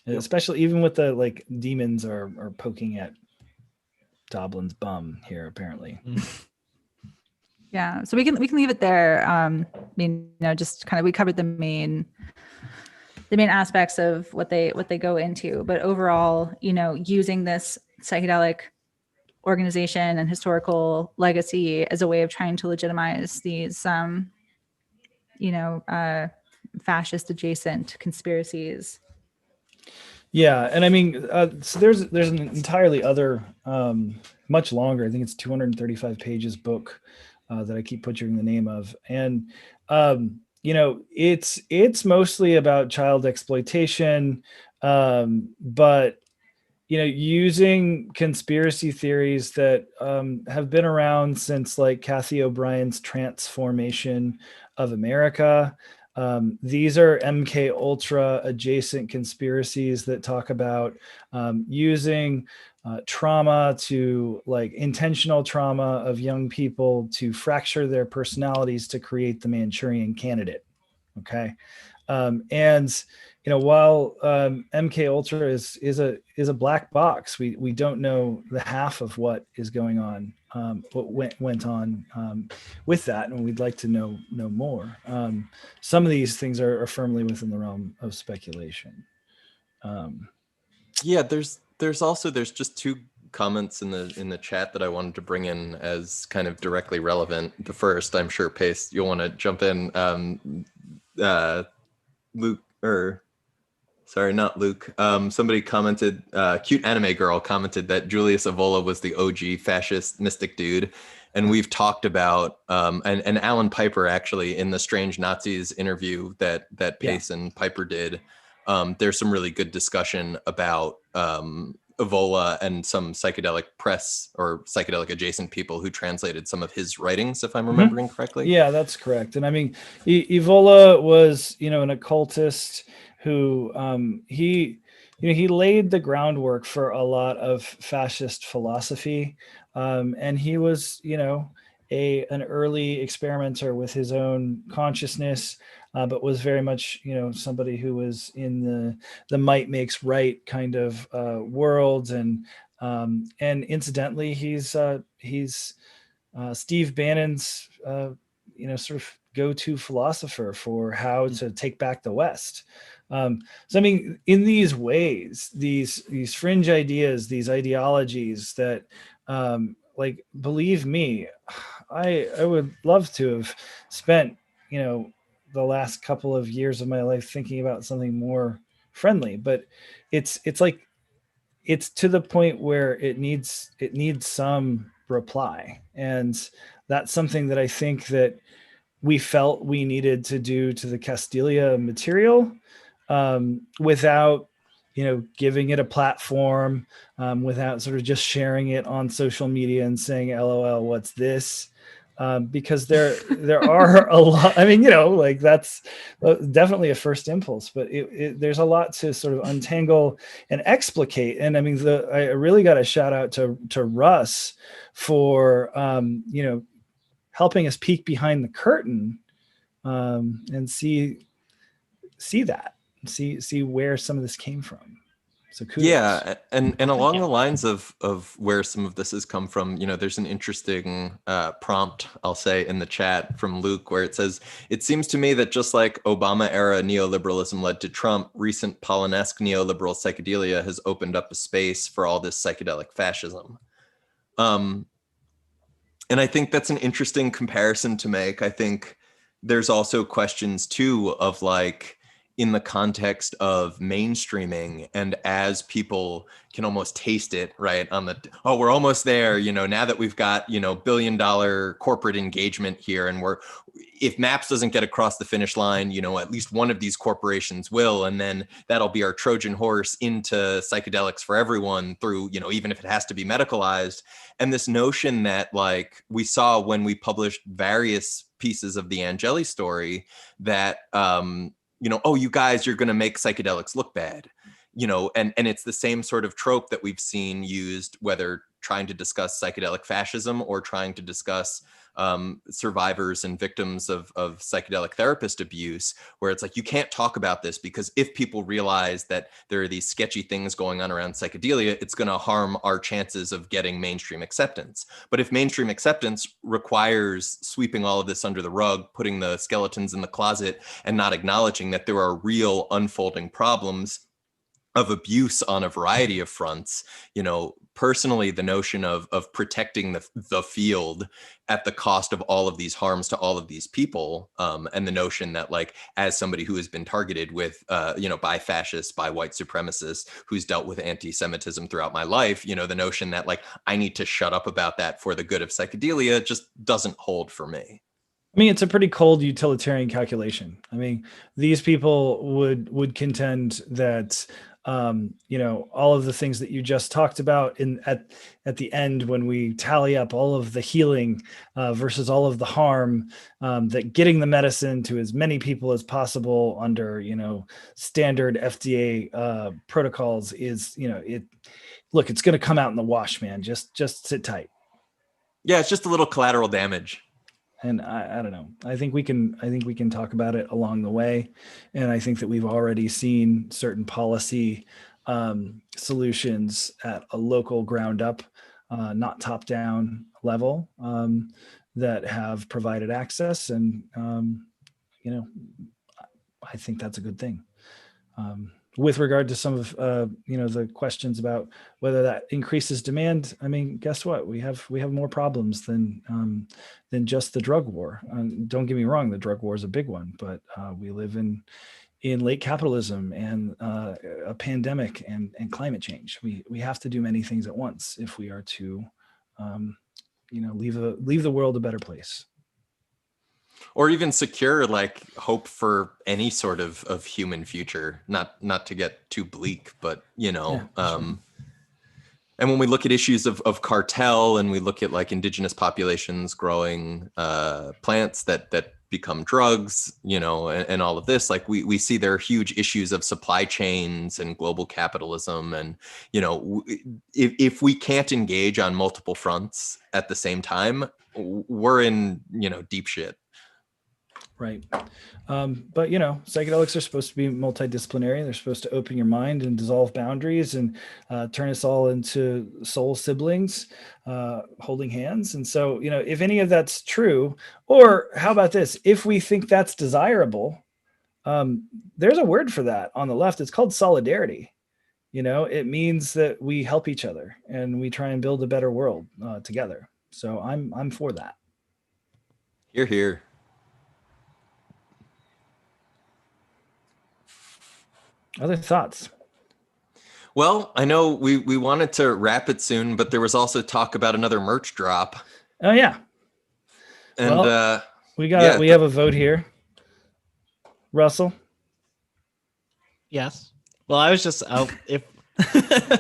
Yep. Especially even with the like demons are poking at Doblin's bum here apparently. Yeah, so we can leave it there. I mean, just kind of we covered the main aspects of what they go into, but overall, using this psychedelic organization and historical legacy as a way of trying to legitimize these fascist adjacent conspiracies. Yeah, and I mean, so there's an entirely other, much longer, I think it's 235 pages book that I keep butchering the name of, and it's mostly about child exploitation, but using conspiracy theories that have been around since like Kathy O'Brien's Transformation of America. These are MK Ultra adjacent conspiracies that talk about using trauma to like intentional trauma of young people to fracture their personalities to create the Manchurian Candidate. Okay. And while MK Ultra is a black box, we don't know the half of what is going on, what went on with that, and we'd like to know more. Some of these things are firmly within the realm of speculation. Yeah, there's just two comments in the chat that I wanted to bring in as kind of directly relevant. The first, I'm sure, Pace, you'll want to jump in. Luke, or sorry, not Luke. Somebody commented, cute anime girl commented that Julius Evola was the OG fascist mystic dude. And we've talked about, and Alan Piper actually in the Strange Nazis interview that Pace and Piper did, there's some really good discussion about Evola and some psychedelic press or psychedelic adjacent people who translated some of his writings, if I'm remembering correctly. Yeah, that's correct. And I mean, Evola was, an occultist who he laid the groundwork for a lot of fascist philosophy. And he was, an early experimenter with his own consciousness, but was very much, somebody who was in the might makes right kind of world. And incidentally, he's Steve Bannon's, sort of go-to philosopher for how to take back the West. So, I mean, in these ways, these fringe ideas, these ideologies that, like, believe me, I would love to have spent, the last couple of years of my life thinking about something more friendly, but it's like, it's to the point where it needs some reply. And that's something that I think that we felt we needed to do to the Castalia material, without, giving it a platform, without sort of just sharing it on social media and saying, LOL, what's this? Because there are a lot, I mean, like that's definitely a first impulse, but there's a lot to sort of untangle and explicate. And I mean, I really got a shout out to Russ for, helping us peek behind the curtain, and see where some of this came from. So kudos. Yeah, and along the lines of where some of this has come from, there's an interesting prompt, I'll say, in the chat from Luke, where it says, it seems to me that just like Obama-era neoliberalism led to Trump, recent Polinesque neoliberal psychedelia has opened up a space for all this psychedelic fascism. And I think that's an interesting comparison to make. I think there's also questions, too, of like, in the context of mainstreaming, and as people can almost taste it, right, we're almost there, now that we've got, $1 billion corporate engagement here, and if MAPS doesn't get across the finish line, at least one of these corporations will, and then that'll be our Trojan horse into psychedelics for everyone through, even if it has to be medicalized. And this notion that, like, we saw when we published various pieces of the Angeli story, that oh, you guys, you're going to make psychedelics look bad, and it's the same sort of trope that we've seen used, whether trying to discuss psychedelic fascism or trying to discuss survivors and victims of psychedelic therapist abuse, where it's like, you can't talk about this because if people realize that there are these sketchy things going on around psychedelia, it's going to harm our chances of getting mainstream acceptance. But if mainstream acceptance requires sweeping all of this under the rug, putting the skeletons in the closet, and not acknowledging that there are real unfolding problems of abuse on a variety of fronts, personally, the notion of protecting the field at the cost of all of these harms to all of these people, and the notion that, like, as somebody who has been targeted with, by fascists, by white supremacists, who's dealt with anti-Semitism throughout my life, the notion that, like, I need to shut up about that for the good of psychedelia just doesn't hold for me. I mean, it's a pretty cold utilitarian calculation. I mean, these people would contend that all of the things that you just talked about at the end, when we tally up all of the healing versus all of the harm, that getting the medicine to as many people as possible under, standard FDA protocols is, it's going to come out in the wash, man. Just sit tight. Yeah, it's just a little collateral damage. And I don't know. I think we can talk about it along the way, and I think that we've already seen certain policy solutions at a local ground up, not top down level, that have provided access, and I think that's a good thing. With regard to some of the questions about whether that increases demand, I mean, guess what? We have more problems than just the drug war. Don't get me wrong, the drug war is a big one, but we live in late capitalism and a pandemic and climate change. We have to do many things at once if we are to leave the world a better place. Or even secure, like, hope for any sort of human future, not to get too bleak, but sure. And when we look at issues of cartel, and we look at, like, indigenous populations growing plants that become drugs, and all of this, like, we see there are huge issues of supply chains and global capitalism. And, if we can't engage on multiple fronts at the same time, we're in, deep shit. Right. But, psychedelics are supposed to be multidisciplinary. They're supposed to open your mind and dissolve boundaries and turn us all into soul siblings, holding hands. And so, if any of that's true, or how about this? If we think that's desirable, there's a word for that on the left. It's called solidarity. It means that we help each other and we try and build a better world together. So I'm for that. You're here. Other thoughts? Well, I know we wanted to wrap it soon, but there was also talk about another merch drop. Oh yeah. And we have a vote here. Russell? Yes. Well, I was just if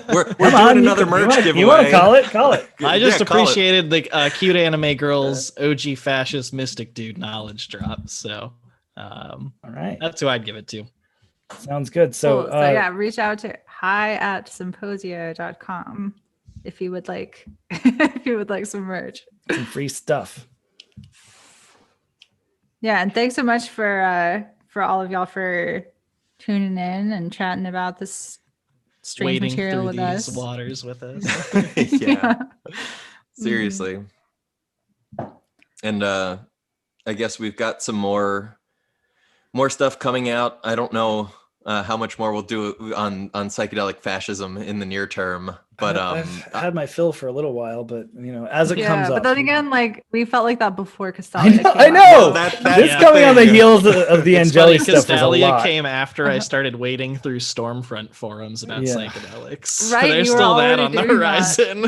we're doing another merch giveaway. You want to call it? I just appreciated the cute anime girls OG fascist mystic dude knowledge drop. So all right. That's who I'd give it to. Sounds good. So, cool. Reach out to hi@Psymposia.com if you would like some merch, some free stuff. Yeah, and thanks so much for all of y'all for tuning in and chatting about this strange Wading material through with these us. waters with us. Yeah. Seriously. And I guess we've got some more stuff coming out. I don't know how much more we'll do on psychedelic fascism in the near term, but I've had my fill for a little while, but as it comes up. But then again, like, we felt like that before Castalia. I know. That's coming on the heels of the Angeli stuff was a Castalia lot. came after I started wading through Stormfront forums about psychedelics. Right, There's you were still that already on the doing horizon.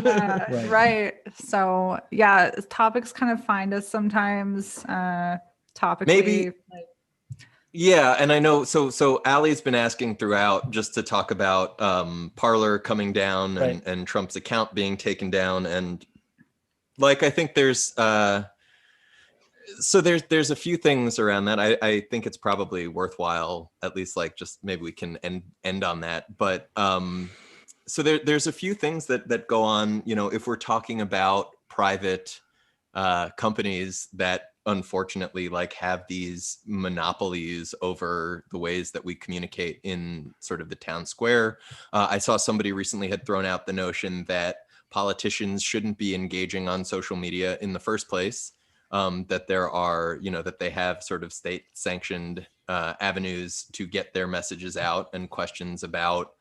Right. So yeah, topics kind of find us sometimes. Topically. Maybe. Yeah, and I know. So Allie's been asking throughout just to talk about Parler coming down and Trump's account being taken down, and like I think there's So there's a few things around that. I think it's probably worthwhile, at least like just maybe we can end on that. But so there's a few things that go on, you know, if we're talking about private companies that unfortunately like have these monopolies over the ways that we communicate in sort of the town square. I saw somebody recently had thrown out the notion that politicians shouldn't be engaging on social media in the first place. That there are, you know, that they have sort of state sanctioned avenues to get their messages out, and questions about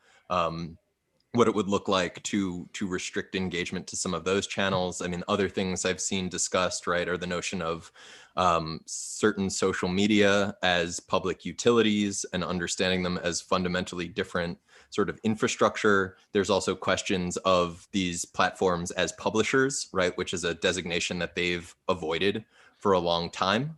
what it would look like to restrict engagement to some of those channels. I mean, other things I've seen discussed, right, are the notion of certain social media as public utilities and understanding them as fundamentally different sort of infrastructure. There's also questions of these platforms as publishers, right, which is a designation that they've avoided for a long time.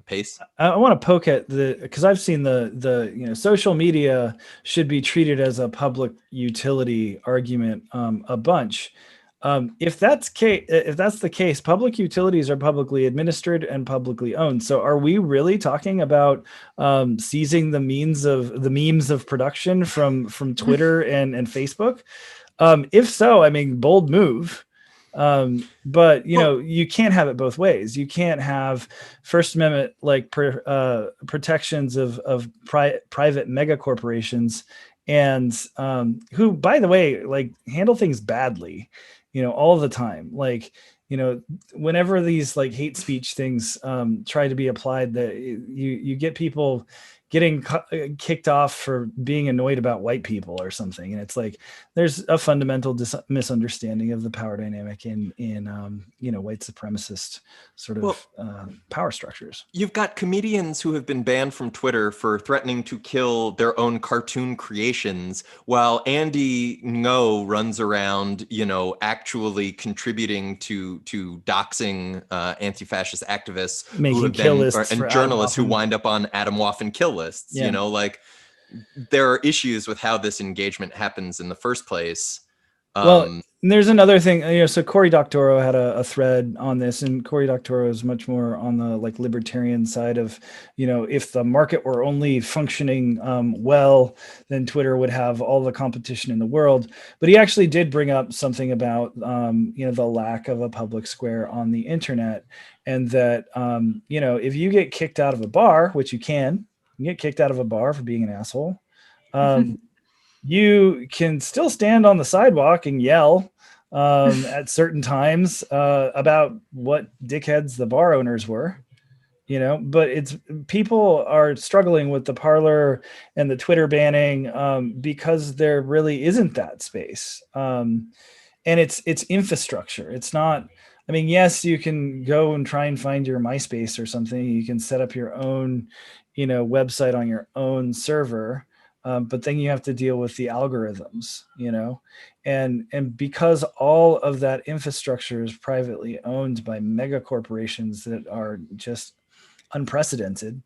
Pace. I want to poke at because I've seen the you know, social media should be treated as a public utility argument a bunch. If that's the case, public utilities are publicly administered and publicly owned. So are we really talking about seizing the means of production from Twitter and Facebook? If so, I mean, bold move. But you know, you can't have it both ways. You can't have First Amendment like protections of private mega corporations, and who, by the way, like handle things badly, you know, all the time. Like, you know, whenever these like hate speech things try to be applied, that you get people getting kicked off for being annoyed about white people or something, and it's like there's a fundamental misunderstanding of the power dynamic in you know, white supremacist sort of power structures. You've got comedians who have been banned from Twitter for threatening to kill their own cartoon creations, while Andy Ngo runs around, you know, actually contributing to doxing anti-fascist activists, making kill lists, and journalists who wind up on Adam Waffen kill lists. You know, like there are issues with how this engagement happens in the first place. Well, there's another thing, you know, so Cory Doctorow had a thread on this, and Cory Doctorow is much more on the like libertarian side of, you know, if the market were only functioning well, then Twitter would have all the competition in the world. But he actually did bring up something about, you know, the lack of a public square on the internet, and that, you know, if you get kicked out of a bar, which you get kicked out of a bar for being an asshole, you can still stand on the sidewalk and yell at certain times about what dickheads the bar owners were, you know, but it's people are struggling with the Parler and the Twitter banning because there really isn't that space. And it's infrastructure. It's not, I mean, yes, you can go and try and find your MySpace or something. You can set up your own, you know, website on your own server. But then you have to deal with the algorithms, you know, and because all of that infrastructure is privately owned by mega corporations that are just unprecedented.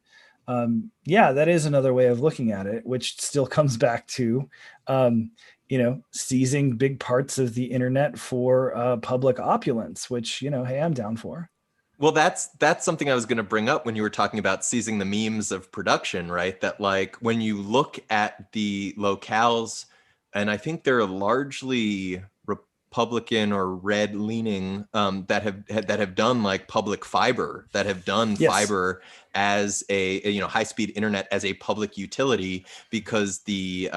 That is another way of looking at it, which still comes back to, you know, seizing big parts of the internet for public opulence, which, you know, hey, I'm down for. Well, that's something I was going to bring up when you were talking about seizing the memes of production, right? That like when you look at the locales, and I think they're largely Republican or red leaning that have done like public fiber, that have done fiber as a you know, high-speed internet as a public utility, because the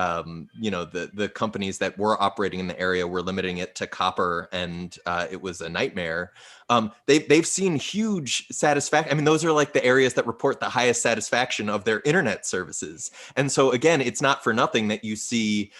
you know, the companies that were operating in the area were limiting it to copper, and it was a nightmare. They've seen huge satisfaction. I mean, those are like the areas that report the highest satisfaction of their internet services. And so again, it's not for nothing that you see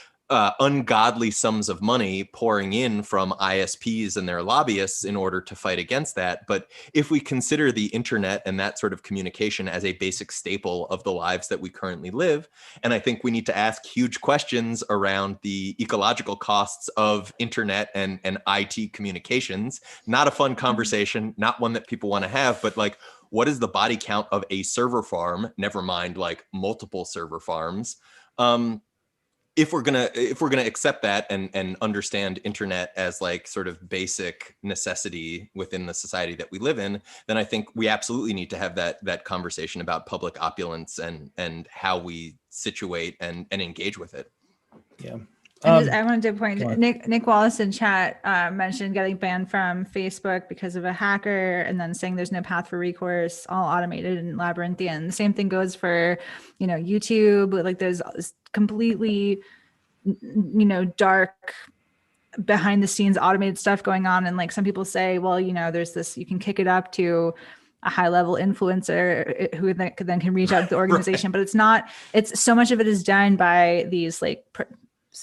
ungodly sums of money pouring in from ISPs and their lobbyists in order to fight against that. But if we consider the internet and that sort of communication as a basic staple of the lives that we currently live, and I think we need to ask huge questions around the ecological costs of internet and IT communications. Not a fun conversation, not one that people want to have, but like, what is the body count of a server farm? Never mind like multiple server farms. if we're gonna accept that and understand internet as like sort of basic necessity within the society that we live in, then I think we absolutely need to have that conversation about public opulence and how we situate and engage with it. Yeah. I wanted to point, Nick Wallace in chat mentioned getting banned from Facebook because of a hacker, and then saying there's no path for recourse, all automated and labyrinthian. The same thing goes for, YouTube. Like there's completely, dark behind the scenes automated stuff going on. And like some people say, well, there's this, you can kick it up to a high level influencer who then can reach out to the organization, but it's not, it's so much of it is done by these like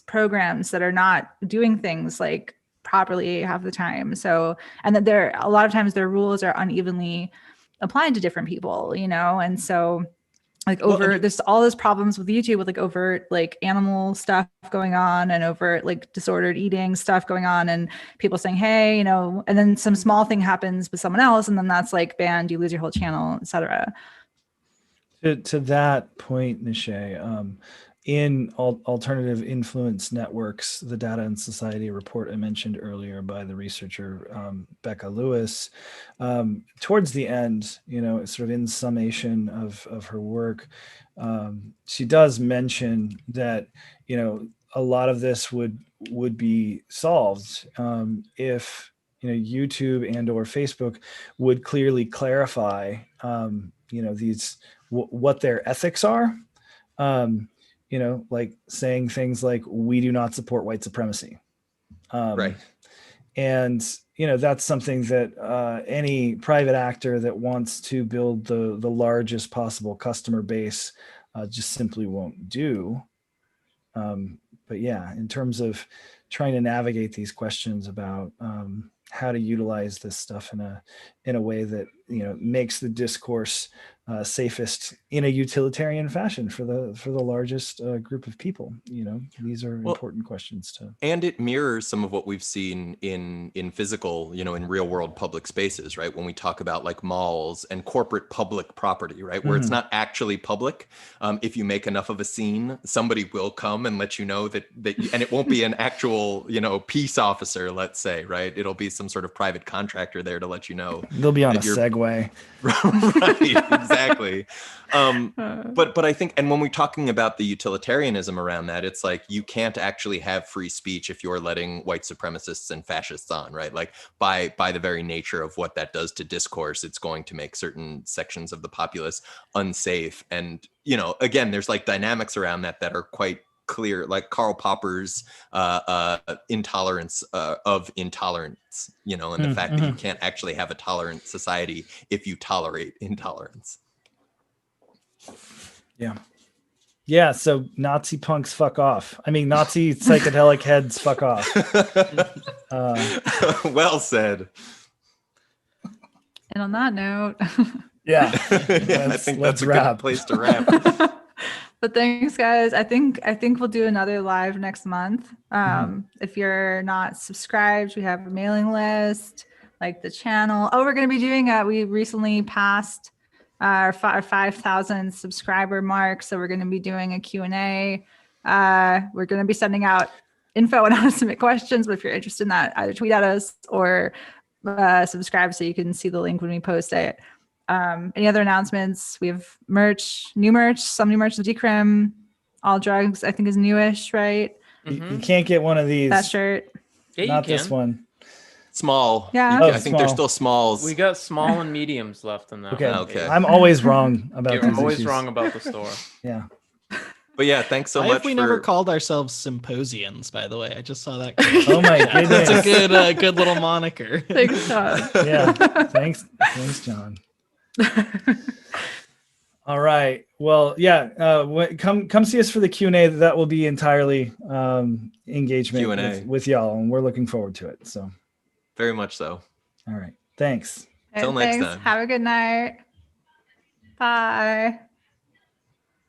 programs that are not doing things like properly half the time. So, and that a lot of times their rules are unevenly applied to different people, and so like there's all those problems with YouTube with like overt like animal stuff going on and overt like disordered eating stuff going on, and people saying, hey, and then some small thing happens with someone else and then that's like banned, you lose your whole channel, etc. To that point, Nishay, in alternative influence networks, the Data and Society report I mentioned earlier by the researcher Becca Lewis, towards the end, sort of in summation of her work, she does mention that a lot of this would be solved if YouTube and or Facebook would clearly clarify these what their ethics are. Like saying things like, we do not support white supremacy. Right. And, that's something that any private actor that wants to build the largest possible customer base just simply won't do. But yeah, in terms of trying to navigate these questions about how to utilize this stuff in a way that makes the discourse safest in a utilitarian fashion for the largest group of people. These are important questions to. And it mirrors some of what we've seen in physical, in real world public spaces, right? When we talk about like malls and corporate public property, right? Where it's not actually public. If you make enough of a scene, somebody will come and let you know that and it won't be an actual, peace officer, let's say, right? It'll be some sort of private contractor there to let you know. They'll be on a Segway. Right, exactly. But I think, and when we're talking about the utilitarianism around that, it's like you can't actually have free speech if you're letting white supremacists and fascists on, right? Like by the very nature of what that does to discourse, it's going to make certain sections of the populace unsafe. And again, there's like dynamics around that are quite clear, like Karl Popper's intolerance of intolerance, and the fact that you can't actually have a tolerant society if you tolerate intolerance. Yeah. So Nazi punks, fuck off. I mean, Nazi psychedelic heads, fuck off. Well said. And on that note, yeah, I think that's a good place to wrap. But thanks, guys. I think we'll do another live next month. If you're not subscribed, we have a mailing list, like the channel. Oh, we're going to be doing we recently passed our 5,000 subscriber mark, so we're going to be doing a Q&A. We're going to be sending out info on how to submit questions, but if you're interested in that, either tweet at us or subscribe so you can see the link when we post it. Any other announcements? We have new merch, some new merch, the Decrim, All Drugs, I think is newish, right? You can't get one of these. That shirt. Yeah, not this one. Small. Yeah. I think there's still smalls. We got small and mediums left in that. Okay. I'm always wrong about You're always wrong about the store. Yeah. But yeah, thanks so Why much. Have we never called ourselves Symposians, by the way? I just saw that. Oh my goodness. That's a good little moniker. Thanks, John. Yeah. Thanks, John. All right. Well, yeah. Come see us for the Q&A. That will be entirely engagement with y'all, and we're looking forward to it. So, very much so. All right. Thanks. Till next time. Have a good night. Bye.